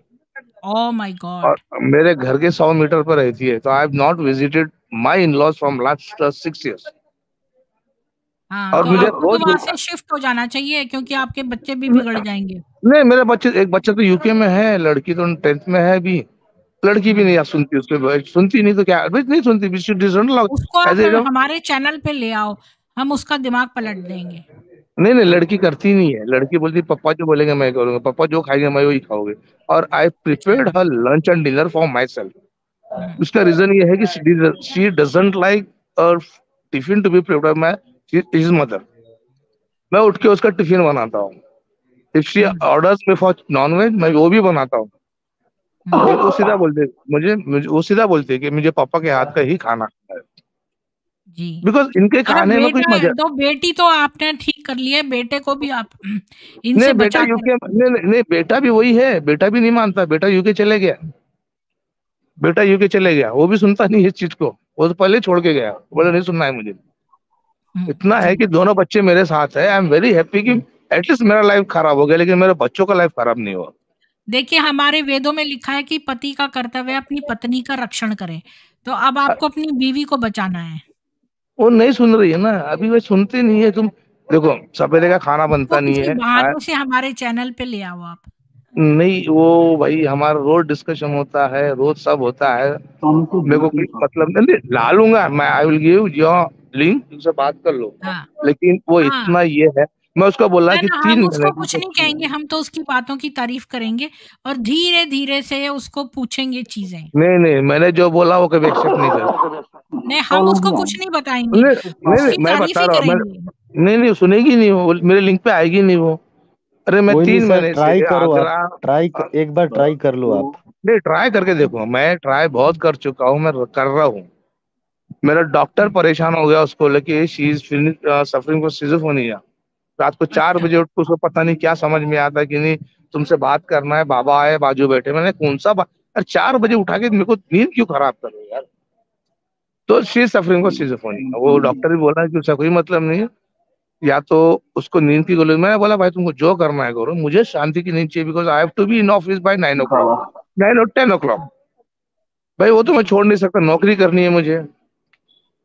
ओह माय और गॉड। मेरे घर के 100 मीटर पर रहती है, तो I have not visited my in-laws from last 6 years. हाँ, और तो मुझे आपको तो रोज वहाँ से शिफ्ट हो जाना चाहिए क्योंकि आपके बच्चे भी बिगड़ जाएंगे। नहीं, मेरे बच्चे, एक बच्चा तो यूके में है, लड़की तो 10th में है अभी। लड़की भी नहीं सुनती, उसके सुनती नहीं तो क्या, अभी नहीं सुनती, उसको आप ऐसे हमारे चैनल पे ले आओ, हम उसका दिमाग पलट देंगे। नहीं नहीं, लड़की करती नहीं है। लड़की बोलती पापा जो बोलेंगे मैं करूंगा, पापा जो खाएंगे मैं वही खाओगे। और I prepared her lunch and dinner for myself. Hmm, उसका रीजन ये है कि she doesn't like tiffin to be prepared my his mother. मैं उठ के उसका टिफिन बनाता हूँ। If she hmm, orders me for nonveg, मैं वो भी बनाता हूँ। हम्म। वो सीधा बोलते, मुझे वो सीधा बोलते कि मुझे पापा के हाथ का ही खाना है, जी। बिकॉज इनके अरे खाने में कुछ बेटा, मजा। तो बेटी तो आपने ठीक कर लिया, बेटे को भी आप नहीं इनसे बेटा बचा के यूके, रखिए। नहीं नहीं नहीं, बेटा भी वही है, बेटा भी नहीं मानता, बेटा यूके चले गया। बेटा यूके चले गया, वो भी सुनता नहीं है इस चीज को, वो तो पहले छोड़ के गया, बोले नहीं सुनना है मुझे। इतना है जी। कि दोनों बच्चे मेरे साथ है, आई एम वेरी हैप्पी कि एटलीस्ट मेरा लाइफ खराब हो गया लेकिन मेरे बच्चों का लाइफ खराब नहीं हुआ। देखिए, हमारे वेदों में लिखा है कि पति का कर्तव्य है अपनी पत्नी का रक्षण करे, तो अब आपको अपनी बीवी को बचाना है। वो नहीं सुन रही है ना, अभी वो सुनते नहीं है। तुम देखो, सवेरे का खाना उसको बनता नहीं किसी है। बहाने से हमारे चैनल पे ले आओ आप। नहीं, वो भाई हमारा रोज डिस्कशन होता है, रोज सब होता है। मेरे को कोई मतलब नहीं, ला लूंगा मैं, I will give your link, तुमसे बात कर लो। हाँ, लेकिन वो हाँ। इतना ये है, मैं उसको बोला है कि ना, 3 महीने हम उसको कुछ नहीं की। कहेंगे, हम तो उसकी बातों की तारीफ करेंगे और धीरे-धीरे से उसको पूछेंगे चीज़ें। नहीं नहीं, मैंने जो बोला वो कभी एक्सेप्ट नहीं कर। नहीं, हम उसको कुछ नहीं बताएँगे, नहीं नहीं नहीं, उसकी मैं तारीफ बता ही रहा हूँ, मैं करेंगे। नहीं नहीं, सुनेगी नहीं वो, मेरे लिंक पे आएगी नहीं वो। अरे मैं कोई नहीं तीन सर, महीने से ट्राई करो आप, आगरा, एक बार ट्राई कर लो आप। नहीं ट्राई करके देखो, मैं ट्राई बहुत कर चुका हूँ, मैं कर रहा हूँ। मेरा डॉक्टर हुँ, परेशान हो गया उसको लेके, she is suffering from schizophrenia. रात को 4 बजे अच्छा। उठ के उसको पता नहीं क्या समझ में आता कि नहीं तुमसे बात करना है, बाबा आए बाजू बैठे, मैंने कौन सा बात, अरे 4 बजे उठा के मेरे को नींद क्यों खराब कर रहे हो यार। तो she is suffering from schizophrenia, वो डॉक्टर भी बोला कि उसका कोई मतलब नहीं है, या तो उसको नींद की गोली। मैंने बोला भाई तुमको जो करना है करो, मुझे शांति की नींद चाहिए, because I have to be in office by 9 o'clock, 9 or 10 o'clock। भाई वो तो मैं जी। छोड़ नहीं सकता, नौकरी करनी है मुझे।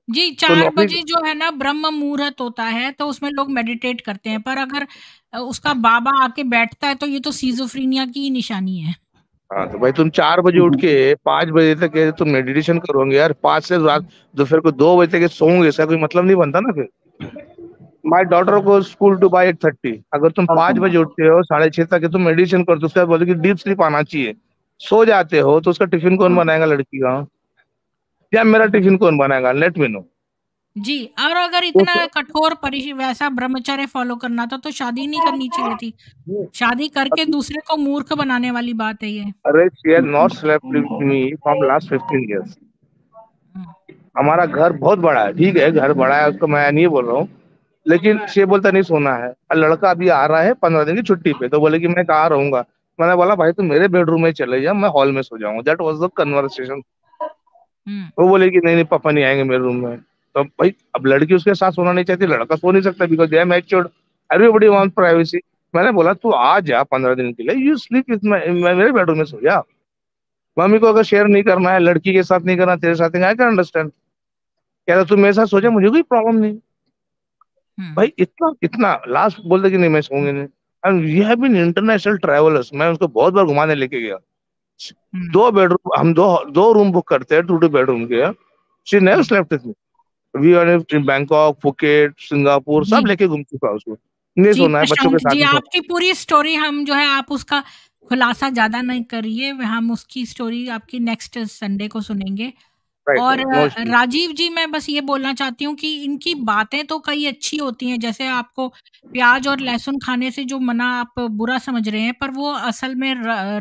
जी, तो 4 नौकरी, बजे जो है ना ब्रह्म मुहूर्त होता है, तो उसमें लोग मेडिटेट करते हैं, पर अगर उसका बाबा आके बैठता है, तो ये तो सिज़ोफ्रेनिया की ही निशानी है। हाँ तो भाई तुम 4 बजे उठ के 5 बजे तक के तुम मेडिटेशन करोगे यार, 5 से रात दोपहर को 2 बजे तक सोओगे, इसका कोई मतलब नहीं बनता ना फिर। माई डॉटर को स्कूल टू बाय 8:30, अगर तुम 5 बजे उठते हो 6:30 तक तुम मेडिटेशन करते हो, उसके बाद बोलते कि डीप स्लीप आना चाहिए, सो जाते हो, तो उसका टिफिन कौन बनाएगा लड़की का, या मेरा टिफिन कौन बनाएगा, लेट मी नो। जी, और अगर इतना कठोर वैसा ब्रह्मचर्य फ़ॉलो करना था, तो शादी नहीं करनी चाहिए थी। शादी करके दूसरे को मूर्ख बनाने वाली बात है ये। अरे she has not slept with me from last 15 years। हुँ, हमारा घर बहुत बड़ा है, ठीक है घर बड़ा है, उसको मैं नहीं बोल रहा हूँ, लेकिन ये बोलता नहीं सोना है। और लड़का अभी आ रहा है 15 दिन की छुट्टी पे, तो बोले कि मैं कहाँ रहूंगा। मैंने बोला भाई तुम मेरे बेडरूम में चले जा, मैं हॉल में सो जाऊंगा, दैट वाज द कन्वर्सेशन। हुँ, वो बोले कि नहीं नहीं पापा नहीं आएंगे मेरे रूम में। तो भाई अब लड़की उसके साथ सोना नहीं चाहती, लड़का सो नहीं सकता, because they are matured, everybody want privacy. मैंने बोला तू आ जा 15 दिन के लिए, यू स्लीप विद मेरे बेडरूम में सो जा। मम्मी को अगर शेयर नहीं करना है, लड़की के साथ नहीं करना, तेरे साथ नहीं, आई कैन अंडरस्टैंड। कह रहा तू मेरे साथ सो जा, मुझे कोई प्रॉब्लम नहीं। हुँ, भाई इतना इतना लास्ट बोलते कि नहीं मैं सोऊंगी नहीं। And we have been international travellers, मैं उसको बहुत बार घुमाने लेके गया। हुँ, 2 बेडरूम, हम दो दो रूम बुक करते हैं, 2 2 बेडरूम के। शी नेवर हुँ। Slept with me. We are in Bangkok, Phuket, Singapore, सब जी। लेके घूम चुका उसको। नहीं जी, सोना है, बच्चों के प्रशांत साथ जी, नहीं सोना। आपकी पूरी स्टोरी हम जो है आप उसका खुलासा ज़्यादा नहीं करिए, हम उसकी स्टोरी आपकी नेक्स्ट संडे को सुनेंगे। राइट और राइट, नो इश्यू। राजीव जी, मैं बस ये बोलना चाहती हूँ कि इनकी बातें तो कई अच्छी होती हैं, जैसे आपको प्याज और लहसुन खाने से जो मना आप बुरा समझ रहे हैं, पर वो असल में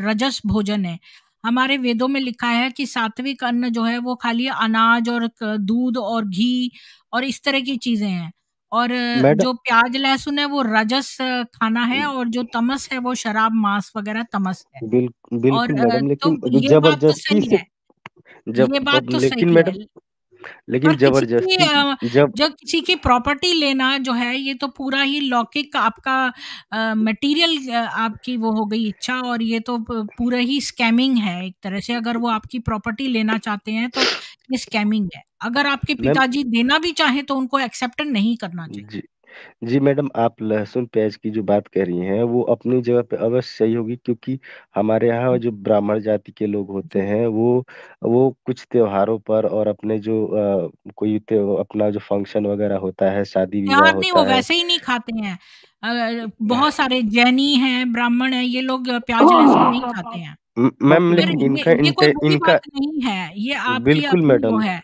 रजस भोजन है। हमारे वेदों में लिखा है कि सात्विक अन्न जो है वो खाली अनाज और दूध और घी और इस तरह की चीजें हैं, और मैडम, जो प्याज लहसुन है वो रजस खाना है, और जो तमस है वो शराब मांस वगैरह तमस है। और बिल्कुल मैडम, तो लेकिन अभी ये बात तो जबरदस्ती सही से है, जब ये बात अब तो लेकिन सही है। मैडम, लेकिन और किसी की जबरदस्ती जब जब किसी की प्रॉपर्टी लेना जो है ये तो पूरा ही लौकिक आपका मटेरियल आपकी वो हो गई इच्छा, और ये तो पूरा ही स्कैमिंग है एक तरह से। अगर वो आपकी प्रॉपर्टी लेना चाहते हैं तो ये स्कैमिंग है। अगर आपके मैम पिताजी देना भी चाहें तो उनको एक्सेप्ट नहीं करना चाहिए। जी जी मैडम, आप लहसुन प्याज की जो बात कर रही हैं वो अपनी जगह पे अवश्य सही होगी, क्योंकि हमारे यहाँ जो ब्राह्मण जाति के लोग होते जी, हैं वो कुछ त्योहारों पर और अपने जो अपना जो फंक्शन वगैरह होता है, शादी विवाह त्योहार नहीं, वो होता है। वैसे ही नहीं खाते हैं। बहुत सारे जैनी हैं, ब्राह्मण हैं, ये लोग प्याज लहसुन नहीं खाते हैं। मैम पर लेकिन ये कोई बुरी इनका बात नहीं है, ये आपकी बिल्कुल अपनी वो मैडम। है।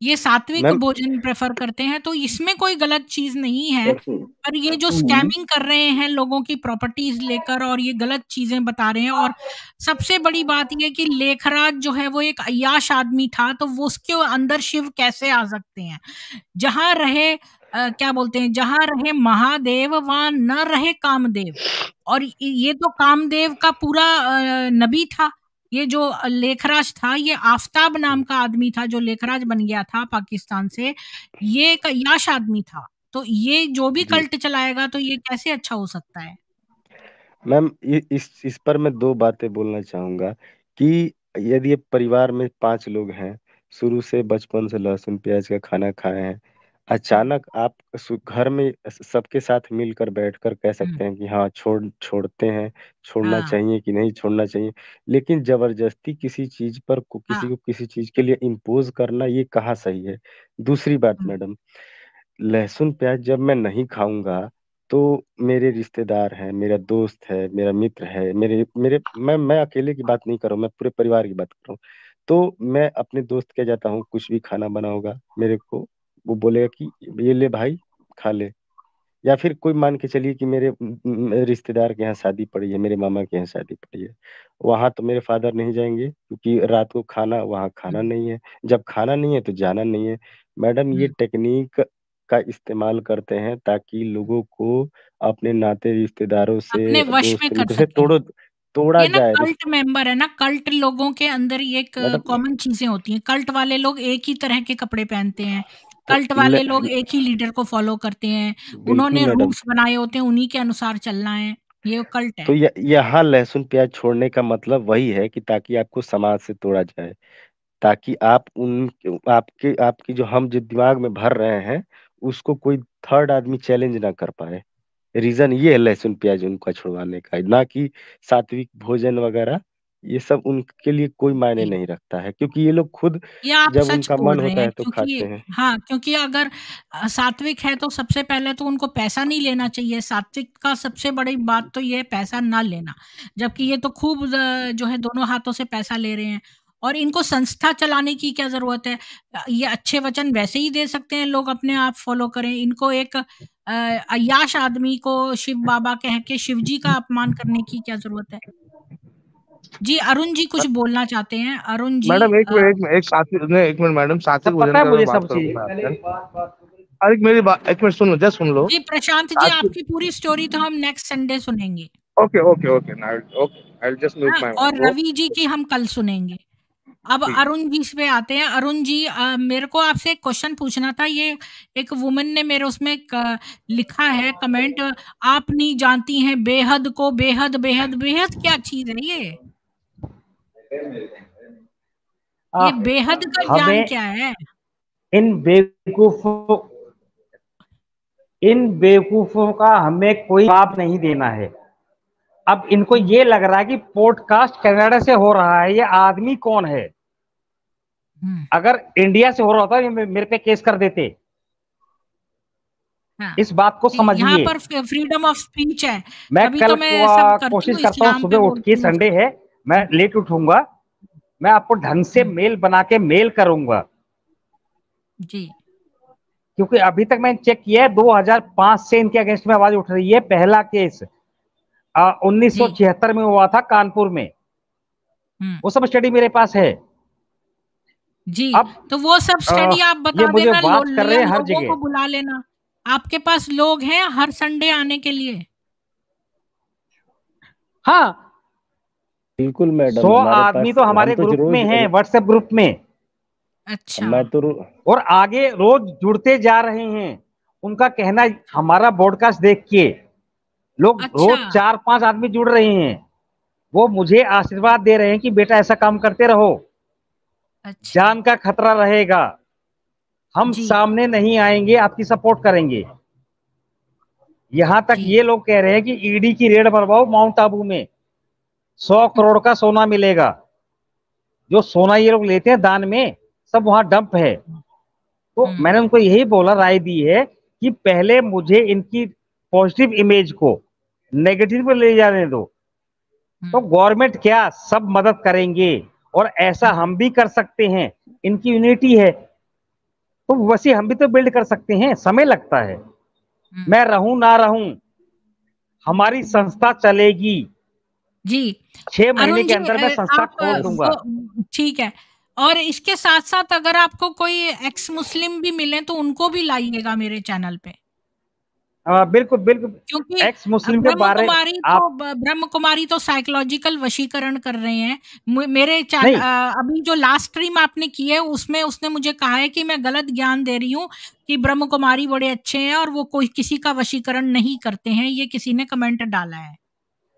ये सात्विक मैम भोजन प्रेफ़र करते हैं, तो इसमें कोई गलत चीज़ नहीं है। पर ये जो स्कैमिंग कर रहे हैं लोगों की प्रॉपर्टीज़ लेकर और ये गलत चीज़ें बता रहे हैं, और सबसे बड़ी बात ये है कि लेखराज जो है वो एक अय्याश आदमी था, तो वो उसके अंदर शिव कैसे आ सकते हैं? जहाँ रहे क्या बोलते हैं, जहाँ रहे महादेव वहाँ न रहे कामदेव। और ये तो कामदेव का पूरा नबी था। ये जो लेखराज था, ये आफ़ताब नाम का आदमी था जो लेखराज बन गया था पाकिस्तान से। ये एक अय्याश आदमी था। तो ये जो भी जी कल्ट चलाएगा तो ये कैसे अच्छा हो सकता है? मैम, इस पर मैं 2 बातें बोलना चाहूँगा कि यदि ये परिवार में 5 लोग हैं, शुरू से बचपन से लहसुन-प्याज का खाना खाए हैं, हुँ, अचानक आप घर में सबके साथ मिलकर बैठकर कह हुँ। सकते हैं कि हाँ, छोड़ते हैं, छोड़ना हाँ, चाहिए कि नहीं छोड़ना चाहिए। लेकिन ज़बरदस्ती किसी चीज़ पर हाँ। किसी को किसी चीज़ के लिए इम्पोज़ करना, ये कहाँ सही है। दूसरी बात हुँ, मैडम, लहसुन प्याज जब मैं नहीं खाऊँगा, तो मेरे रिश्तेदार हैं, मेरा दोस्त है, मेरा मित्र है, मेरे मेरे मैं अकेले की बात नहीं कर रहा हूँ, मैं पूरे परिवार की बात कर रहा हूँ। तो मैं अपने दोस्त के जाता हूँ, कुछ भी खाना बना होगा मेरे को, वो बोलेगा कि ये ले भाई, खा ले। या फिर कोई मान के चलिए कि मेरे रिश्तेदार के यहाँ शादी पड़ी है, मेरे मामा के यहाँ शादी पड़ी है। वहाँ तो मेरे फ़ादर नहीं जाएँगे, क्योंकि रात को खाना वहाँ खाना हुँ, नहीं है। जब खाना नहीं है तो जाना नहीं है। मैडम, ये हुँ। टेक्नीक का इस्तेमाल करते हैं ताकि लोगों को अपने नाते रिश्तेदारों से, अपने वश में दोस्त कर मित्र से सकें। तोड़ा ये ना जाए कल्ट मेंबर है ना, कल्ट लोगों के अंदर ये एक मैडम। कॉमन चीज़ें होती हैं। कल्ट वाले लोग एक ही तरह के कपड़े पहनते हैं। तो कल्ट ल वाले लोग एक ही लीडर को फ़ॉलो करते हैं। बिल्कुल उन्होंने मैडम। रूल्स बनाए होते हैं, उन्हीं के अनुसार चलना है। ये कल्ट तो है। यहाँ लहसुन प्याज़ छोड़ने का मतलब वही है कि ताकि आपको समाज से तोड़ा जाए। ताकि आप उन आपकी जो दिमाग में भर रहे हैं, उसको कोई थर्ड आदमी चैलेंज ना कर पाए। रीज़न ये है लहसुन प्याज़ उनका छुड़वाने का, ना कि सात्विक भोजन वगैरह, ये सब उनके लिए कोई मायने जी। नहीं रखता है, क्योंकि ये लोग खुद ये आप जब सच उनका बोल मन रहे होता हैं, है तो खाते क्योंकि हैं। हाँ, क्योंकि अगर सात्विक है तो सबसे पहले तो उनको पैसा नहीं लेना चाहिए। सात्विक का सबसे बड़ी बात तो ये है पैसा ना लेना। जबकि ये तो खूब जो है दोनों हाथों से पैसा ले रहे हैं, और इनको संस्था चलाने की क्या ज़रूरत है? ये अच्छे वचन वैसे ही दे सकते हैं, लोग अपने आप फ़ॉलो करें। इनको एक अय्याश आदमी को शिव बाबा कह के शिव जी का अपमान करने की क्या ज़रूरत है? जी, अरुण जी कुछ बोलना चाहते हैं। अरुण जी मैडम एक मिनट, एक सात्विक नहीं, एक मिनट मैडम, सात्विक सब पता भोजन है का मैं मुझे बात सब चीज। करूंगा आपसे। अरे मेरी बात एक मिनट सुन लो, जस्ट सुन लो। जी, प्रशांत जी, सात्विक, आपकी पूरी स्टोरी तो हम नेक्स्ट संडे सुनेंगे। Okay okay okay okay, I will just mute हाँ, माय और माइक। रवि जी की हम कल सुनेंगे। अब ठीक है। अरुण जी इस पे आते हैं। अरुण जी, मेरे को आपसे एक क्वेश्चन पूछना था। ये एक वुमन ने मेरे उसमें लिखा है कमेंट, आप नहीं जानती हैं बेहद को, बेहद, बेहद, बेहद क्या चीज़ है ये? आ, ये बेहद का ज्ञान हमें क्या है? इन बेवकूफों इन बेवकूफों का हमें कोई जवाब नहीं देना है। अब इनको हुँ, ये लग रहा है कि पॉडकास्ट कनाडा से हो रहा है, ये आदमी कौन है? हुँ, अगर इंडिया से हो रहा होता ये मेरे पे केस कर देते। हाँ। इस बात को यहाँ समझिए। पर फ्रीडम ऑफ स्पीच है, मैं तभी कल तो मैं सब करती कोशिश हूँ, करता हूँ इस्लाम पे सुबह उठ के, बोलती हूँ। संडे है, मैं लेट उठूंगा, मैं आपको ढंग से हुँ, मेल बना के मेल करूंगा। जी, क्योंकि अभी तक मैंने चेक किया है 2005 से इनके अगेंस्ट में आवाज उठ रही है। पहला केस जी, 1976 में हुआ था कानपुर में। हुँ। वो सब स्टडी मेरे पास है। जी, अब तो वो सब स्टडी आप ये बता मुझे देना, वॉच कर रहे या हैं हर लोगों को जगह। बुला लेना। आपके पास लोग हैं हर संडे आने के लिए? हाँ, बिल्कुल मैडम, 100 हमारे आदमी पास तो हम हमारे तो ग्रुप में रोज़ हैं, व्हाट्सएप ग्रुप में। अच्छा। मैं तो और आगे रोज जुड़ते जा रहे हैं। उनका कहना, हमारा ब्रॉडकास्ट देख के लोग अच्छा। रोज 4-5 आदमी जुड़ रहे हैं। वो मुझे आशीर्वाद दे रहे हैं कि बेटा ऐसा काम करते रहो, अच्छा जान का खतरा रहेगा, हम जी सामने नहीं आएंगे, आपकी सपोर्ट करेंगे। यहां तक जी। ये लोग कह रहे हैं कि ईडी की रेड भरवाओ, माउंट आबू में 100 करोड़ का सोना मिलेगा। जो सोना ये लोग लेते हैं दान में, सब वहां डंप है। तो मैंने उनको यही बोला, राय दी है कि पहले मुझे इनकी पॉजिटिव इमेज को नेगेटिव पर ले जाने दो। तो गवर्नमेंट क्या, सब मदद करेंगे और ऐसा हम भी कर सकते हैं। इनकी यूनिटी है तो वैसे हम भी तो बिल्ड कर सकते हैं, समय लगता है। मैं रहूं ना रहूं, हमारी संस्था चलेगी। जी 6 महीने अरुण के जी, अंदर मैं संस्था आप खोल दूंगा। ठीक है। और इसके साथ साथ अगर आपको कोई एक्स मुस्लिम भी मिले तो उनको भी लाइएगा मेरे चैनल पे, बिल्कुल बिल्कुल। क्योंकि एक्स मुस्लिम के बारे आप ब्रह्म कुमारी तो साइकोलॉजिकल वशीकरण कर रहे हैं। मेरे चैनल नहीं, अभी जो लास्ट स्ट्रीम आपने की है उसमें उसने मुझे कहा है कि मैं गलत ज्ञान दे रही हूँ कि ब्रह्म कुमारी बड़े अच्छे हैं और वो कोई किसी का वशीकरण नहीं करते हैं, ये किसी ने कमेंट डाला है।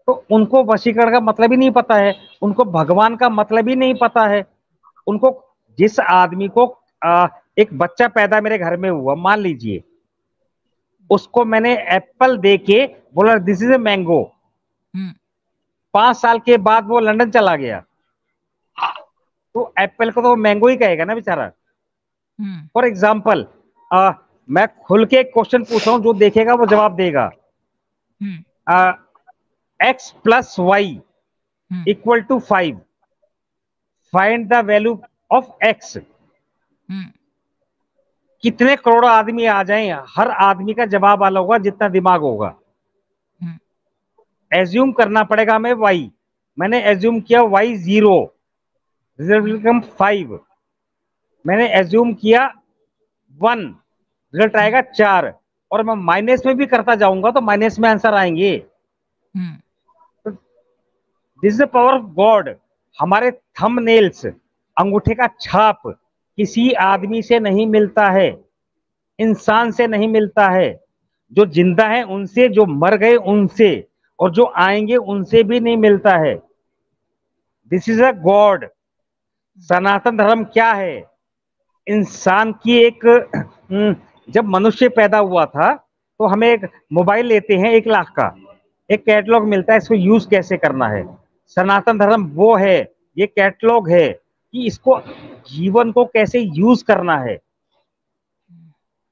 तो उनको वशीकरण का मतलब ही नहीं पता है, उनको भगवान का मतलब ही नहीं पता है। उनको, जिस आदमी को एक बच्चा पैदा मेरे घर में हुआ, मान लीजिए, उसको मैंने एप्पल दे के बोला दिस इज ए मैंगो, 5 साल के बाद वो लंदन चला गया, तो एप्पल को तो वो मैंगो ही कहेगा ना बेचारा। फॉर एग्जाम्पल, मैं खुल के क्वेश्चन पूछ रहा हूं, जो देखेगा वो जवाब देगा। X plus Y equal to 5, find the value of X. कितने करोड़ आदमी आ जाएं, हर आदमी का जवाब अलग होगा जितना दिमाग होगा। एज्यूम करना पड़ेगा हमें वाई, मैंने एज्यूम किया वाई 0, रिजल्ट विल कम 5। मैंने एज्यूम किया 1, रिजल्ट आएगा 4, और मैं माइनस में भी करता जाऊंगा तो माइनस में आंसर आएंगे। This is the power of God. हमारे थंबनेल्स, अंगूठे का छाप किसी आदमी से नहीं मिलता है, इंसान से नहीं मिलता है। जो जिंदा है उनसे, जो मर गए उनसे, और जो आएंगे उनसे भी नहीं मिलता है। This is a god. सनातन धर्म क्या है? इंसान की एक जब मनुष्य पैदा हुआ था तो हमें एक मोबाइल लेते हैं 1 लाख का, एक कैटलॉग मिलता है, इसको यूज कैसे करना है। सनातन धर्म वो है, ये कैटलॉग है कि इसको, जीवन को कैसे यूज करना है।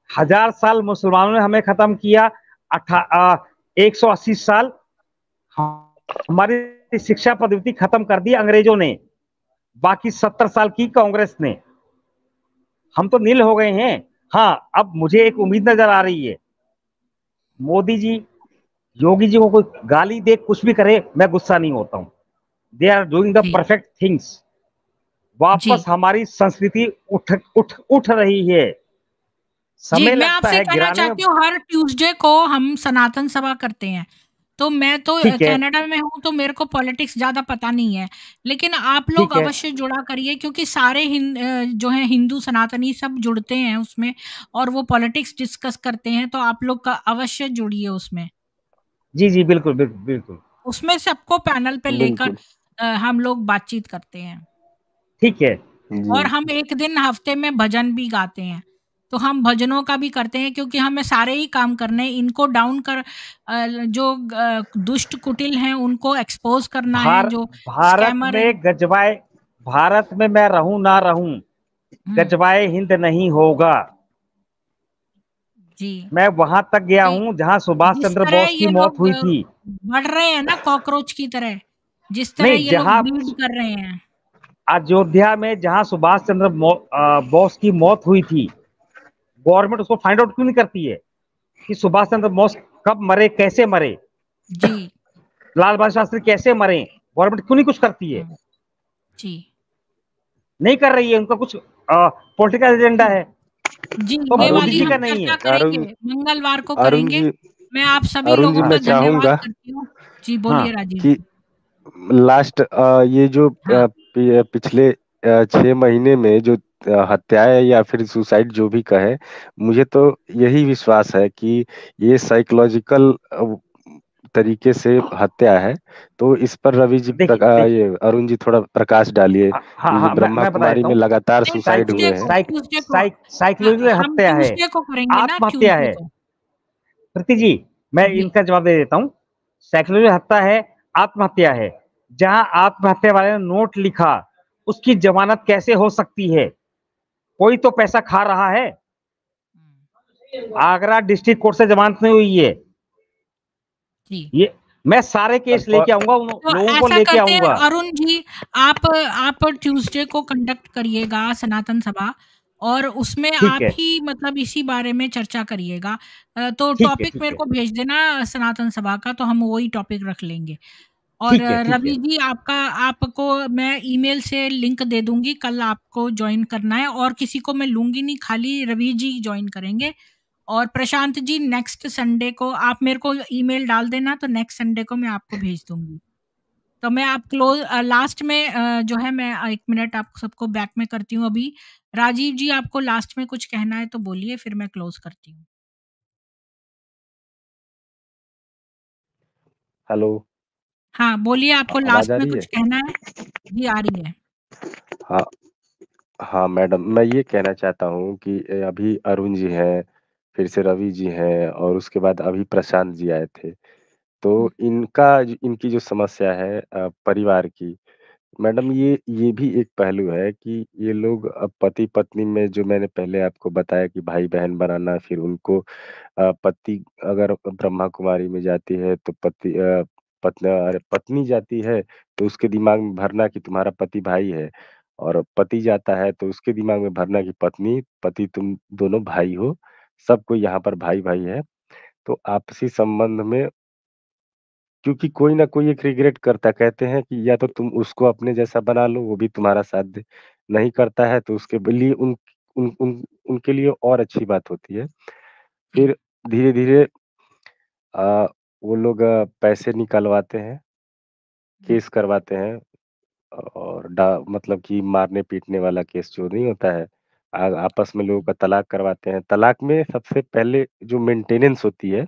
1000 साल मुसलमानों ने हमें खत्म किया, 180 साल हमारी शिक्षा पद्धति खत्म कर दी अंग्रेजों ने, बाकी 70 साल की कांग्रेस ने। हम तो नील हो गए हैं। हाँ, अब मुझे एक उम्मीद नजर आ रही है, मोदी जी, योगी जी को कोई गाली दे, कुछ भी करे, मैं गुस्सा नहीं होता हूं। They are doing the perfect things. वापस हमारी संस्कृति उठ रही है। जी, समय मैं लगता आपसे है कहना गिराने चाहती में। हूँ, हर ट्यूसडे को हम सनातन सभा करते हैं। तो मैं तो ठीक है, कनाडा में हूँ तो मेरे को पॉलिटिक्स ज़्यादा पता नहीं है, लेकिन आप लोग ठीक है, अवश्य जुड़ा करिए क्योंकि सारे जो है हिंदू सनातनी सब जुड़ते हैं उसमें और वो पॉलिटिक्स डिस्कस करते हैं, तो आप लोग का अवश्य जुड़िए उसमें। जी जी, बिल्कुल बिल्कुल बिल्कुल, उसमें सबको पैनल पे लेकर बिल्कुल हम लोग बातचीत करते हैं ठीक है। और जी। हम एक दिन हफ्ते में भजन भी गाते हैं। तो हम भजनों का भी करते हैं क्योंकि हमें सारे ही काम करने हैं, इनको डाउन कर जो दुष्ट कुटिल हैं उनको एक्सपोज करना है, जो भारत स्कैमर हैं। में गजवाए, भारत में मैं रहूं ना रहूं, गजवाए हिंद नहीं होगा। जी, मैं वहां तक गया कि हूं जहां सुभाष जिस चंद्र तरह बोस की ये मौत लोग हुई थी। बढ़ रहे हैं ना कॉकरोच की तरह, जिस तरह नहीं, ये लोग जहां ब्लीड कर रहे हैं। अयोध्या में जहां सुभाष चंद्र बोस की मौत हुई थी, गवर्नमेंट उसको फाइंड आउट क्यों नहीं करती है कि सुभाष चंद्र बोस कब मरे, कैसे मरे, जी लाल बहादुर शास्त्री कैसे मरे? गवर्नमेंट क्यों नहीं कुछ करती है? जी नहीं कर रही है, उनका कुछ पॉलिटिकल एजेंडा है। जी, तो ये मोदी वाली जी का हम नहीं चर्चा है। करेंगे, अरुण मंगलवार को अरुण करेंगे। जी मैं आप सभी अरुण जी लोगों मैं का धन्यवाद चाहूंगा करती हूँ। जी, हाँ, बोलिए राजीव कि जी। लास्ट ये जो हाँ, पिछले 6 महीने में जो हत्याएं या फिर सुसाइड जो भी कहे, मुझे तो यही विश्वास है कि ये साइकोलॉजिकल तरीके से हत्या है। तो इस पर रवि जी देखिए देखिए, ये अरुण जी थोड़ा प्रकाश डालिए हाँ कि जो हाँ, ब्रह्मा मैं बता कुमारी देता में हूँ। लगातार नहीं, सुसाइड साइक हुए हैं। ट्यूसडे को साइकोलॉजिकल हम हत्या है, ट्यूसडे को करेंगे ना, आत्महत्या ट्यूसडे है। को। प्रीति जी, मैं जी, इनका जवाब दे देता हूँ। साइकोलॉजिकल हत्या है, आत्महत्या है। जहां आत्महत्या वाले ने नोट लिखा, उसकी जमानत कैसे हो सकती है? कोई तो पैसा खा रहा है। आगरा डिस्ट्रिक्ट कोर्ट से जमानत नहीं हुई है। जी। ये मैं सारे केस लेके आऊंगा, उन तो लोगों को ऐसा लेके करते हैं आऊंगा। अरुण जी, आप ट्यूसडे को कंडक्ट करिएगा सनातन सभा, और उसमें ठीक आप है, ही मतलब इसी बारे में चर्चा करिएगा। तो ठीक है, टॉपिक ठीक मेरे है, को भेज देना सनातन सभा का, तो हम वही टॉपिक रख लेंगे। और ठीक है, ठीक है। रवि जी, आपको मैं ईमेल से लिंक दे दूंगी, कल आपको ज्वाइन करना है, और किसी को मैं लूंगी नहीं, खाली रवि जी ज्वाइन करेंगे। और प्रशांत जी, नेक्स्ट संडे को आप मेरे को ईमेल डाल देना, तो नेक्स्ट संडे को मैं आपको भेज दूंगी। तो मैं आप लास्ट में जो है, मैं 1 मिनट आप सबको बैक में करती हूँ अभी। राजीव जी, आपको लास्ट में कुछ कहना है तो बोलिए, फिर मैं क्लोज़ करती हूँ। हेलो, हाँ, बोलिए, आपको आवाज लास्ट आ में रही कुछ है? कहना है? जी, आ रही है। हाँ, हाँ मैडम, मैं ये कहना चाहता हूँ कि अभी अरुण जी हैं, फिर से रवि जी हैं और उसके बाद अभी प्रशांत जी आए थे। तो हुँ, इनकी जो समस्या है परिवार की, मैडम ये भी एक पहलू है कि ये लोग अब पति-पत्नी में, जो मैंने पहले आपको बताया कि भाई-बहन बनाना, फिर उनको पति अगर ब्रह्मा कुमारी में जाती है तो पत्नी जाती है तो उसके दिमाग में भरना कि तुम्हारा पति भाई है, और पति जाता है तो उसके दिमाग में भरना कि पति तुम दोनों भाई हो, सब कोई यहाँ पर भाई-भाई है। तो आपसी संबंध में, क्योंकि कोई ना कोई एक रिग्रेट करता है, कहते हैं कि या तो तुम उसको अपने जैसा बना लो, वो भी तुम्हारा साथ दे, नहीं करता है तो उसके लिए उनके लिए और अच्छी बात होती है। जी, फिर धीरे-धीरे वो लोग पैसे निकलवाते हैं, जी, केस करवाते हैं, और मतलब कि मारने-पीटने वाला केस जो नहीं होता है, आपस में लोगों का तलाक करवाते हैं। तलाक में सबसे पहले जो मेंटेनेंस होती है,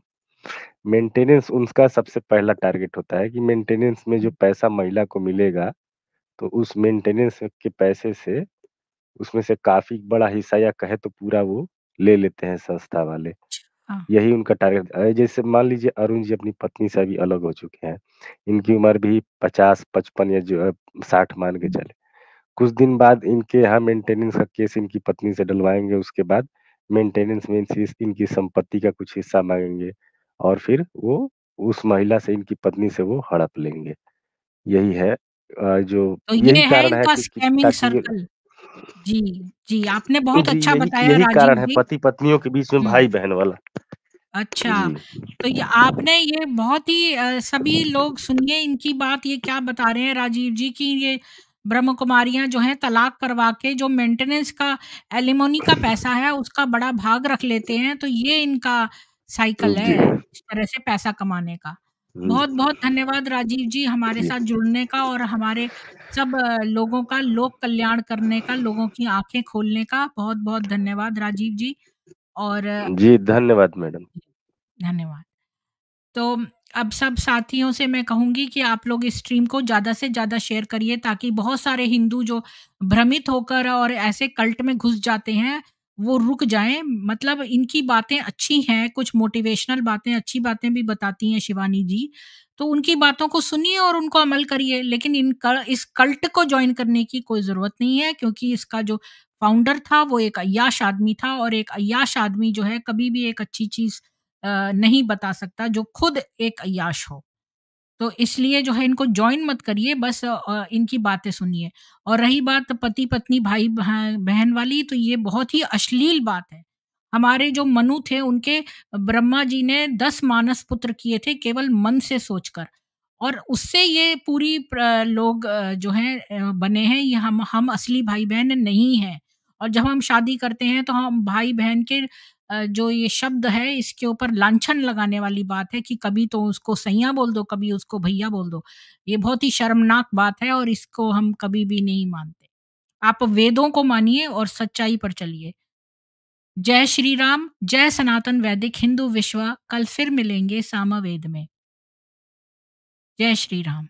मेंटेनेंस उनका सबसे पहला टारगेट होता है कि मेंटेनेंस में जो पैसा महिला को मिलेगा, तो उस मेंटेनेंस के पैसे से उसमें से काफ़ी बड़ा हिस्सा, या कहे तो पूरा, वो ले लेते हैं संस्था वाले। हाँ, यही उनका टारगेट जैसे मान लीजिए अरुण जी अपनी पत्नी से अभी अलग हो चुके हैं। इनकी उम्र भी 50-55 या जो 60 मान के चलें। कुछ दिन बाद इनके यहाँ मेंटेनेंस का केस इनकी पत्नी से डलवाएँगे, उसके बाद मेंटेनेंस में इनकी संपत्ति का कुछ हिस्सा माँगेंगे, और फिर वो उस महिला से, इनकी पत्नी से वो हड़प लेंगे। यही है तो यही ये है कारण है इनका कि स्कैमिंग ताकि ये, सर्कल। जी, जी, आपने बहुत जी, अच्छा यही बताया यही राजीव कारण है जी। पति-पत्नियों के बीच में हुँ। भाई-बहन वाला। अच्छा, जी। तो ये आपने ये बहुत ही सभी लोग सुनिए इनकी बात, ये क्या बता रहे हैं राजीव जी, कि ये ब्रह्म कुमारियाँ जो हैं तलाक करवा के जो मेंटेनेंस का, एलिमोनी का पैसा है उसका बड़ा भाग रख लेते हैं, तो ये इनका साइकिल जी। है, इस तरह से पैसा कमाने का। हुँ, बहुत-बहुत धन्यवाद राजीव जी हमारे जी। साथ जुड़ने का, और हमारे सब लोगों का लोक कल्याण करने का, लोगों की आँखें खोलने का। बहुत-बहुत धन्यवाद राजीव जी, और जी, धन्यवाद मैडम। धन्यवाद। तो अब सब साथियों से मैं कहूँगी कि आप लोग इस स्ट्रीम को ज़्यादा से ज़्यादा शेयर करिए, ताकि बहुत सारे हिंदू जो भ्रमित होकर और ऐसे कल्ट में घुस जाते हैं, वो रुक जाएँ। मतलब इनकी बातें अच्छी हैं, कुछ मोटिवेशनल बातें, अच्छी बातें भी बताती हैं शिवानी जी। तो उनकी बातों को सुनिए और उनको अमल करिए, लेकिन इस कल्ट को जॉइन करने की कोई ज़रूरत नहीं है, क्योंकि इसका जो फाउंडर था वो एक अय्याश आदमी था, और एक अय्याश आदमी जो है कभी भी एक अच्छी चीज़ नहीं बता सकता जो खुद एक अय्याश हो। तो इसलिए जो है इनको जॉइन मत करिए, बस इनकी बातें सुनिए। और रही बात पति-पत्नी, भाई-बहन वाली, तो ये बहुत ही अश्लील बात है। हमारे जो मनु थे उनके ब्रह्मा जी ने 10 मानस पुत्र किए थे केवल मन से सोचकर, और उससे ये पूरी लोग जो हैं बने हैं। ये हम असली भाई-बहन नहीं हैं। और जब हम शादी करते हैं तो हम भाई-बहन के जो ये शब्द है इसके ऊपर लांछन लगाने वाली बात है, कि कभी तो उसको सैया बोल दो, कभी उसको भैया बोल दो। ये बहुत ही शर्मनाक बात है, और इसको हम कभी भी नहीं मानते। आप वेदों को मानिए और सच्चाई पर चलिए। जय श्री राम, जय सनातन वैदिक हिंदू विश्व। कल फिर मिलेंगे सामवेद में। जय श्री राम।